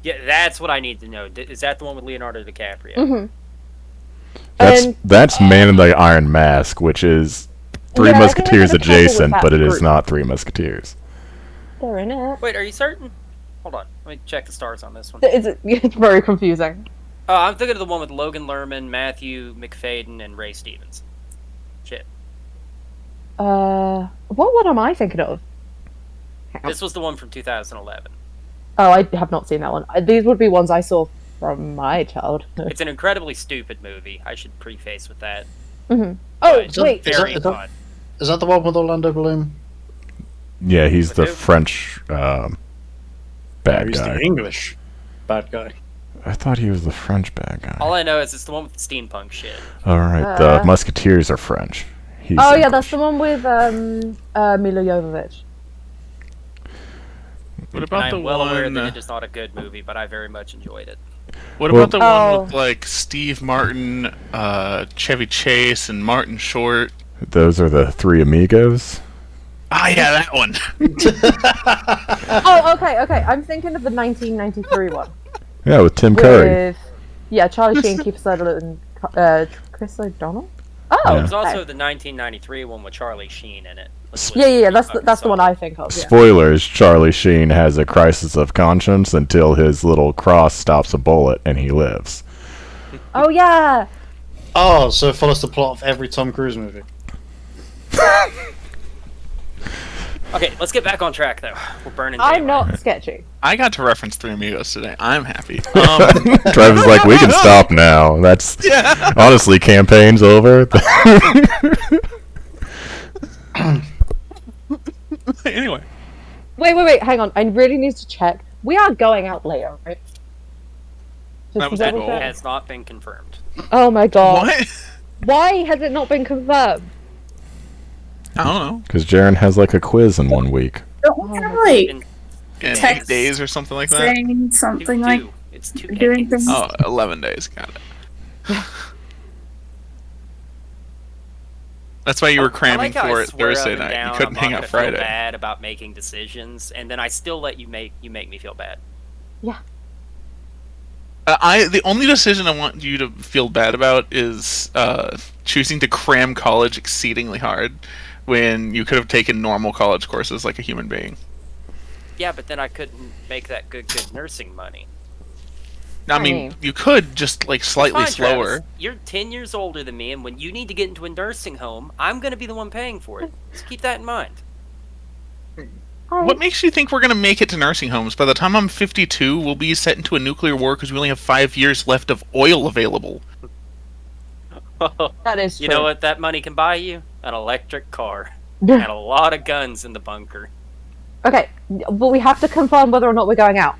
Yeah, that's what I need to know. Is that the one with Leonardo DiCaprio? Mm-hmm. That's Man in the Iron Mask, which is Three Yeah, I think Musketeers I had a couple with adjacent, that but it is group. not Three Musketeers. They're in it. Wait, are you certain? Hold on, let me check the stars on this one. It's very confusing. Oh, I'm thinking of the one with Logan Lerman, Matthew McFadden, and Ray Stevens. Shit. What one am I thinking of? This was the one from 2011. Oh, I have not seen that one. These would be ones I saw from my childhood. It's an incredibly stupid movie. I should preface with that. Mm-hmm. Oh, But wait. very is fun. that the one with Orlando Bloom? Yeah, he's the Okay. French bad He's guy. the English bad guy. I thought he was the French bad guy. All I know is it's the one with the steampunk shit. All right, the Musketeers are French. He's Oh yeah, English. that's the one with Milo Jovovich. What about I'm the well aware one? that it is not a good movie, but I very much enjoyed it. What Well- about the Oh. one with like Steve Martin, Chevy Chase, and Martin Short? Those are the Three Amigos. Ah, yeah, that one. Oh, okay. I'm thinking of the 1993 one. Yeah, with Tim Curry. With, yeah, Charlie Sheen, Kiefer Sutherland, and Chris O'Donnell. Oh, Yeah. There's also okay. the 1993 one with Charlie Sheen in it. Yeah. That's the one I think of. Yeah. Spoilers: Charlie Sheen has a crisis of conscience until his little cross stops a bullet and he lives. Oh yeah. Oh, so it follows the plot of every Tom Cruise movie. Okay, let's get back on track though. We're burning. I'm daylight. not sketchy. I got to reference Three Amigos today. I'm happy. Travis like, we can stop now. That's Yeah. honestly, campaign's over. Anyway, Wait. Hang on. I really need to check. We are going out later, right? Just That to was the double goal. check. Has not been confirmed. Oh my god. what? Why has it not been confirmed? I don't know. Because Jaren has like a quiz in 1 week. Don't we have like In 8 Text. days or something like that. saying something like It's two doing campaigns. things? Oh, 11 days. Got it. That's why you were I cramming like how for I it swear Thursday up and night. down You couldn't I'm hang not out gonna feel Friday. bad about making decisions, and then I still let you make me feel bad. The only decision I want you to feel bad about is choosing to cram college exceedingly hard when you could have taken normal college courses like a human being. Yeah, but then I couldn't make that good nursing money. I mean, you could just like slightly Fine, slower. Travis. You're 10 years older than me, and when you need to get into a nursing home, I'm going to be the one paying for it. Just keep that in mind. What makes you think we're going to make it to nursing homes? By the time I'm 52, we'll be set into a nuclear war because we only have 5 years left of oil available. That is true. You know what that money can buy you? An electric car. And a lot of guns in the bunker. Okay, but we have to confirm whether or not we're going out.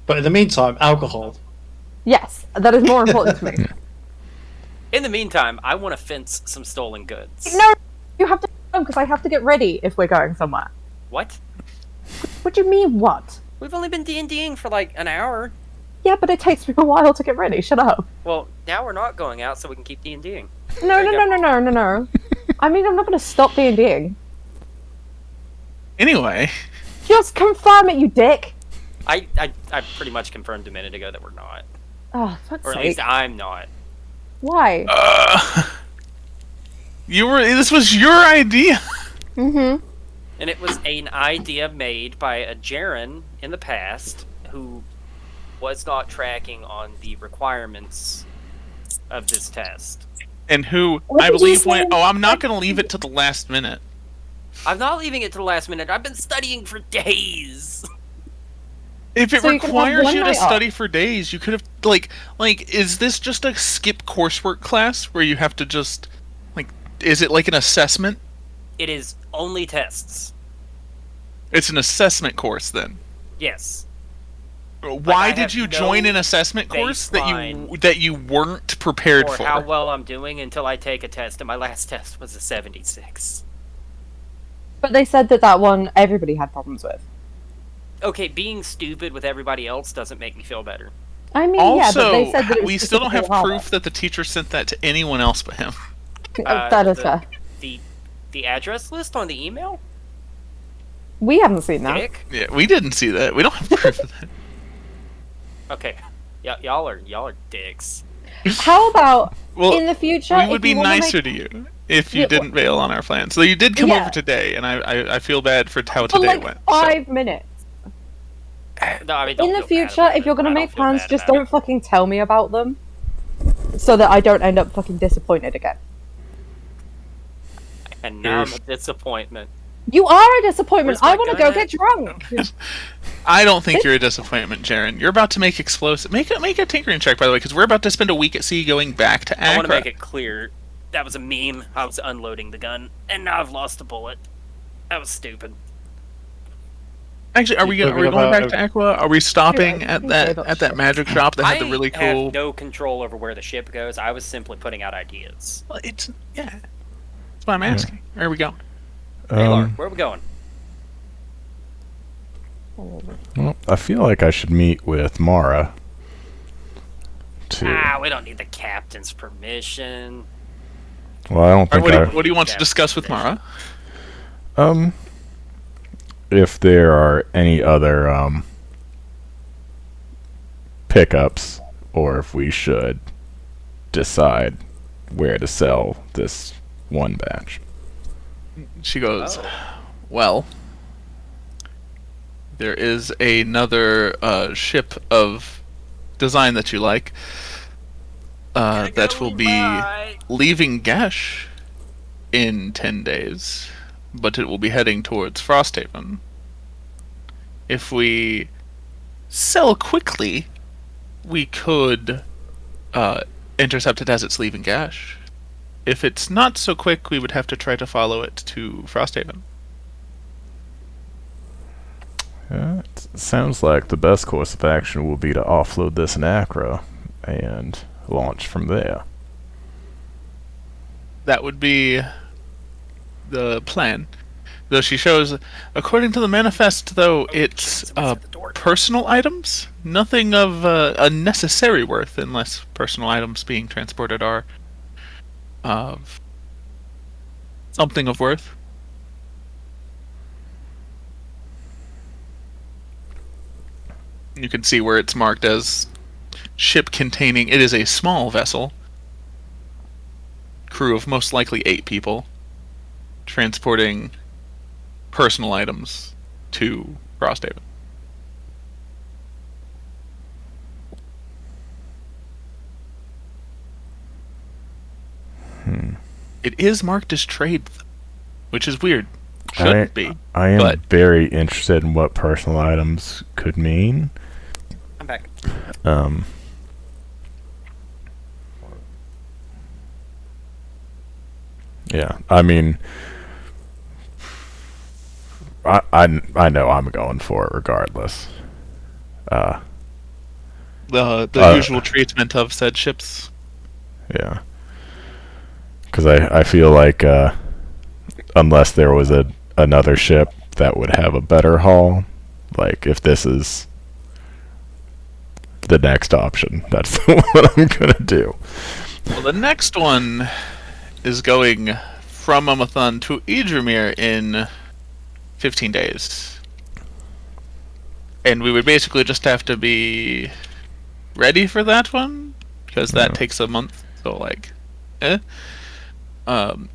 But in the meantime, alcohol. Yes, that is more important to me. In the meantime, I want to fence some stolen goods. No, you have to because I have to get ready if we're going somewhere. What? What do you mean, what? We've only been D&Ding for like an hour. Yeah, but it takes me a while to get ready. Shut up. Well, now we're not going out so we can keep D&Ding. No. I mean, I'm not going to stop D&Ding. Anyway, Just confirm it, you dick. I pretty much confirmed a minute ago that we're not. Oh, fuck's Or at sake. least I'm not. Why? this was your idea. Mm-hmm. And it was an idea made by a Jaren in the past who was not tracking on the requirements of this test. And who, What I did you believe, say? went, I'm not going to leave it to the last minute. I'm not leaving it to the last minute. I've been studying for days. If it So you can have requires one you to night off. study for days, you could have, like, is this just a skip coursework class where you have to just, is it like an assessment? It is only tests. It's an assessment course then. Yes. Why I did have you no join an assessment course baseline that you weren't prepared Or for? how well I'm doing until I take a test, and my last test was a 76. But they said that one everybody had problems with. Okay, being stupid with everybody else doesn't make me feel better. I mean, yeah, but Also, they said that it was we still don't have specifically proof that the teacher sent that to anyone else but him. That is fair. The address list on the email? We haven't seen that. Dick? Yeah, we didn't see that. We don't have proof of that. Okay. Y'all are dicks. How about Well, in the future? we if would be you wanna nicer make... to you if you Yeah, didn't bail on our plans. So you did come Yeah. over today, and I feel bad for how For today like went. 5 minutes. No, I mean, don't In the feel bad future, about if it. you're gonna I don't make feel plans, bad just about don't fucking tell me about them, so that I don't end up fucking disappointed again. it. And now I'm a disappointment. You are a disappointment. Where's my I want to gun go at? get drunk. I don't think you're a disappointment, Jaren. You're about to make explosive. Make a tinkering check, by the way, because we're about to spend a week at sea going back to I want to Accra. make it clear. That was a meme. I was unloading the gun, and now I've lost a bullet. That was stupid. Actually, are we Talking going about back to Aqua? Are we stopping Yeah, I at think that so, but- at that magic shop that had the really I cool? have no control over where the ship goes. I was simply putting out ideas. Well, it's yeah. That's why I'm asking. Where are we going? Hey, Lark, where are we going? Well, I feel like I should meet with Mara. We don't need the captain's permission. Well, I don't think What do you want to discuss with Mara? if there are any other pickups, or if we should decide where to sell this one batch. She goes, well, there is another ship of design that you like that will be leaving Gash in 10 days, but it will be heading towards Frosthaven. If we sell quickly, we could intercept it as it's leaving Gash. If it's not so quick, we would have to try to follow it to Frosthaven. It sounds like the best course of action will be to offload this in Accra and launch from there. That would be the plan. Though she shows, according to the manifest, though, it's personal items. Nothing of unnecessary worth, unless personal items being transported are of something of worth. You can see where it's marked as ship containing. It is a small vessel. Crew of most likely 8 people, transporting personal items to Frosthaven. It is marked as trade, which is weird. Shouldn't be. I am but very interested in what personal items could mean. I'm back. Yeah, I mean, I know I'm going for it regardless. the usual treatment of said ships. Yeah, because I feel like unless there was another ship that would have a better haul, like if this is the next option, that's what I'm gonna do. Well, the next one is going from Amathon to Idramir in 15 days. And we would basically just have to be ready for that one, because that takes a month, so like, a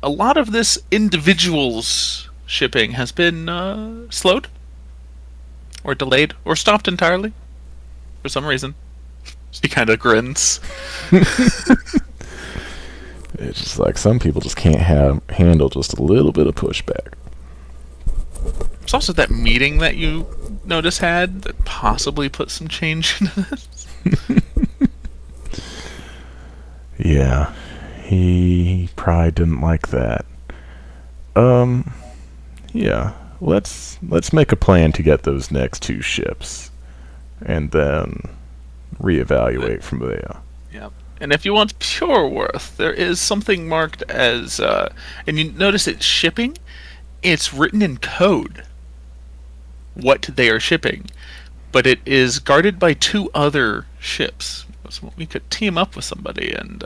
lot of this individuals shipping has been slowed, or delayed, or stopped entirely, for some reason. She kind of grins. It's just like some people just can't handle just a little bit of pushback. There's also that meeting that you notice had that possibly put some change into this. Yeah, he probably didn't like that. Yeah, let's make a plan to get those next 2 ships, and then reevaluate from there. Yep. And if you want pure worth, there is something marked as, and you notice it's shipping, it's written in code what they are shipping, but it is guarded by 2 other ships. So we could team up with somebody and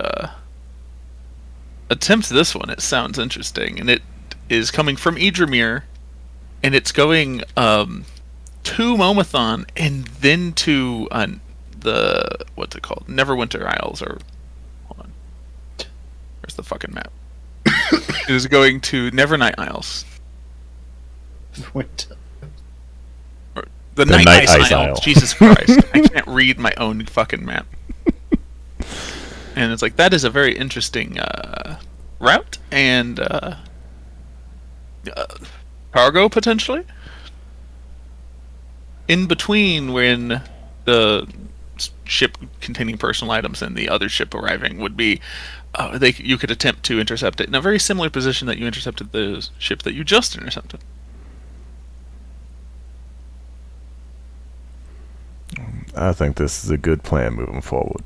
attempt this one. It sounds interesting, and it is coming from Idramir, and it's going to Momathon and then to the, what's it called? Neverwinter Isles, or hold on. Where's the fucking map? It is going to Nevernight Isles. Winter. Or the The Night Night Ice Ice Isle. Isle. Jesus Christ. I can't read my own fucking map. And it's like, that is a very interesting route, and cargo, potentially? In between when the ship containing personal items and the other ship arriving would be, you could attempt to intercept it in a very similar position that you intercepted the ship that you just intercepted. I think this is a good plan moving forward.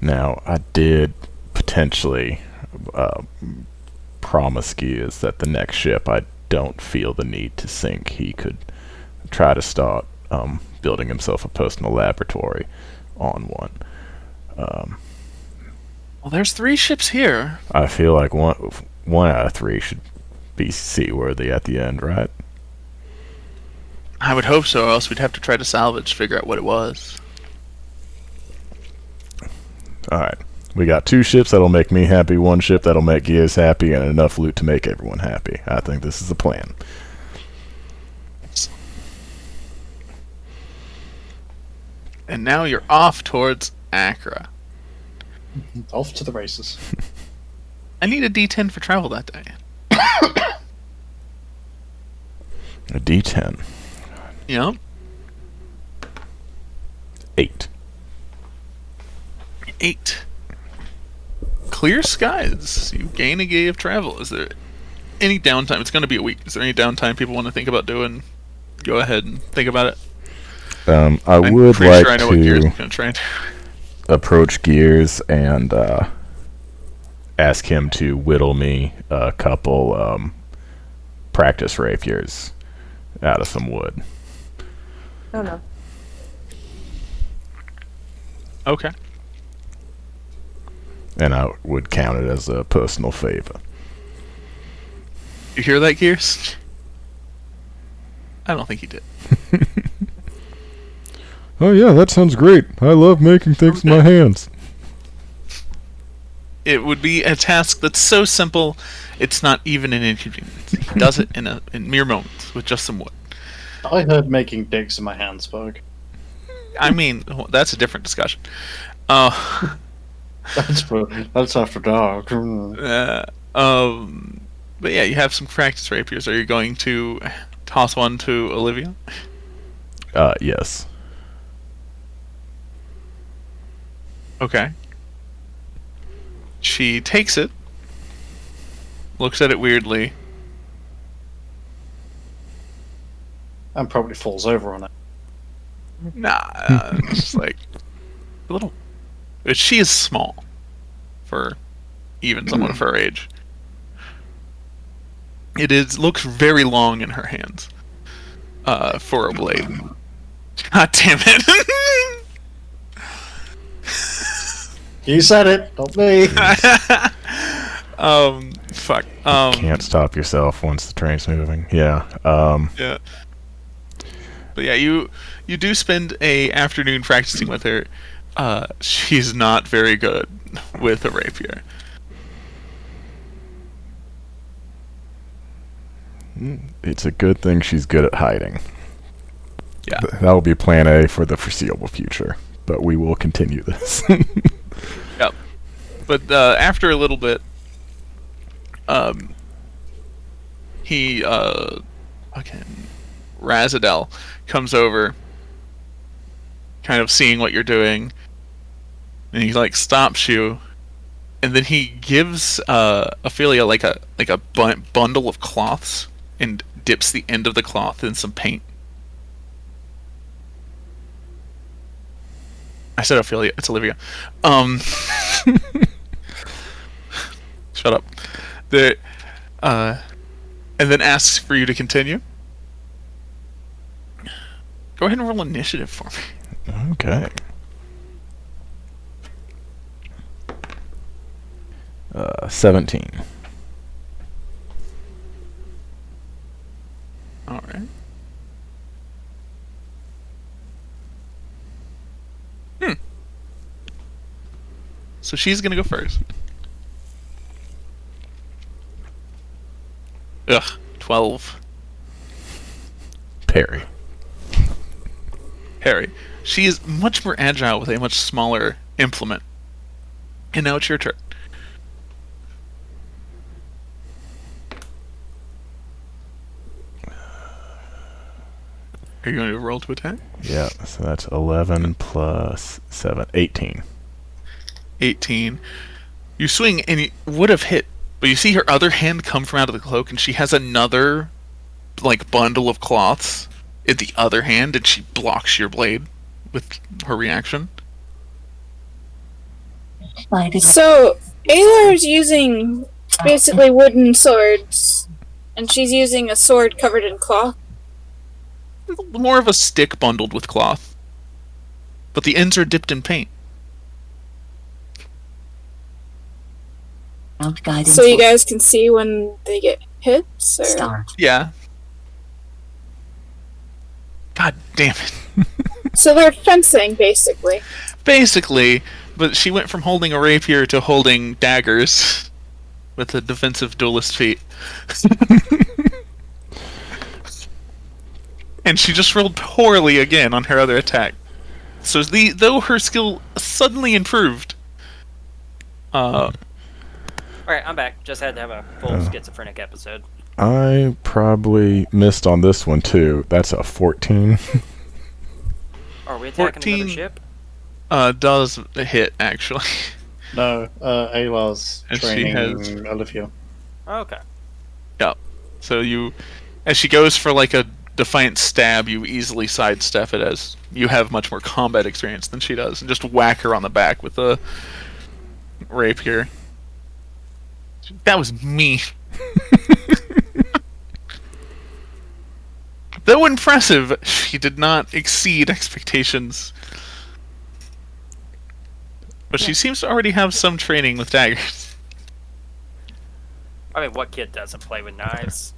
Now, I did potentially promise Gears that the next ship I don't feel the need to sink. He could try to start building himself a personal laboratory on one. Well, there's 3 ships here. I feel like one out of 3 should be seaworthy at the end, right? I would hope so, or else we'd have to try to salvage, figure out what it was. Alright. We got 2 ships that'll make me happy, 1 ship that'll make Gears happy, and enough loot to make everyone happy. I think this is the plan. And now you're off towards Accra. Off to the races. I need a D10 for travel that day. A D10. Yep. 8. 8. Clear skies. You gain a day of travel. Is there any downtime? It's going to be a week. Is there any downtime people want to think about doing? Go ahead and think about it. I would pretty like sure I know what Gears to is going to try and do. approach Gears and ask him to whittle me a couple practice rapiers out of some wood. Oh no. Okay. And I would count it as a personal favor. You hear that, Gears? I don't think he did. Oh yeah, that sounds great. I love making things with my hands. It would be a task that's so simple, it's not even an inconvenience. He does it in mere moments with just some wood. I heard making dicks in my hands, spoke. I mean, that's a different discussion. That's after dark. But yeah, you have some practice rapiers. Are you going to toss one to Olivia? Yes. Okay. She takes it, looks at it weirdly. And probably falls over on it. Nah, it's like a little. She is small for even someone of her age. It looks very long in her hands for a blade. God damn it! You said it, not me. Fuck. Can't stop yourself once the train's moving. Yeah. Yeah. But yeah, you do spend a afternoon practicing with her. She's not very good with a rapier. It's a good thing she's good at hiding. Yeah. That will be plan A for the foreseeable future. But we will continue this. Yep. But after a little bit, Razadel comes over, kind of seeing what you're doing, and he like stops you, and then he gives Ophelia like a bundle of cloths and dips the end of the cloth in some paint. I said Ophelia, it's Olivia. Shut up. And then asks for you to continue. Go ahead and roll initiative for me. Okay. 17. Alright. So she's gonna go first. Ugh, 12. Perry. Harry. She is much more agile with a much smaller implement. And now it's your turn. Are you going to roll to attack? Yeah, so that's 11 plus 7. 18. 18. You swing and you would have hit, but you see her other hand come from out of the cloak, and she has another like bundle of cloths in the other hand, and she blocks your blade with her reaction. So, Aylar's using basically wooden swords, and she's using a sword covered in cloth. More of a stick bundled with cloth, but the ends are dipped in paint. So you guys can see when they get hits? Or? Yeah. God damn it. So they're fencing, basically. Basically, but she went from holding a rapier to holding daggers with a defensive duelist feat. And she just rolled poorly again on her other attack. So though her skill suddenly improved, Alright, I'm back. Just had to have a full schizophrenic episode. I probably missed on this one too. That's a 14. Are we attacking 14 another ship? does hit, actually. No, Aylar's And she training has- Olivia. Okay. Yeah. So as she goes for like a defiant stab, you easily sidestep it as you have much more combat experience than she does, and just whack her on the back with a rapier. That was me. Though impressive, she did not exceed expectations. But she seems to already have some training with daggers. I mean, what kid doesn't play with knives?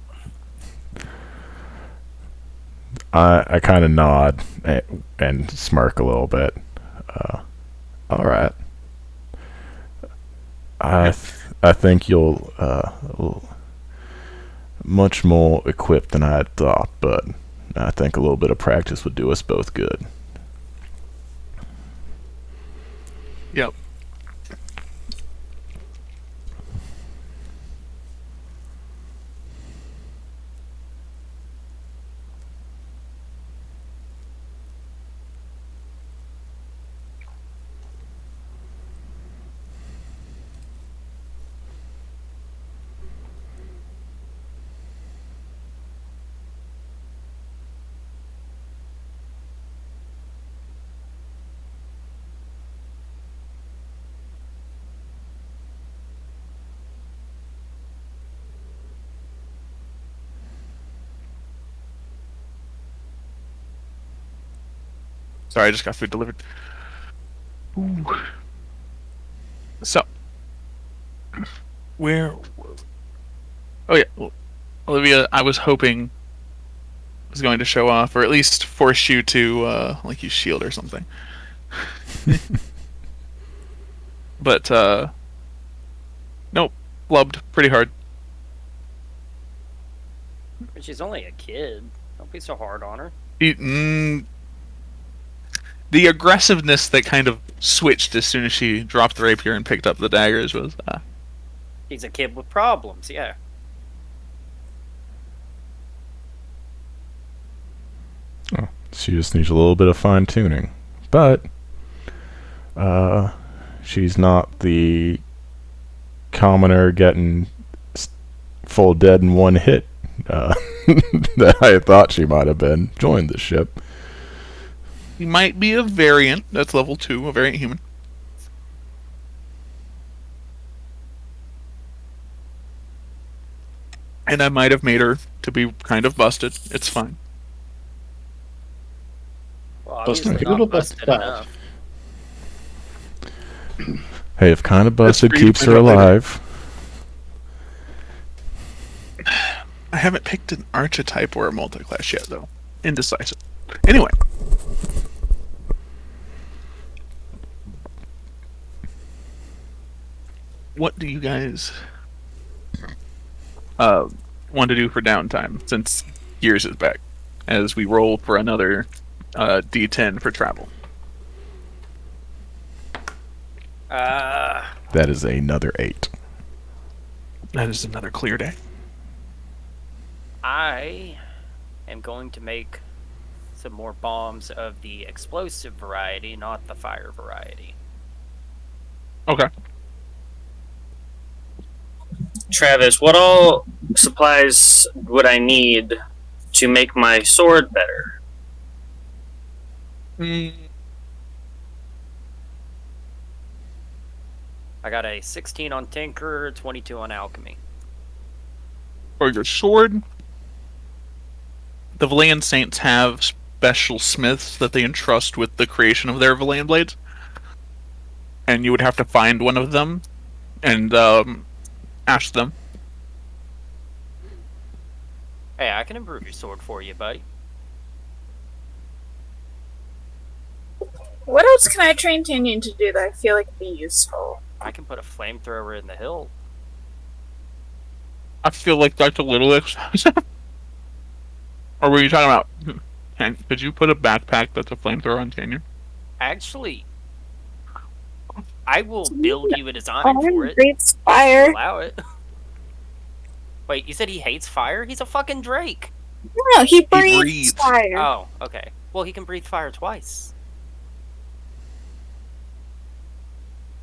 I kind of nod and smirk a little bit. All right. I think you'll much more equipped than I had thought, but I think a little bit of practice would do us both good. Yep. Sorry, I just got food delivered. Ooh. So, where? Oh yeah, well, Olivia. I was hoping was going to show off, or at least force you to like use shield or something. But nope, blubbed pretty hard. But she's only a kid. Don't be so hard on her. The aggressiveness that kind of switched as soon as she dropped the rapier and picked up the daggers was He's a kid with problems, yeah. Oh, she just needs a little bit of fine tuning, but she's not the commoner getting full dead in one hit that I thought she might have been. Joined the ship. He might be a variant. That's level 2, a variant human. And I might have made her to be kind of busted. It's fine. Well, Busted obviously a little not bit busted bad. enough. Hey, if kind of busted for you to keeps her find out later. alive. I haven't picked an archetype or a multi-class yet, though. Indecisive. Anyway. What do you guys want to do for downtime, since Gears is back, as we roll for another D10 for travel? That is another 8. That is another clear day. I am going to make some more bombs of the explosive variety, not the fire variety. Okay. Travis, what all supplies would I need to make my sword better? I got a 16 on Tinker, 22 on Alchemy. For your sword, the Valayan Saints have special smiths that they entrust with the creation of their Valayan blades. And you would have to find one of them and ask them. Hey, I can improve your sword for you, buddy. What else can I train Tinyon to do that I feel like would be useful? I can put a flamethrower in the hilt. I feel like that's a little excessive. Or were you talking about... Could you put a backpack that's a flamethrower on Tanya? Actually, I will build you a design for it. Breathes fire. Allow it. Wait, you said he hates fire? He's a fucking Drake. No, he breathes. breathes fire. Oh, okay. Well, he can breathe fire twice.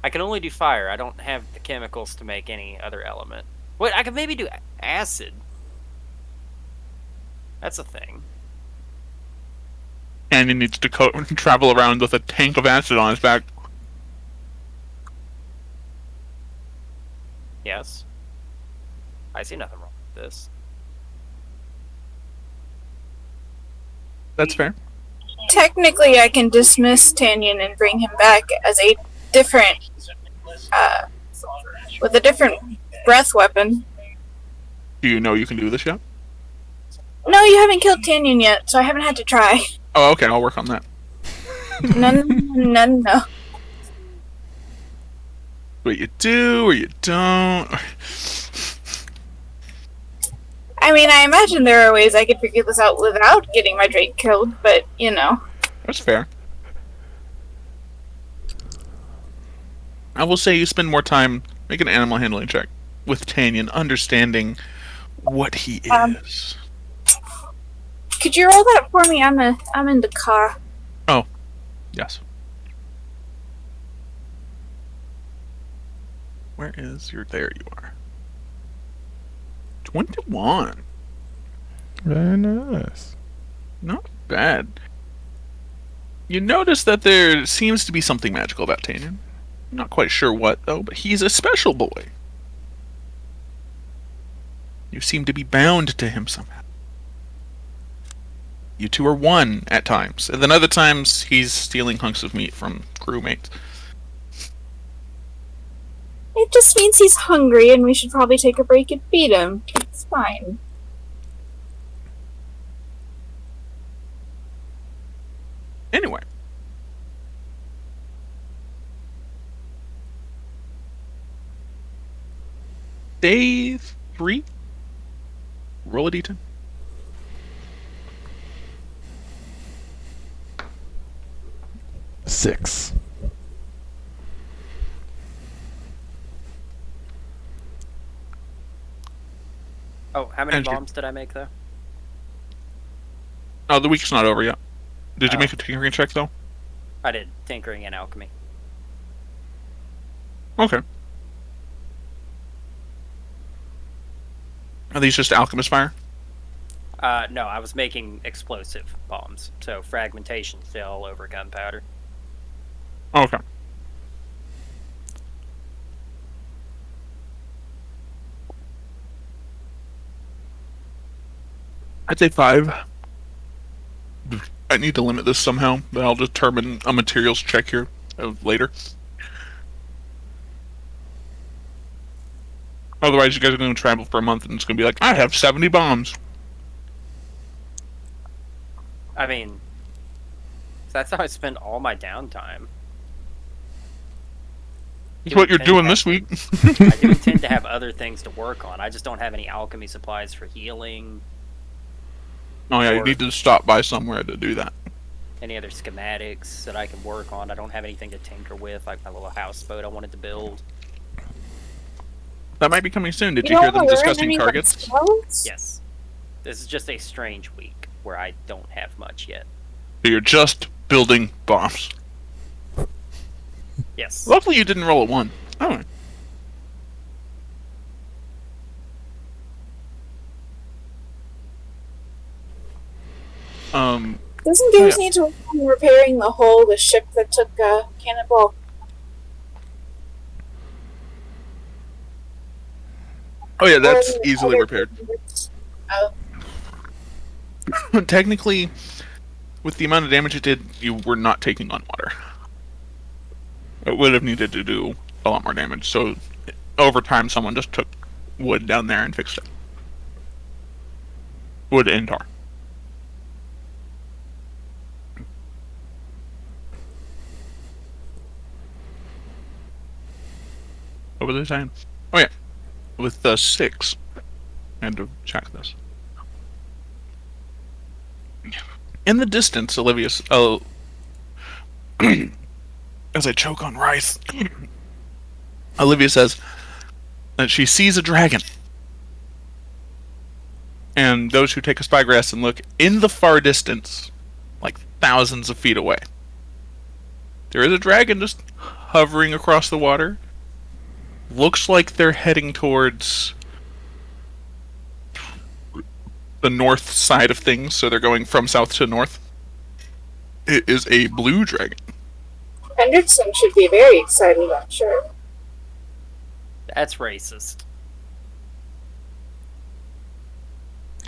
I can only do fire. I don't have the chemicals to make any other element. Wait, I could maybe do acid. That's a thing. And he needs to travel around with a tank of acid on his back. Yes. I see nothing wrong with this. That's fair. Technically, I can dismiss Tinyon and bring him back as a different, with a different breath weapon. Do you know you can do this yet? No, you haven't killed Tinyon yet, so I haven't had to try. Oh, okay, I'll work on that. No. What you do or you don't. I mean, I imagine there are ways I could figure this out without getting my Drake killed, but, you know. That's fair. I will say you spend more time making an animal handling check with Tanyan, understanding what he is. Could you roll that for me? I'm in the car. Oh, yes. Where is your... There you are. 21. Very nice. Not bad. You notice that there seems to be something magical about Tanyan. Not quite sure what, though, but he's a special boy. You seem to be bound to him somehow. You two are one at times, and then other times he's stealing hunks of meat from crewmates. It just means he's hungry and we should probably take a break and feed him. It's fine. Anyway. Day 3. Roll a d10. Six. Oh, how many Andrew. bombs did I make, though? Oh, the week's not over yet. Did you Oh. make a tinkering check, though? I did. Tinkering and alchemy. Okay. Are these just alchemist fire? No, I was making explosive bombs. So fragmentation cell over gunpowder. Okay. I'd say 5. I need to limit this somehow, but I'll determine a materials check here later. Otherwise, you guys are going to travel for a month and it's going to be like, I have 70 bombs. I mean, that's how I spend all my downtime. That's what you're doing this week. I do intend to have other things to work on. I just don't have any alchemy supplies for healing. Oh yeah, you Or need to stop by somewhere to do that. any other schematics that I can work on. I don't have anything to tinker with, like my little houseboat I wanted to build. That might be coming soon. Did you hear them discussing targets? Yes. This is just a strange week where I don't have much yet. So you're just building bombs. Yes. Luckily you didn't roll a 1. Oh. Doesn't Gears need to work on repairing the ship that took Cannonball? Oh yeah, that's Or easily other repaired. things? Oh, Technically, with the amount of damage it did, you were not taking on water. It would have needed to do a lot more damage, so over time someone just took wood down there and fixed it. Wood and tar. What was I saying? Oh yeah, with the 6. I had to check this. In the distance, Olivia, as I choke on rice, Olivia says that she sees a dragon. And those who take a spyglass and look in the far distance, like thousands of feet away, there is a dragon just hovering across the water. Looks like they're heading towards the north side of things, so they're going from south to north. It is a blue dragon. Hendrickson should be very excited, I'm sure. That's racist.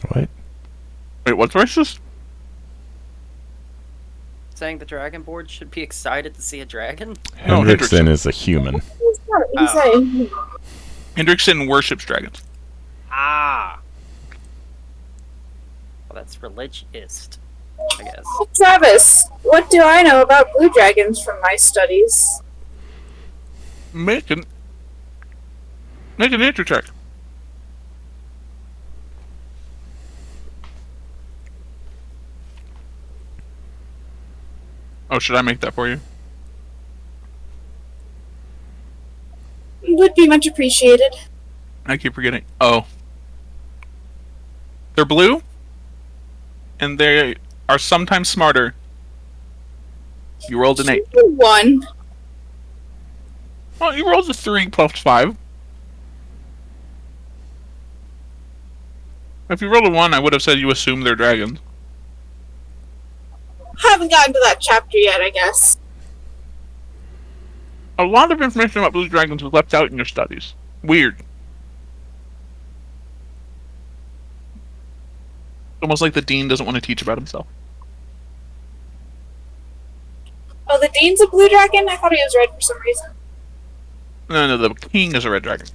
What? Wait, what's racist? Saying the Dragon Board should be excited to see a dragon? No, Hendrickson is a human. He's saying, Hendrickson worships dragons. Ah! Well, that's religious, I guess. Travis, what do I know about blue dragons from my studies? Make an nature check. Oh, should I make that for you? Would be much appreciated. I keep forgetting. Oh. They're blue, and they are sometimes smarter. You rolled an 8. 1. Oh, you rolled a 3 plus 5. If you rolled a 1, I would have said you assume they're dragons. Haven't gotten to that chapter yet, I guess. A lot of information about blue dragons was left out in your studies. Weird. Almost like the dean doesn't want to teach about himself. Oh, the Dean's a blue dragon? I thought he was red for some reason. No, the king is a red dragon.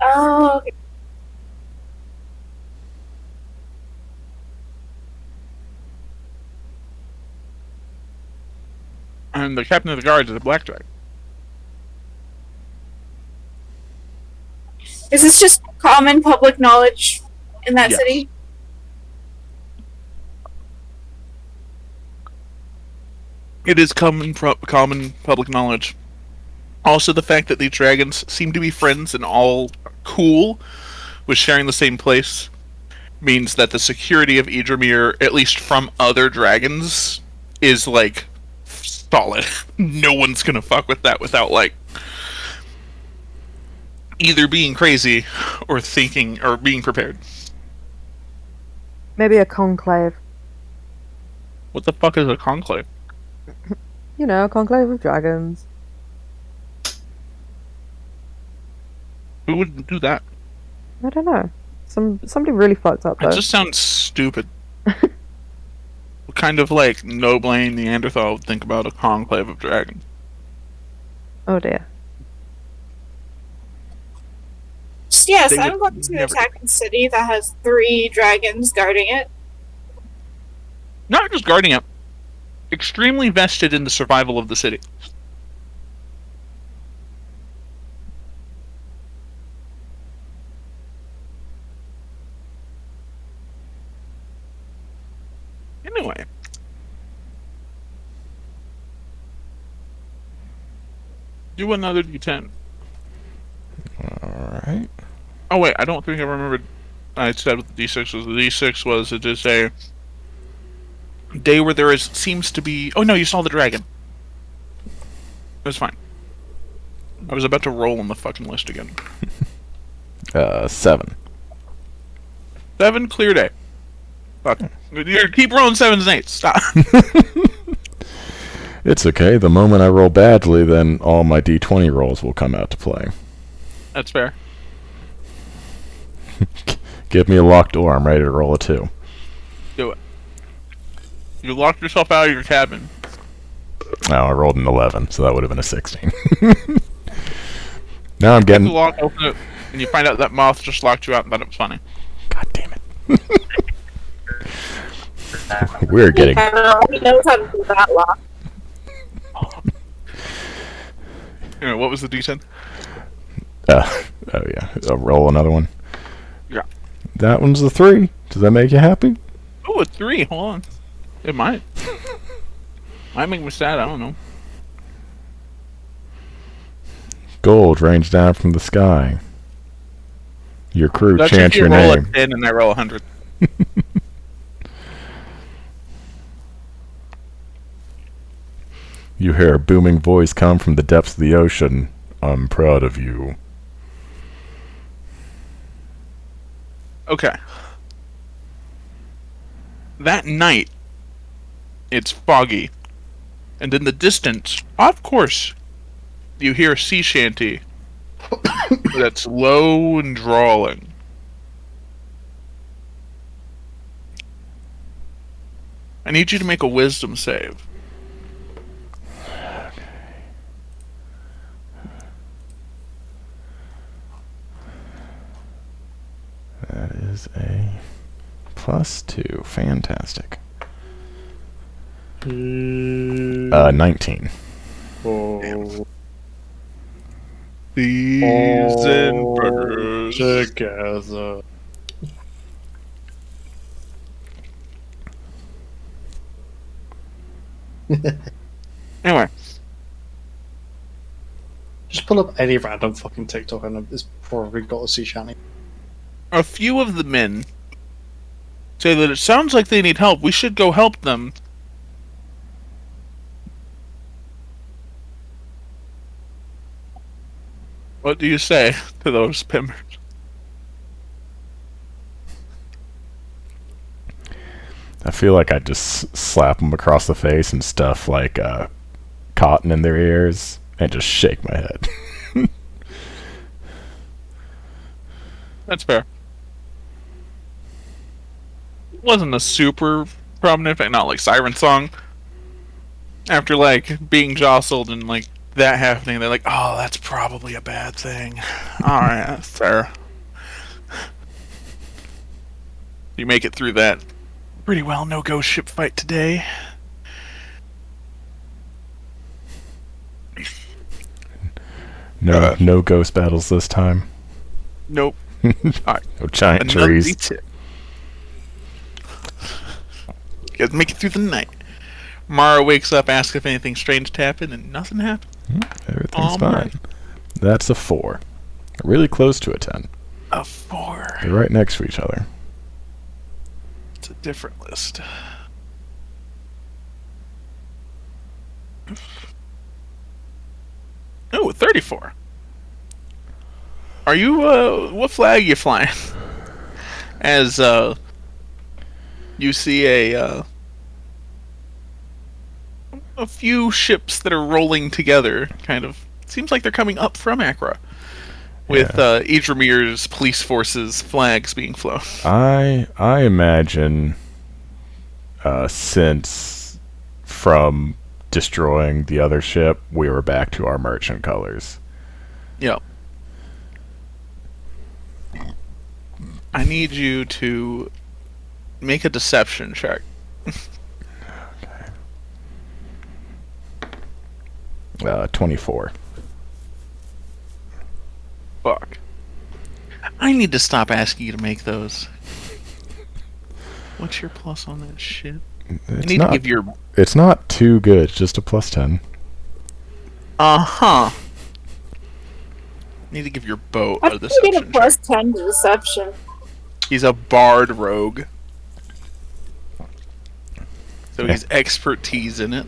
Oh, okay. And the captain of the guards is a black dragon. Is this just common public knowledge in that Yes. city? It is common public knowledge. Also, the fact that these dragons seem to be friends and all cool with sharing the same place means that the security of Idramir, at least from other dragons, is like solid. No one's gonna fuck with that without like either being crazy or thinking or being prepared. Maybe a conclave. What the fuck is a conclave? You know, a conclave of dragons. Who would do that? I don't know. Somebody really fucked up though. It just sounds stupid. What kind of like no-blame Neanderthal would think about a conclave of dragons? Oh dear. Yes, They I'm would going to never- attack a city that has 3 dragons guarding it. Not just guarding it, extremely vested in the survival of the city. Anyway. Do another D10. Alright. Oh wait, I don't think I remembered. I said what the D6 was. The D6 was it is a day where there seems to be. Oh no, you saw the dragon. It was fine. I was about to roll on the fucking list again. 7. 7 clear day. Fuck. You keep rolling 7s and 8s. Stop. It's okay. The moment I roll badly, then all my d20 rolls will come out to play. That's fair. Give me a locked door. I'm ready to roll a 2. Do it. You locked yourself out of your cabin. Oh, I rolled an 11, so that would have been a 16. Now I'm You getting... lock, open it, and you find out that moth just locked you out and thought it was funny. God damn it. We're getting... He knows how to do that lock. What was the D10? oh yeah, I'll roll another one. Yeah. That one's a 3. Does that make you happy? Oh, a 3. Hold on. It might. Might make me sad. I don't know. Gold rains down from the sky. Your crew That's chants if you your roll name. a 10 and I roll 100. You hear a booming voice come from the depths of the ocean. I'm proud of you. Okay. That night, it's foggy. And in the distance, of course, you hear a sea shanty that's low and drawling. I need you to make a wisdom save. That is a +2. Fantastic. 19. Oh. Thieves and burgers. Together. Anyway, Just pull up any random fucking TikTok and it's probably got a sea shanty. a few of the men say that it sounds like they need help. We should go help them. What do you say to those pimmers? I feel like I'd just slap them across the face and stuff like cotton in their ears and just shake my head. That's fair. It wasn't a super prominent effect, not like Siren Song. After like being jostled and like that happening, they're like, "Oh, that's probably a bad thing." All right, that's fair. You make it through that pretty well. No ghost ship fight today. No ghost battles this time. Nope. Alright. No giant Another trees. D10. You guys make it through the night. Mara wakes up, asks if anything strange happened, and nothing happened. Everything's All fine. right. That's a 4. Really close to a 10. A 4. They're right next to each other. It's a different list. Oh, 34. Are you, what flag are you flying? As, you see a few ships that are rolling together, kind of. Seems like they're coming up from Accra. With, Idremir's police forces flags being flown. I imagine since from destroying the other ship, we were back to our merchant colors. Yep. I need you to make a deception check. 24. Fuck. I need to stop asking you to make those. What's your plus on that shit? I need to give your... It's not too good, it's just a +10. Uh-huh. Need to give your boat I a think you get a deception check. +10 to deception. He's a bard rogue. So he's expertise in it.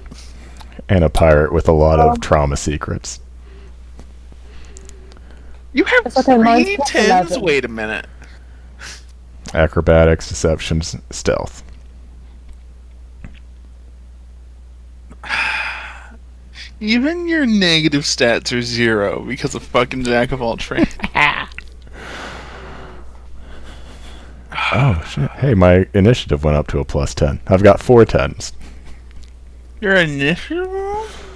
And a pirate with a lot of trauma secrets. You have It's okay, mine's 3 plus 10s? 11. Wait a minute. Acrobatics, deceptions, stealth. Even your negative stats are 0 because of fucking Jack of all trades. Oh shit! Hey, my initiative went up to a +10. I've got 4 10s. Your initiative?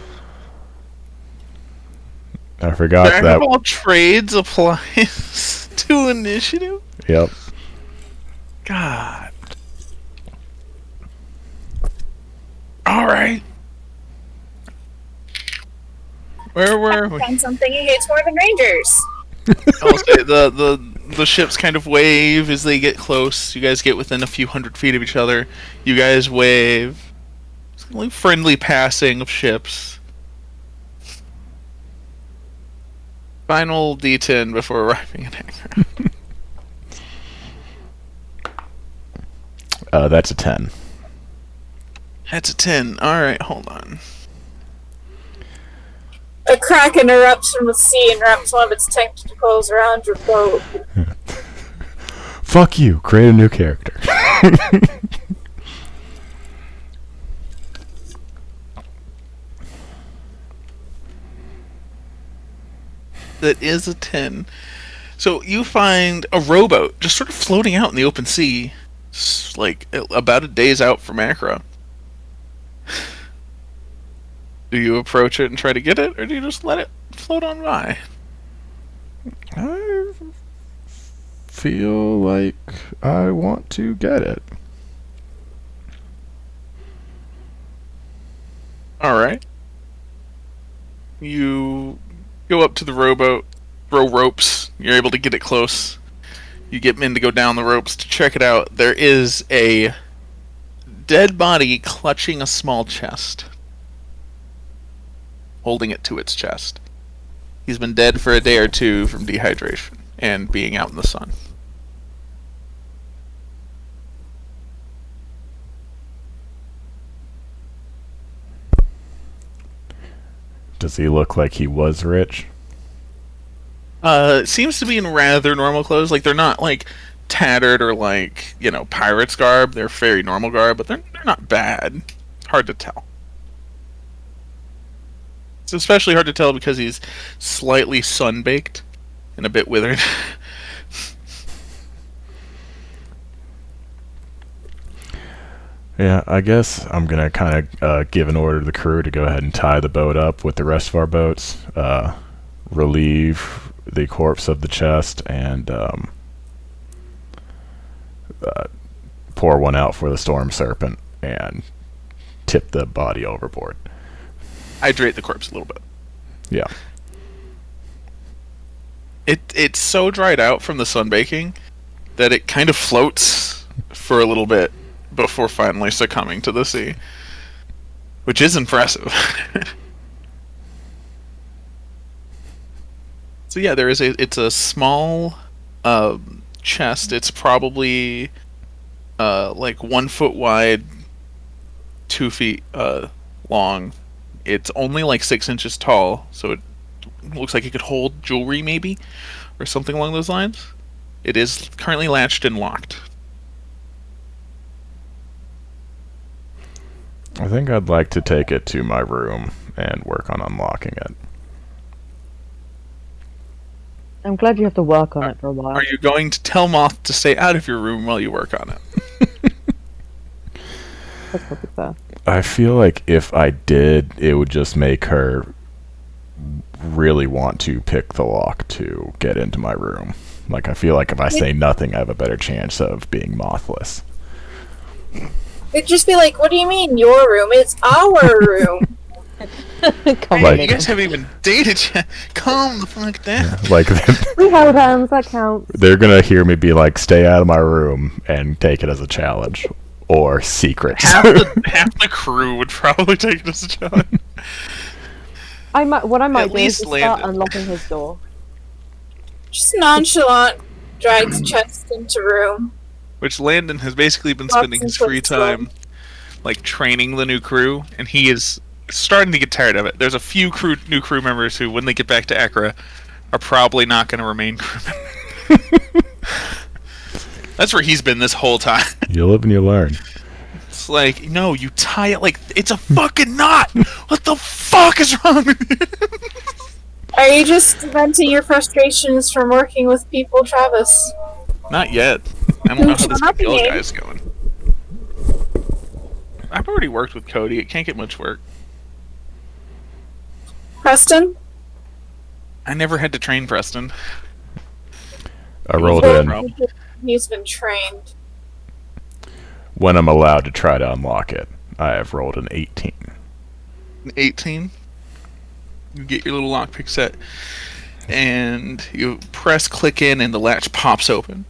I forgot Jack that. of all trades applies to initiative? Yep. God. Alright. Where were we? Found something he hates more than rangers. I'll say the ships kind of wave as they get close. You guys get within a few hundred feet of each other. You guys wave. It's like friendly passing of ships. Final D10 before arriving at anchor. That's a 10. That's a 10. Alright, hold on. A kraken erupts from the sea and wraps one of its tentacles around your boat. Fuck you. Create a new character. That is a 10. So you find a rowboat just sort of floating out in the open sea. It's like about a day's out from Acra. Do you approach it and try to get it, or do you just let it float on by? I feel like I want to get it. Alright. You go up to the rowboat, throw ropes, you're able to get it close. You get men to go down the ropes to check it out. There is a dead body clutching a small chest, holding it to its chest. He's been dead for a day or two from dehydration and being out in the sun. Does he look like he was rich? Seems to be in rather normal clothes. Like, they're not, like, tattered or, like, you know, pirate's garb. They're very normal garb, but they're not bad. Hard to tell. It's especially hard to tell because he's slightly sun-baked and a bit withered. Yeah, I guess I'm gonna kind of give an order to the crew to go ahead and tie the boat up with the rest of our boats, relieve the corpse of the chest, and pour one out for the Storm Serpent and tip the body overboard. Hydrate the corpse a little bit. Yeah. It's so dried out from the sunbaking that it kind of floats for a little bit before finally succumbing to the sea, which is impressive. So yeah, it's a small chest. It's probably like 1 foot wide, 2 feet long. It's only like 6 inches tall, so it looks like it could hold jewelry maybe, or something along those lines. It is currently latched and locked. I think I'd like to take it to my room and work on unlocking it. I'm glad you have to work on it for a while. Are you going to tell Moth to stay out of your room while you work on it? That's probably fair. I feel like if I did, it would just make her really want to pick the lock to get into my room. Like, I feel like if I say nothing, I have a better chance of being mothless. It'd just be like, what do you mean your room? It's our room. Hey, you guys haven't even dated yet. Calm the fuck down. Yeah, like, We held hands, that counts. they're gonna hear me be like, stay out of my room, and take it as a challenge. Or secrets. Half the crew would probably take it as a challenge. What I might At do is least just start Landon. unlocking his door. Just nonchalant drags chest into room. Which Landon has basically been Lots spending and his free puts them. time, like, training the new crew, and he is starting to get tired of it. There's a few new crew members who, when they get back to Acra, are probably not going to remain crew members. That's where he's been this whole time. You live and you learn. It's like, no, you tie it like it's a fucking knot. What the fuck is wrong with you? Are you just venting your frustrations from working with people, Travis? Not yet. I don't know how Who this shall not be Miguel named. guy's going. I've already worked with Cody. It can't get much work. Preston? I never had to train Preston. I rolled Well, in problem. He's been trained. when I'm allowed to try to unlock it. I have rolled an 18. 18. You get your little lockpick set, and you press click in, and the latch pops open.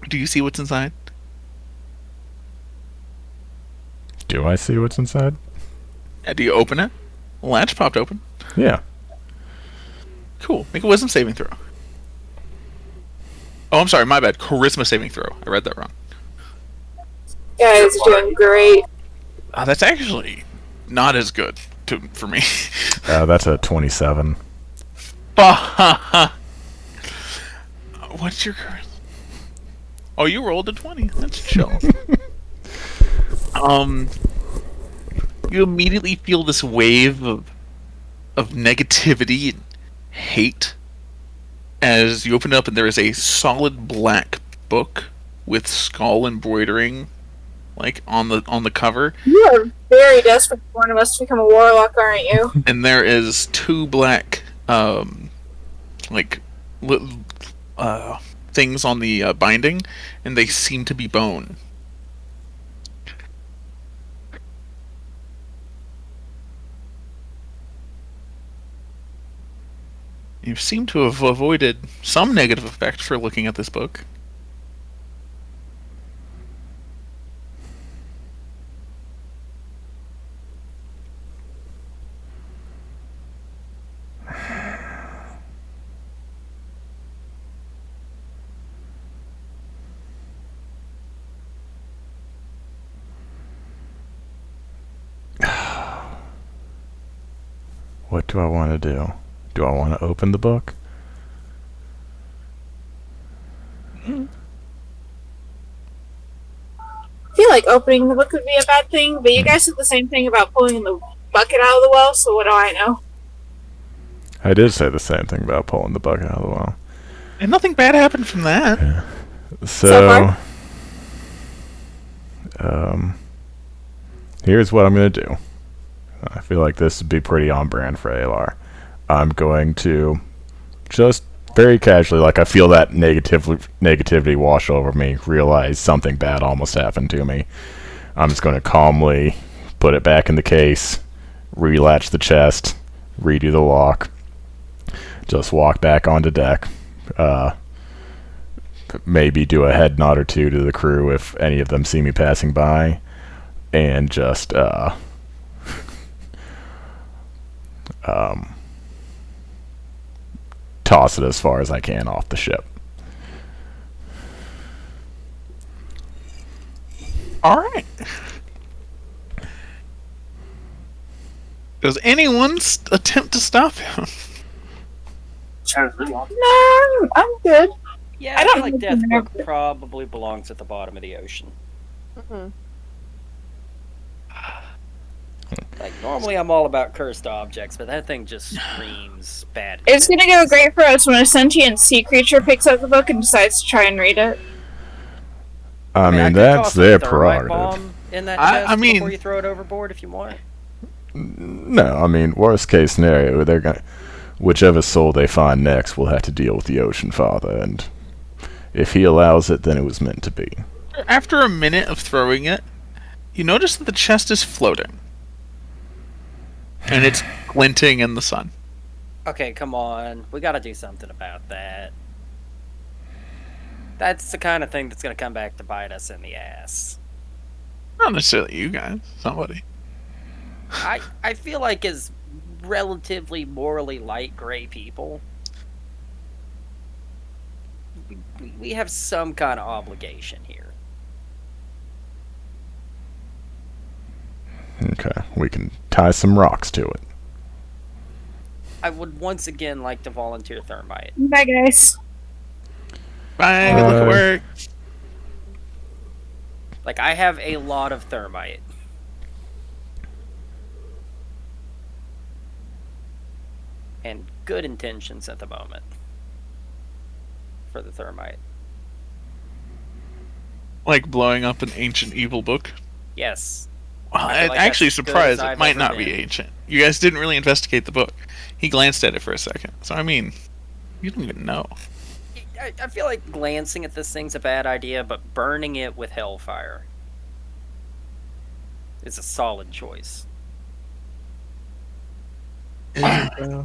Do you see what's inside? Do I see what's inside? Do you open it? The latch popped open. Yeah. Cool. Make a wisdom saving throw. Oh, I'm sorry. My bad. Charisma saving throw. I read that wrong. Guys are doing great. That's actually not as good for me. That's a 27. What's your charisma? Oh, you rolled a 20. That's chill. You immediately feel this wave of negativity and hate as you open it up, and there is a solid black book with skull embroidering, like on the cover, You are very desperate for one of us to become a warlock, aren't you? and there is two black things on the binding, and they seem to be bone. You seem to have avoided some negative effect for looking at this book. What do I want to do? Do I want to open the book? I feel like opening the book would be a bad thing, but you guys said the same thing about pulling the bucket out of the well, so what do I know? I did say the same thing about pulling the bucket out of the well. And nothing bad happened from that. So, here's what I'm going to do. I feel like this would be pretty on brand for Alar. I'm going to just very casually, like I feel that negativity wash over me, realize something bad almost happened to me. I'm just going to calmly put it back in the case, relatch the chest, redo the lock, just walk back onto deck, maybe do a head nod or two to the crew if any of them see me passing by, and just toss it as far as I can off the ship. Alright. Does anyone attempt to stop him? No, I'm good. Yeah, I I don't feel like think Death they're Book probably belongs at the bottom of the ocean. Like, normally I'm all about cursed objects, but that thing just screams bad. It's gonna go great for us when a sentient sea creature picks up the book and decides to try and read it. I mean, could that's toss a their thermite prerogative. bomb in that I chest mean- before you throw it overboard if you want. No, I mean, worst case scenario, they're gonna, whichever soul they find next will have to deal with the Ocean Father, and if he allows it, then it was meant to be. After a minute of throwing it, you notice that the chest is floating. And it's glinting in the sun. Okay, come on. We gotta do something about that. That's the kind of thing that's gonna come back to bite us in the ass. Not necessarily you guys, somebody. I feel like as relatively morally light gray people, we have some kind of obligation here. Okay, we can tie some rocks to it. I would once again like to volunteer thermite. Bye, guys. Bye, good luck at Bye. work. Like, I have a lot of thermite. And good intentions at the moment for the thermite. Like blowing up an ancient evil book? Yes. Well, I feel I'm like actually that's as good surprised as it I've might ever not be been. ancient. You guys didn't really investigate the book. He glanced at it for a second. So, I mean, you don't even know. I feel like glancing at this thing's a bad idea, but burning it with hellfire is a solid choice. Okay,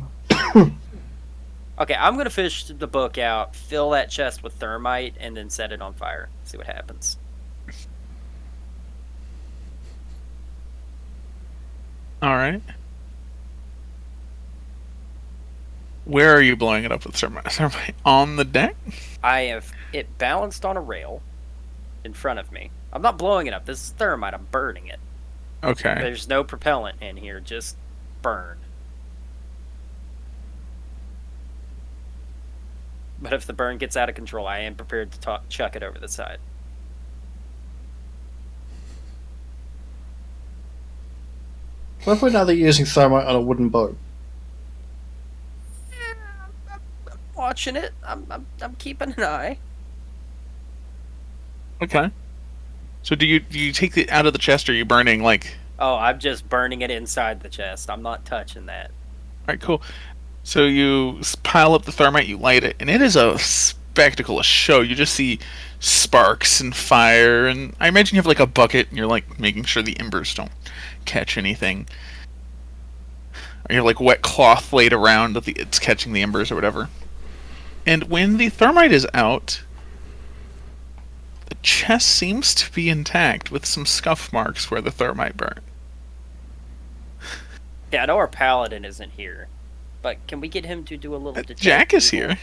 I'm gonna fish the book out, fill that chest with thermite, and then set it on fire. See what happens. Alright. Where are you blowing it up with thermite? On the deck? I have it balanced on a rail in front of me. I'm not blowing it up. This is thermite. I'm burning it. Okay. There's no propellant in here. Just burn. But if the burn gets out of control, I am prepared to chuck it over the side. What if we're now that you're using thermite on a wooden boat? I'm watching it. I'm keeping an eye. Okay. So do you take it out of the chest, or are you burning, like... Oh, I'm just burning it inside the chest. I'm not touching that. Alright, cool. So you pile up the thermite, you light it, and it is a spectacle, a show. You just see sparks and fire, and I imagine you have like a bucket, and you're like making sure the embers don't catch anything. Or you have like wet cloth laid around that it's catching the embers or whatever. And when the thermite is out, the chest seems to be intact with some scuff marks where the thermite burned. Yeah, I know our paladin isn't here, but can we get him to do a little detect Jack is evil? here.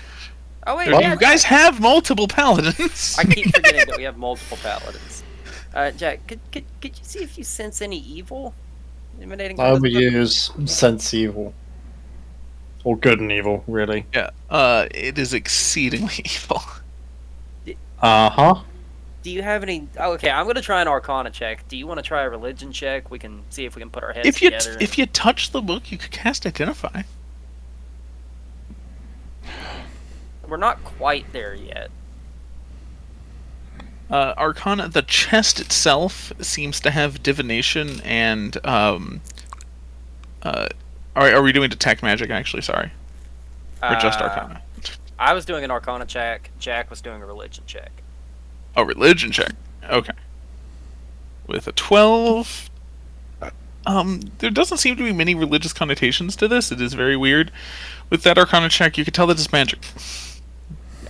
Oh wait, You yeah, guys have multiple paladins. I keep forgetting that we have multiple paladins. Jack, could you see if you sense any evil emanating I from would this book? use sense evil. Or good and evil, really. Yeah, it is exceedingly evil. Uh-huh. Do you have any? Oh, okay, I'm gonna try an Arcana check. Do you want to try a Religion check? We can see if we can put our heads If you together. if you touch the book, you could cast Identify. We're not quite there yet. Arcana, the chest itself seems to have divination and are we doing detect magic? Actually, sorry, or just Arcana? I was doing an Arcana check. Jack was doing a Religion check. Oh, religion check. Okay. With a 12. There doesn't seem to be many religious connotations to this. It is very weird. With that Arcana check, you can tell that it's magic.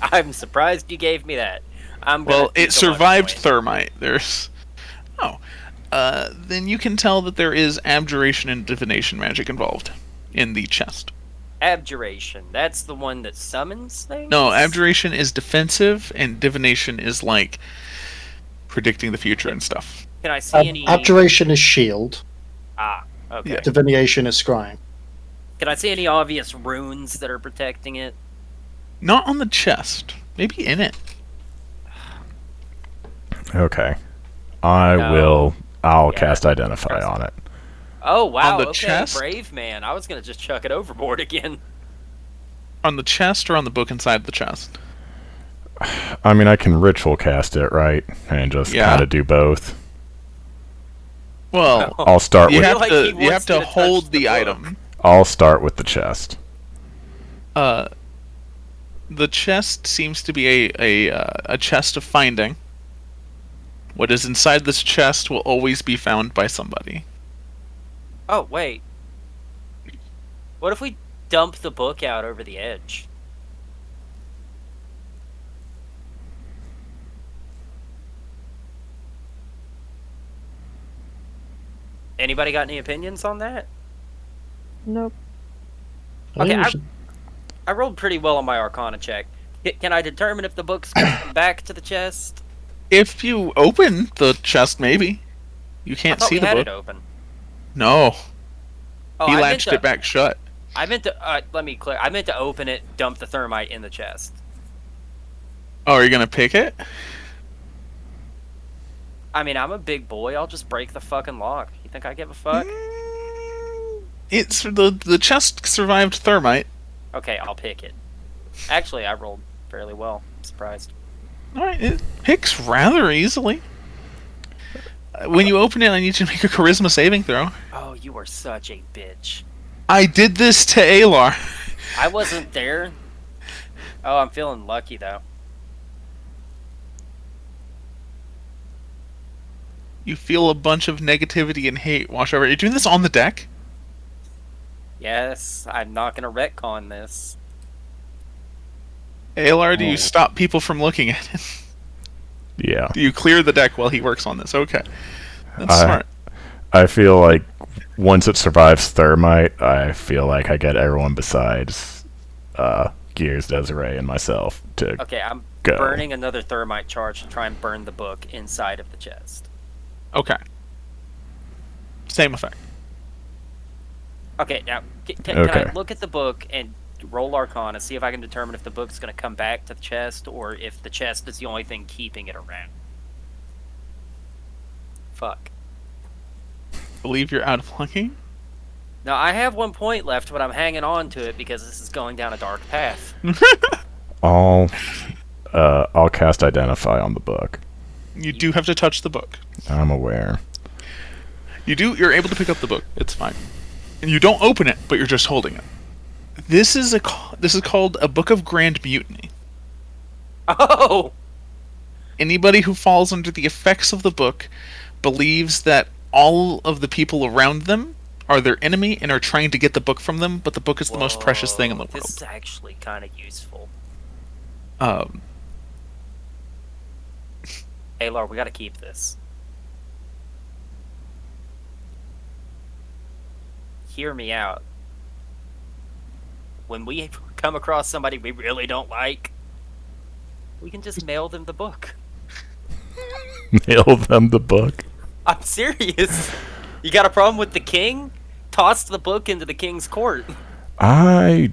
I'm surprised you gave me that. Well, it survived thermite. There's... Oh. Then you can tell that there is abjuration and divination magic involved in the chest. Abjuration. That's the one that summons things? No, abjuration is defensive, and divination is like predicting the future and stuff. Can I see any... Abjuration is shield. Ah, okay. Divination is scrying. Can I see any obvious runes that are protecting it? Not on the chest. Maybe in it. Okay. I'll cast Identify on it. Oh, wow, On the okay, chest? brave man. I was gonna just chuck it overboard again. On the chest or on the book inside the chest? I mean, I can ritual cast it, right? And just Yeah. kind of do both. Well, I'll start you with have to hold the item. I'll start with the chest. The chest seems to be a chest of finding. What is inside this chest will always be found by somebody. Oh, wait. What if we dump the book out over the edge? Anybody got any opinions on that? Nope. Okay, I rolled pretty well on my Arcana check. Can I determine if the book's going to come back to the chest? If you open the chest, maybe. You can't I thought see we the had book. it open. No. Oh, He I meant latched to- it back shut. I meant to, let me clear. I meant to open it, dump the thermite in the chest. Oh, are you gonna pick it? I mean, I'm a big boy. I'll just break the fucking lock. You think I give a fuck? It's the chest survived thermite. Okay, I'll pick it. Actually, I rolled fairly well. I'm surprised. Alright, it picks rather easily. When you open it, I need you to make a charisma saving throw. Oh, you are such a bitch. I did this to Alar. I wasn't there. Oh, I'm feeling lucky though. You feel a bunch of negativity and hate wash over. You're doing this on the deck? Yes, I'm not gonna retcon this. Alar, do you stop people from looking at it? Yeah. Do you clear the deck while he works on this? Okay. That's smart. I feel like once it survives Thermite, I feel like I get everyone besides Gears, Desiree, and myself to Okay, I'm go. burning another thermite charge to try and burn the book inside of the chest. Okay. Same effect. Okay, now can Okay. I look at the book and roll Arcana, see if I can determine if the book's going to come back to the chest or if the chest is the only thing keeping it around? Fuck. Believe you're out of lucky? Now, I have 1 point left, but I'm hanging on to it because this is going down a dark path. I'll cast Identify on the book. You do have to touch the book. I'm aware. You're able to pick up the book. It's fine. And you don't open it, but you're just holding it. This is called a Book of Grand Mutiny. Oh! Anybody who falls under the effects of the book believes that all of the people around them are their enemy and are trying to get the book from them, but the book is the most precious thing in the world. This is actually kind of useful. Alar, we gotta keep this. Hear me out. When we come across somebody we really don't like, we can just mail them the book. Mail them the book. I'm serious. You got a problem with the king? Toss the book into the king's court. I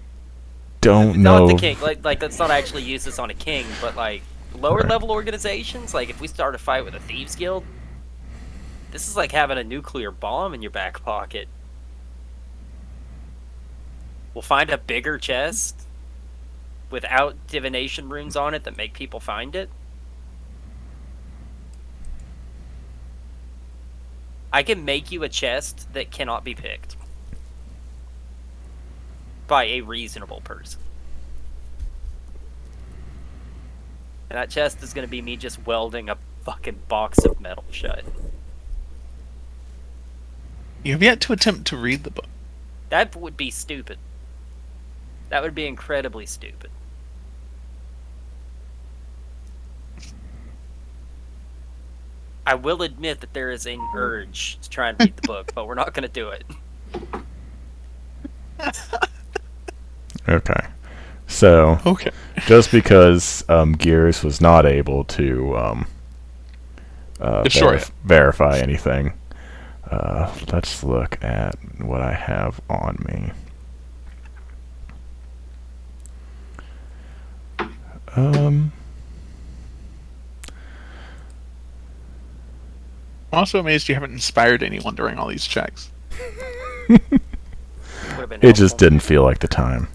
don't know. Not the king. Like let's not actually use this on a king, but like lower level organizations. Like if we start a fight with a thieves guild, this is like having a nuclear bomb in your back pocket. We'll find a bigger chest without divination runes on it that make people find it. I can make you a chest that cannot be picked by a reasonable person. And that chest is going to be me just welding a fucking box of metal shut. You have yet to attempt to read the book. That would be stupid. That would be incredibly stupid. I will admit that there is an urge to try and read the book, but we're not going to do it. Okay. So, Okay. just because Gears was not able to Destroy it. verify anything, let's look at what I have on me. I'm also amazed you haven't inspired anyone during all these checks. It just didn't feel like the time.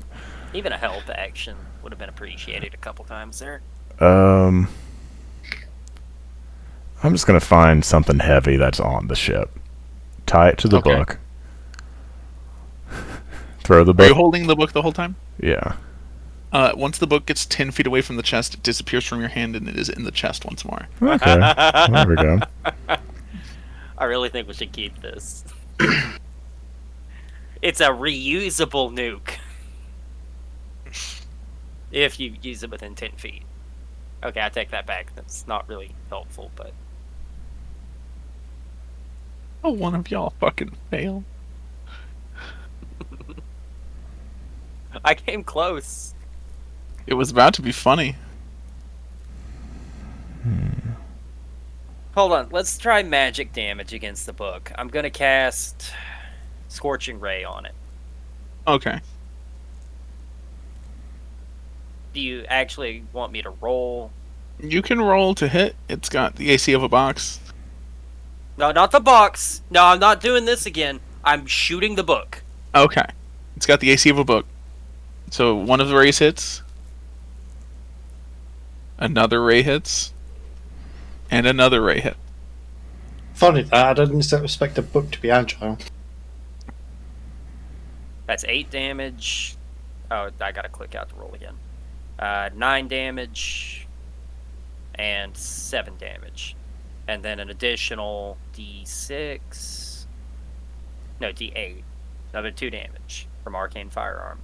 Even a health action would have been appreciated a couple times there. I'm just gonna find something heavy that's on the ship. Tie it to the Okay. book. Throw the Are you book. holding the book the whole time? Yeah. Once the book gets 10 feet away from the chest, it disappears from your hand and it is in the chest once more. Okay. There we go. I really think we should keep this. It's a reusable nuke. If you use it within 10 feet. Okay, I take that back. That's not really helpful, but... Oh, one of y'all fucking fail. I came close. It was about to be funny. Hold on, let's try magic damage against the book. I'm gonna cast Scorching Ray on it. Okay. Do you actually want me to roll? You can roll to hit. It's got the AC of a box. No, not the box. No, I'm not doing this again. I'm shooting the book. Okay. It's got the AC of a book. So one of the raise hits. Another ray hits. And another ray hit. Funny that, I didn't expect a book to be agile. That's 8 damage. Oh, I gotta click out to roll again. 9 damage. And 7 damage. And then an additional d6. No, d8. Another 2 damage from Arcane Firearm.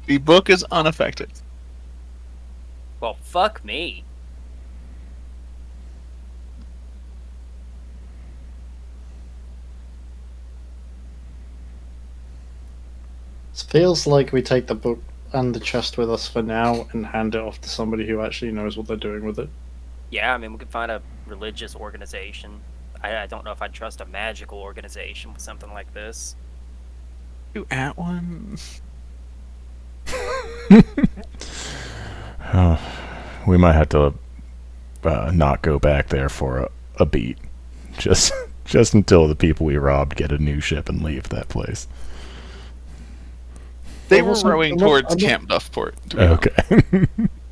The book is unaffected. Well, fuck me. It feels like we take the book and the chest with us for now and hand it off to somebody who actually knows what they're doing with it. Yeah, I mean, we could find a religious organization. I don't know if I'd trust a magical organization with something like this. You at one? We might have to not go back there for a beat. Just until the people we robbed get a new ship and leave that place. They were rowing towards Camp Duffport. Okay.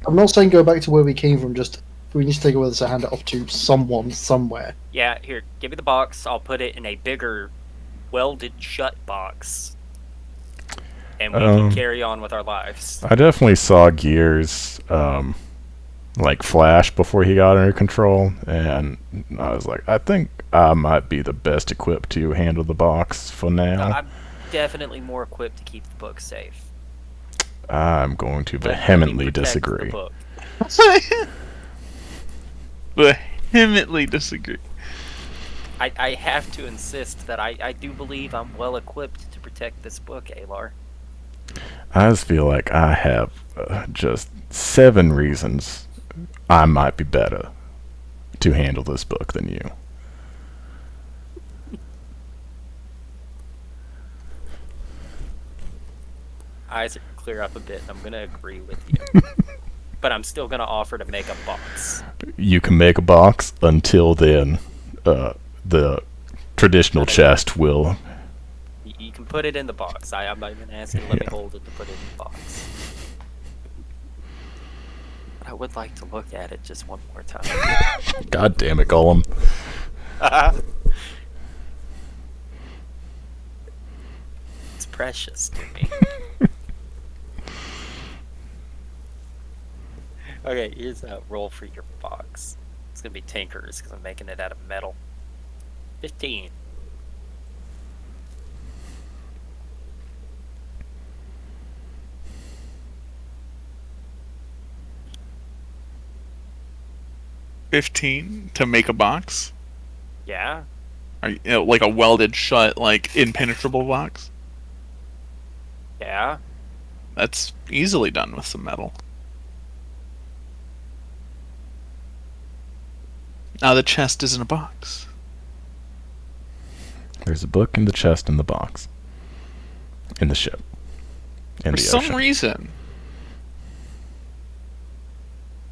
I'm not saying go back to where we came from, just we need to take it with us and hand it off to someone, somewhere. Yeah, here, give me the box. I'll put it in a bigger, welded shut box. And we can carry on with our lives. I definitely saw Gears like flash before he got under control, and I was like, I think I might be the best equipped to handle the box for now. I'm definitely more equipped to keep the book safe. I'm going to Let me vehemently protect disagree. the book. Vehemently disagree. I have to insist that I do believe I'm well equipped to protect this book, Alar. I just feel like I have just 7 reasons I might be better to handle this book than you. Eyes are clear up a bit, and I'm going to agree with you. But I'm still going to offer to make a box. You can make a box. Until then, the traditional chest will... You can put it in the box. I'm not even asking to let me hold it to put it in the box. But I would like to look at it just one more time. God damn it, Gollum. It's precious to me. Okay, here's a roll for your box. It's gonna be Tinker's because I'm making it out of metal. 15. $15 to make a box? Yeah? Are you, like a welded shut, like impenetrable box? Yeah? That's easily done with some metal. Now the chest is in a box. There's a book in the chest in the box. In the ship. In For the some ocean. reason,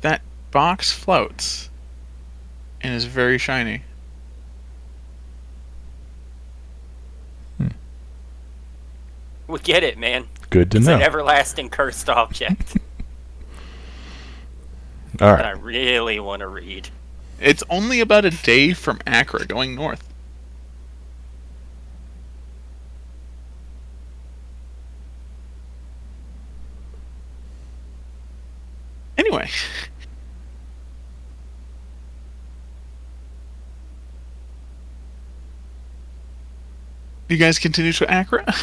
that box floats and is very shiny. We get it, man. Good to It's know. an everlasting cursed object All that I right. really want to read. It's only about a day from Accra going north. Anyway. You guys continue to Accra?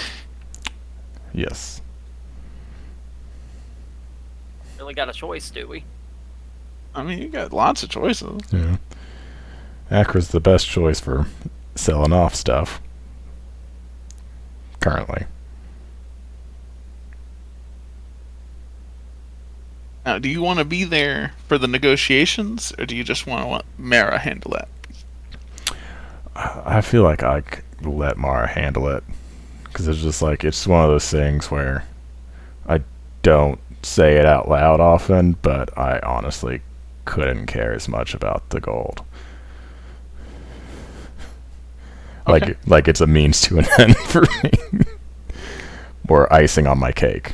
Yes. Really got a choice, do we? I mean, you got lots of choices. Yeah. Accra's the best choice for selling off stuff. Currently. Now, do you want to be there for the negotiations, or do you just want to let Mara handle that? I feel like I could let Mara handle it. Because it's just like, it's one of those things where I don't say it out loud often, but I honestly couldn't care as much about the gold. Okay. Like it's a means to an end for me. Or icing on my cake.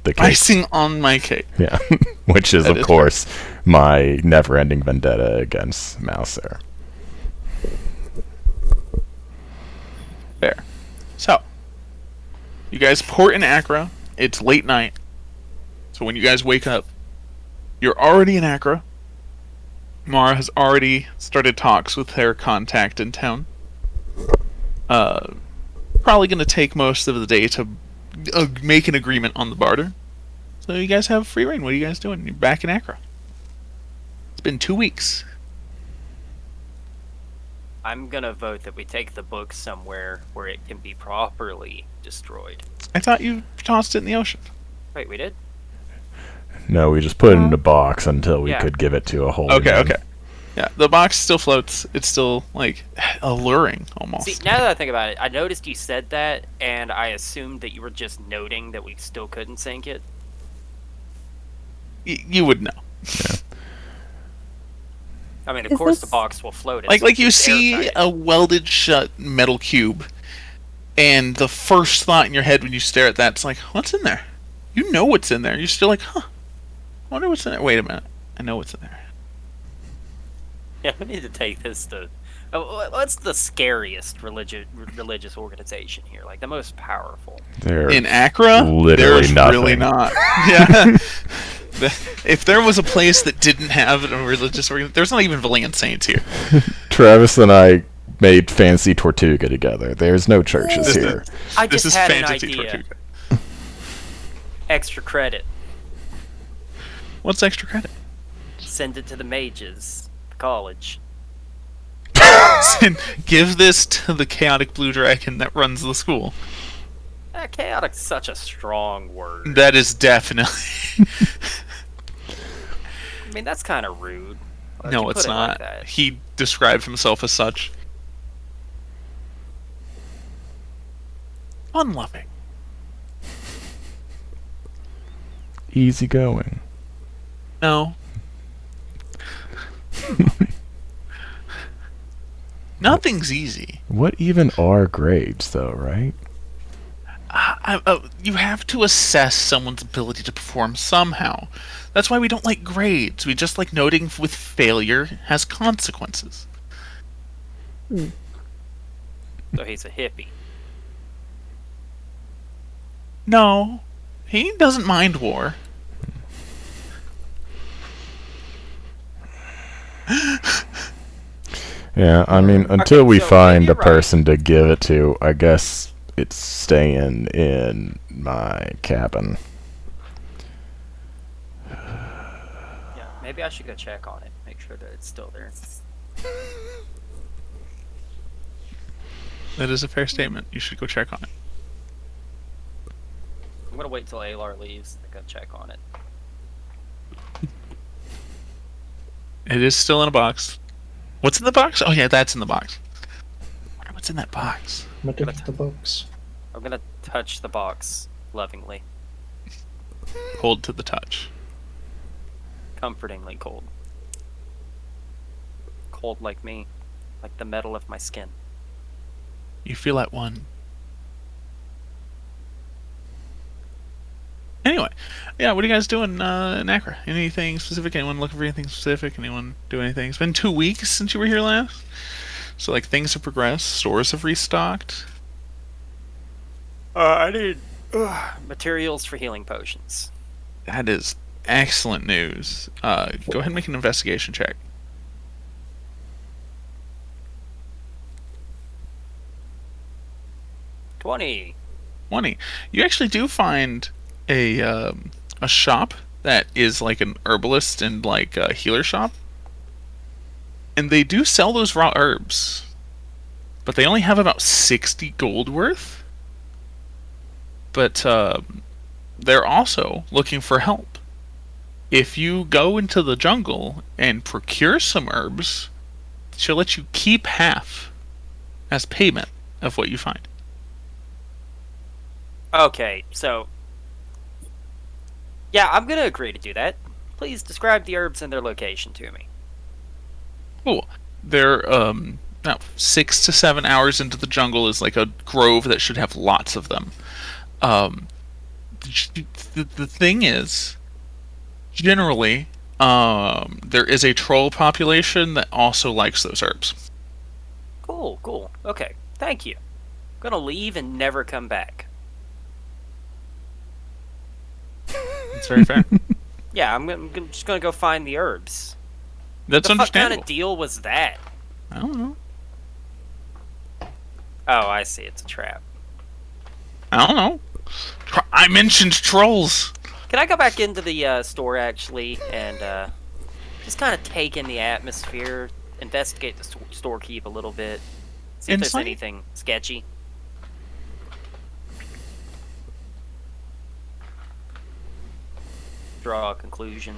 The cake. Icing on my cake. Yeah. Which is, That of is course, my never-ending vendetta against Mouser. Fair. So, you guys port in Accra. It's late night. So when you guys wake up, you're already in Accra. Mara has already started talks with her contact in town. Probably going to take most of the day to make an agreement on the barter. So you guys have free reign. What are you guys doing? You're back in Accra. It's been 2 weeks. I'm gonna vote that we take the book somewhere where it can be properly destroyed. I thought you tossed it in the ocean. Wait, we did? No, we just put it in a box until we Yeah. could give it to a holy Okay, man. okay. Yeah, the box still floats. It's still, like, alluring, almost. See, now that I think about it, I noticed you said that, and I assumed that you were just noting that we still couldn't sink it. You would know. I mean, of Is course the this- box will float. Like you It's see airtight. a welded shut metal cube, and the first thought in your head when you stare at that's like, what's in there? You know what's in there. You're still like, huh, I wonder what's in there. Wait a minute. I know what's in there. Yeah, we need to take this to. What's the scariest religious organization here? Like the most powerful. They're In Accra, literally there's nothing. really not. Yeah. If there was a place that didn't have a religious organization, there's not even Valiant Saints here. Travis and I made Fancy Tortuga together. There's no churches This is- here. I This just is had an fantasy idea. Tortuga. Extra credit. What's extra credit? Send it to the mages. The college. Give this to the chaotic blue dragon that runs the school. Chaotic's such a strong word. That is definitely. I mean, that's kind of rude. Why'd No, you it's put it like not. that? He described himself as such. Fun-loving. Easy going. No. Nothing's easy. What even are grades, though, right? You have to assess someone's ability to perform somehow. That's why we don't like grades. We just like noting with failure has consequences. So he's a hippie. No, he doesn't mind war. Yeah, I mean, until we so find maybe a you're right. person to give it to, I guess it's staying in my cabin. Yeah, maybe I should go check on it. Make sure that it's still there. That is a fair statement. You should go check on it. I'm gonna wait till Alar leaves to go check on it. It is still in a box. What's in the box? Oh yeah, that's in the box. I wonder what's in that box. Look at the box. I'm gonna touch the box lovingly, Hold to the touch. comfortingly cold. Cold like me, like the metal of my skin. You feel at one. Anyway, yeah, what are you guys doing in Accra? Anything specific? Anyone looking for anything specific? Anyone do anything? It's been 2 weeks since you were here last. So, like, things have progressed. Stores have restocked. I need materials for healing potions. That is excellent news. Go ahead and make an investigation check. 20. 20. You actually do find a shop that is like an herbalist and like a healer shop, and they do sell those raw herbs, but they only have about 60 gold worth. But they're also looking for help. If you go into the jungle and procure some herbs, she'll let you keep half as payment of what you find. Okay, so yeah, I'm gonna agree to do that. please describe the herbs and their location to me. Cool. They're about 6 to 7 hours into the jungle is like a grove that should have lots of them. The thing is, generally, there is a troll population that also likes those herbs. Cool. Okay, thank you. I'm gonna leave and never come back. It's very fair. Yeah, I'm just gonna go find the herbs. That's The fuck kind understandable. of deal was that? I don't know. Oh, I see. It's a trap. I don't know. I mentioned trolls. Can I go back into the store actually and just kind of take in the atmosphere, investigate the storekeep a little bit, see if there's Insight? anything sketchy? Draw a conclusion.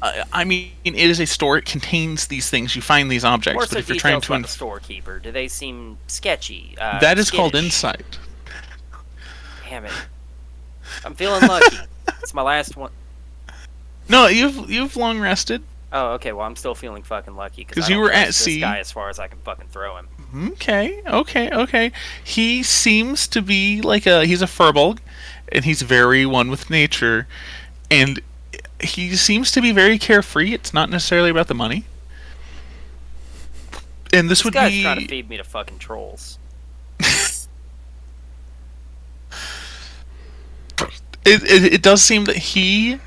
I mean, it is a store. It contains these things. You find these objects. More But so if you're trying details to... about the storekeeper. Do they seem sketchy? that is called skittish? insight. Damn it. I'm feeling lucky. It's my last one. No, you've long rested. Oh, okay. Well, I'm still feeling fucking lucky 'Cause you were at this sea. guy as far as I can fucking throw him. Okay. He seems to be like he's a furbolg, and he's very one with nature, and he seems to be very carefree. It's not necessarily about the money. And this would guy's be... trying to feed me to fucking trolls. It does seem that he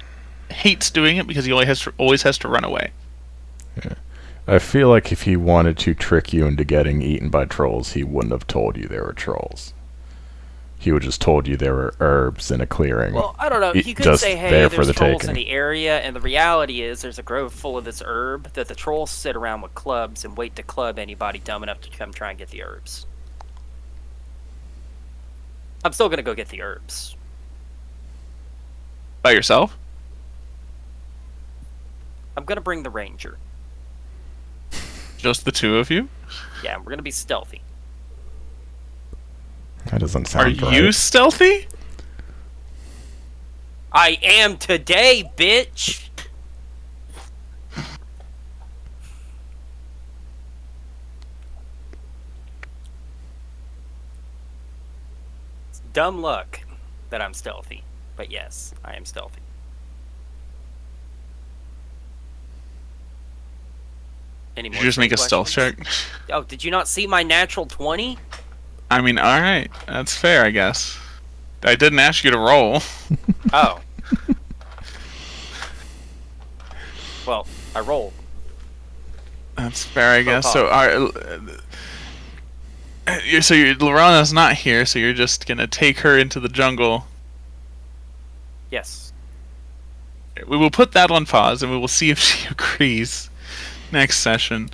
hates doing it because he always has to run away. I feel like if he wanted to trick you into getting eaten by trolls, he wouldn't have told you there were trolls. He would just told you there were herbs in a clearing. Well, I don't know. He could just say, hey, there for there's the trolls taking. in the area, and the reality is there's a grove full of this herb that the trolls sit around with clubs and wait to club anybody dumb enough to come try and get the herbs. I'm still gonna go get the herbs. By yourself? I'm gonna bring the ranger. Just the two of you? Yeah, we're gonna be stealthy. That doesn't Are sound right. you stealthy? I am today, bitch! It's dumb luck that I'm stealthy. But yes, I am stealthy. Any Did more you just make a questions? stealth check? Oh, did you not see my natural 20? I mean, alright. That's fair, I guess. I didn't ask you to roll. Oh. Well, I rolled. That's fair, I guess. Oh. So, Lorana's not here, so you're just gonna take her into the jungle. Yes. We will put that on pause, and we will see if she agrees next session.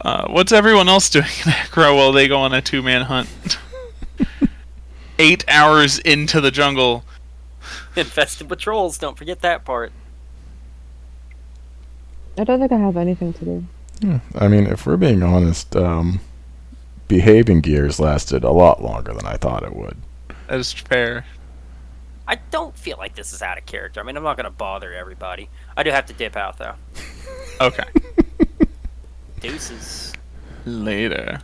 What's everyone else doing in Acro while they go on a two-man hunt? 8 hours into the jungle. Infested with trolls, don't forget that part. I don't think I have anything to do. I mean, if we're being honest, behaving gears lasted a lot longer than I thought it would. That is fair. I don't feel like this is out of character. I mean, I'm not going to bother everybody. I do have to dip out, though. Okay. Deuces. Later.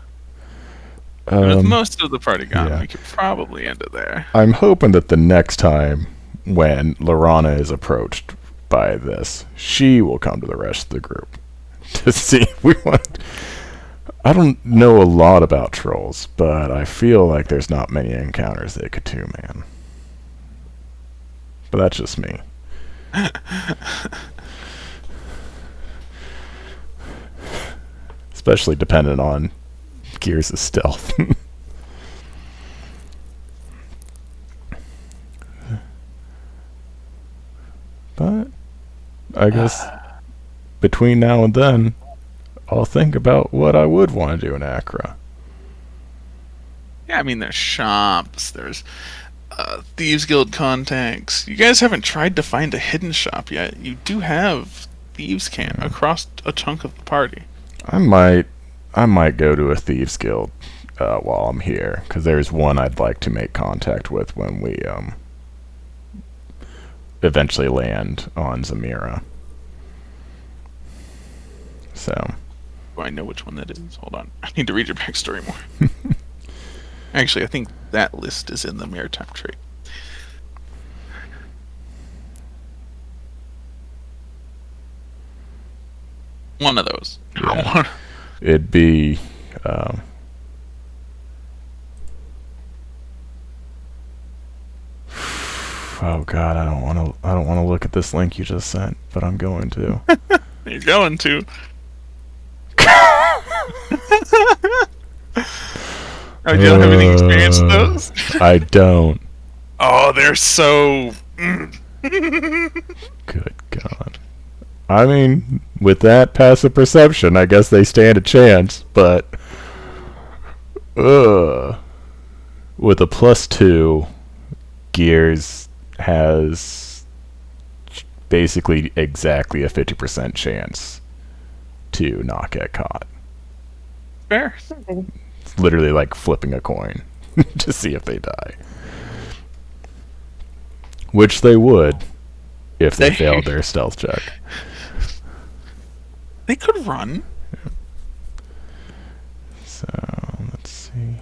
With most of the party gone, yeah. we could probably end it there. I'm hoping that the next time when Lorana is approached by this, she will come to the rest of the group to see if we want. I don't know a lot about trolls, but I feel like there's not many encounters they could two-man. But that's just me. Especially dependent on Gears' stealth. But I guess between now and then, I'll think about what I would want to do in Accra. Yeah, I mean, there's shops, there's Thieves Guild contacts. You guys haven't tried to find a hidden shop yet. You do have Thieves Camp across a chunk of the party. I might go to a Thieves Guild while I'm here, because there's one I'd like to make contact with when we eventually land on Zamira. So. Oh, I know which one that is. Hold on. I need to read your backstory more. Actually, I think that list is in the maritime trade. One of those. Yeah. It'd be oh god, I don't want to look at this link you just sent, but I'm going to. You're going to. Oh, you don't have any experience with those? I don't. Oh, they're so. Good God. I mean, with that passive perception, I guess they stand a chance, but. With a +2, Gears has basically exactly a 50% chance to not get caught. Fair. It's literally like flipping a coin to see if they die. Which they would if they failed their stealth check. They could run. Yeah. So, let's see here.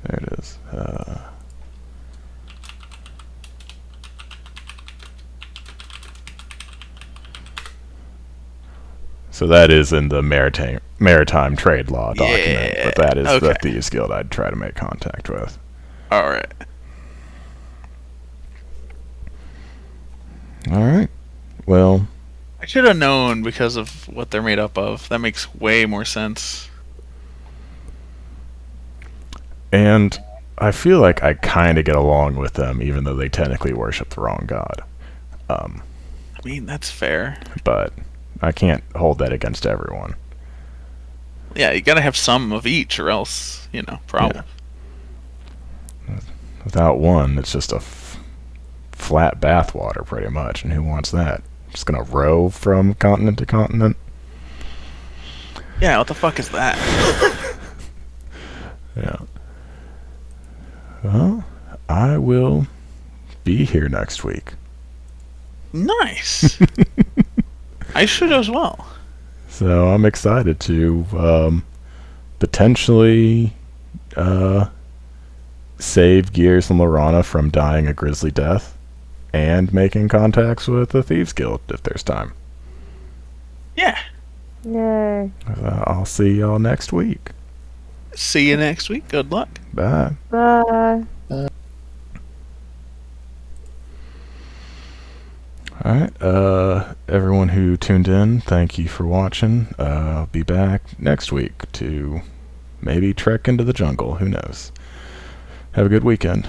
There it is. So that is in the maritime trade law document, but that is the Thieves Guild I'd try to make contact with. Alright. Alright. Well, I should have known because of what they're made up of. That makes way more sense. And I feel like I kind of get along with them, even though they technically worship the wrong god. I mean, that's fair. But I can't hold that against everyone. Yeah, you gotta have some of each, or else, problem. Yeah. Without one, it's just a flat bathwater, pretty much. And who wants that? Just gonna row from continent to continent? Yeah, what the fuck is that? Yeah. Well, I will be here next week. Nice. I should as well. So I'm excited to potentially save Gears and Lorana from dying a grisly death and making contacts with the Thieves Guild if there's time. Yeah. Yay. I'll see y'all next week. See you next week. Good luck. Bye. Bye. Alright, everyone who tuned in, thank you for watching. I'll be back next week to maybe trek into the jungle, who knows. Have a good weekend.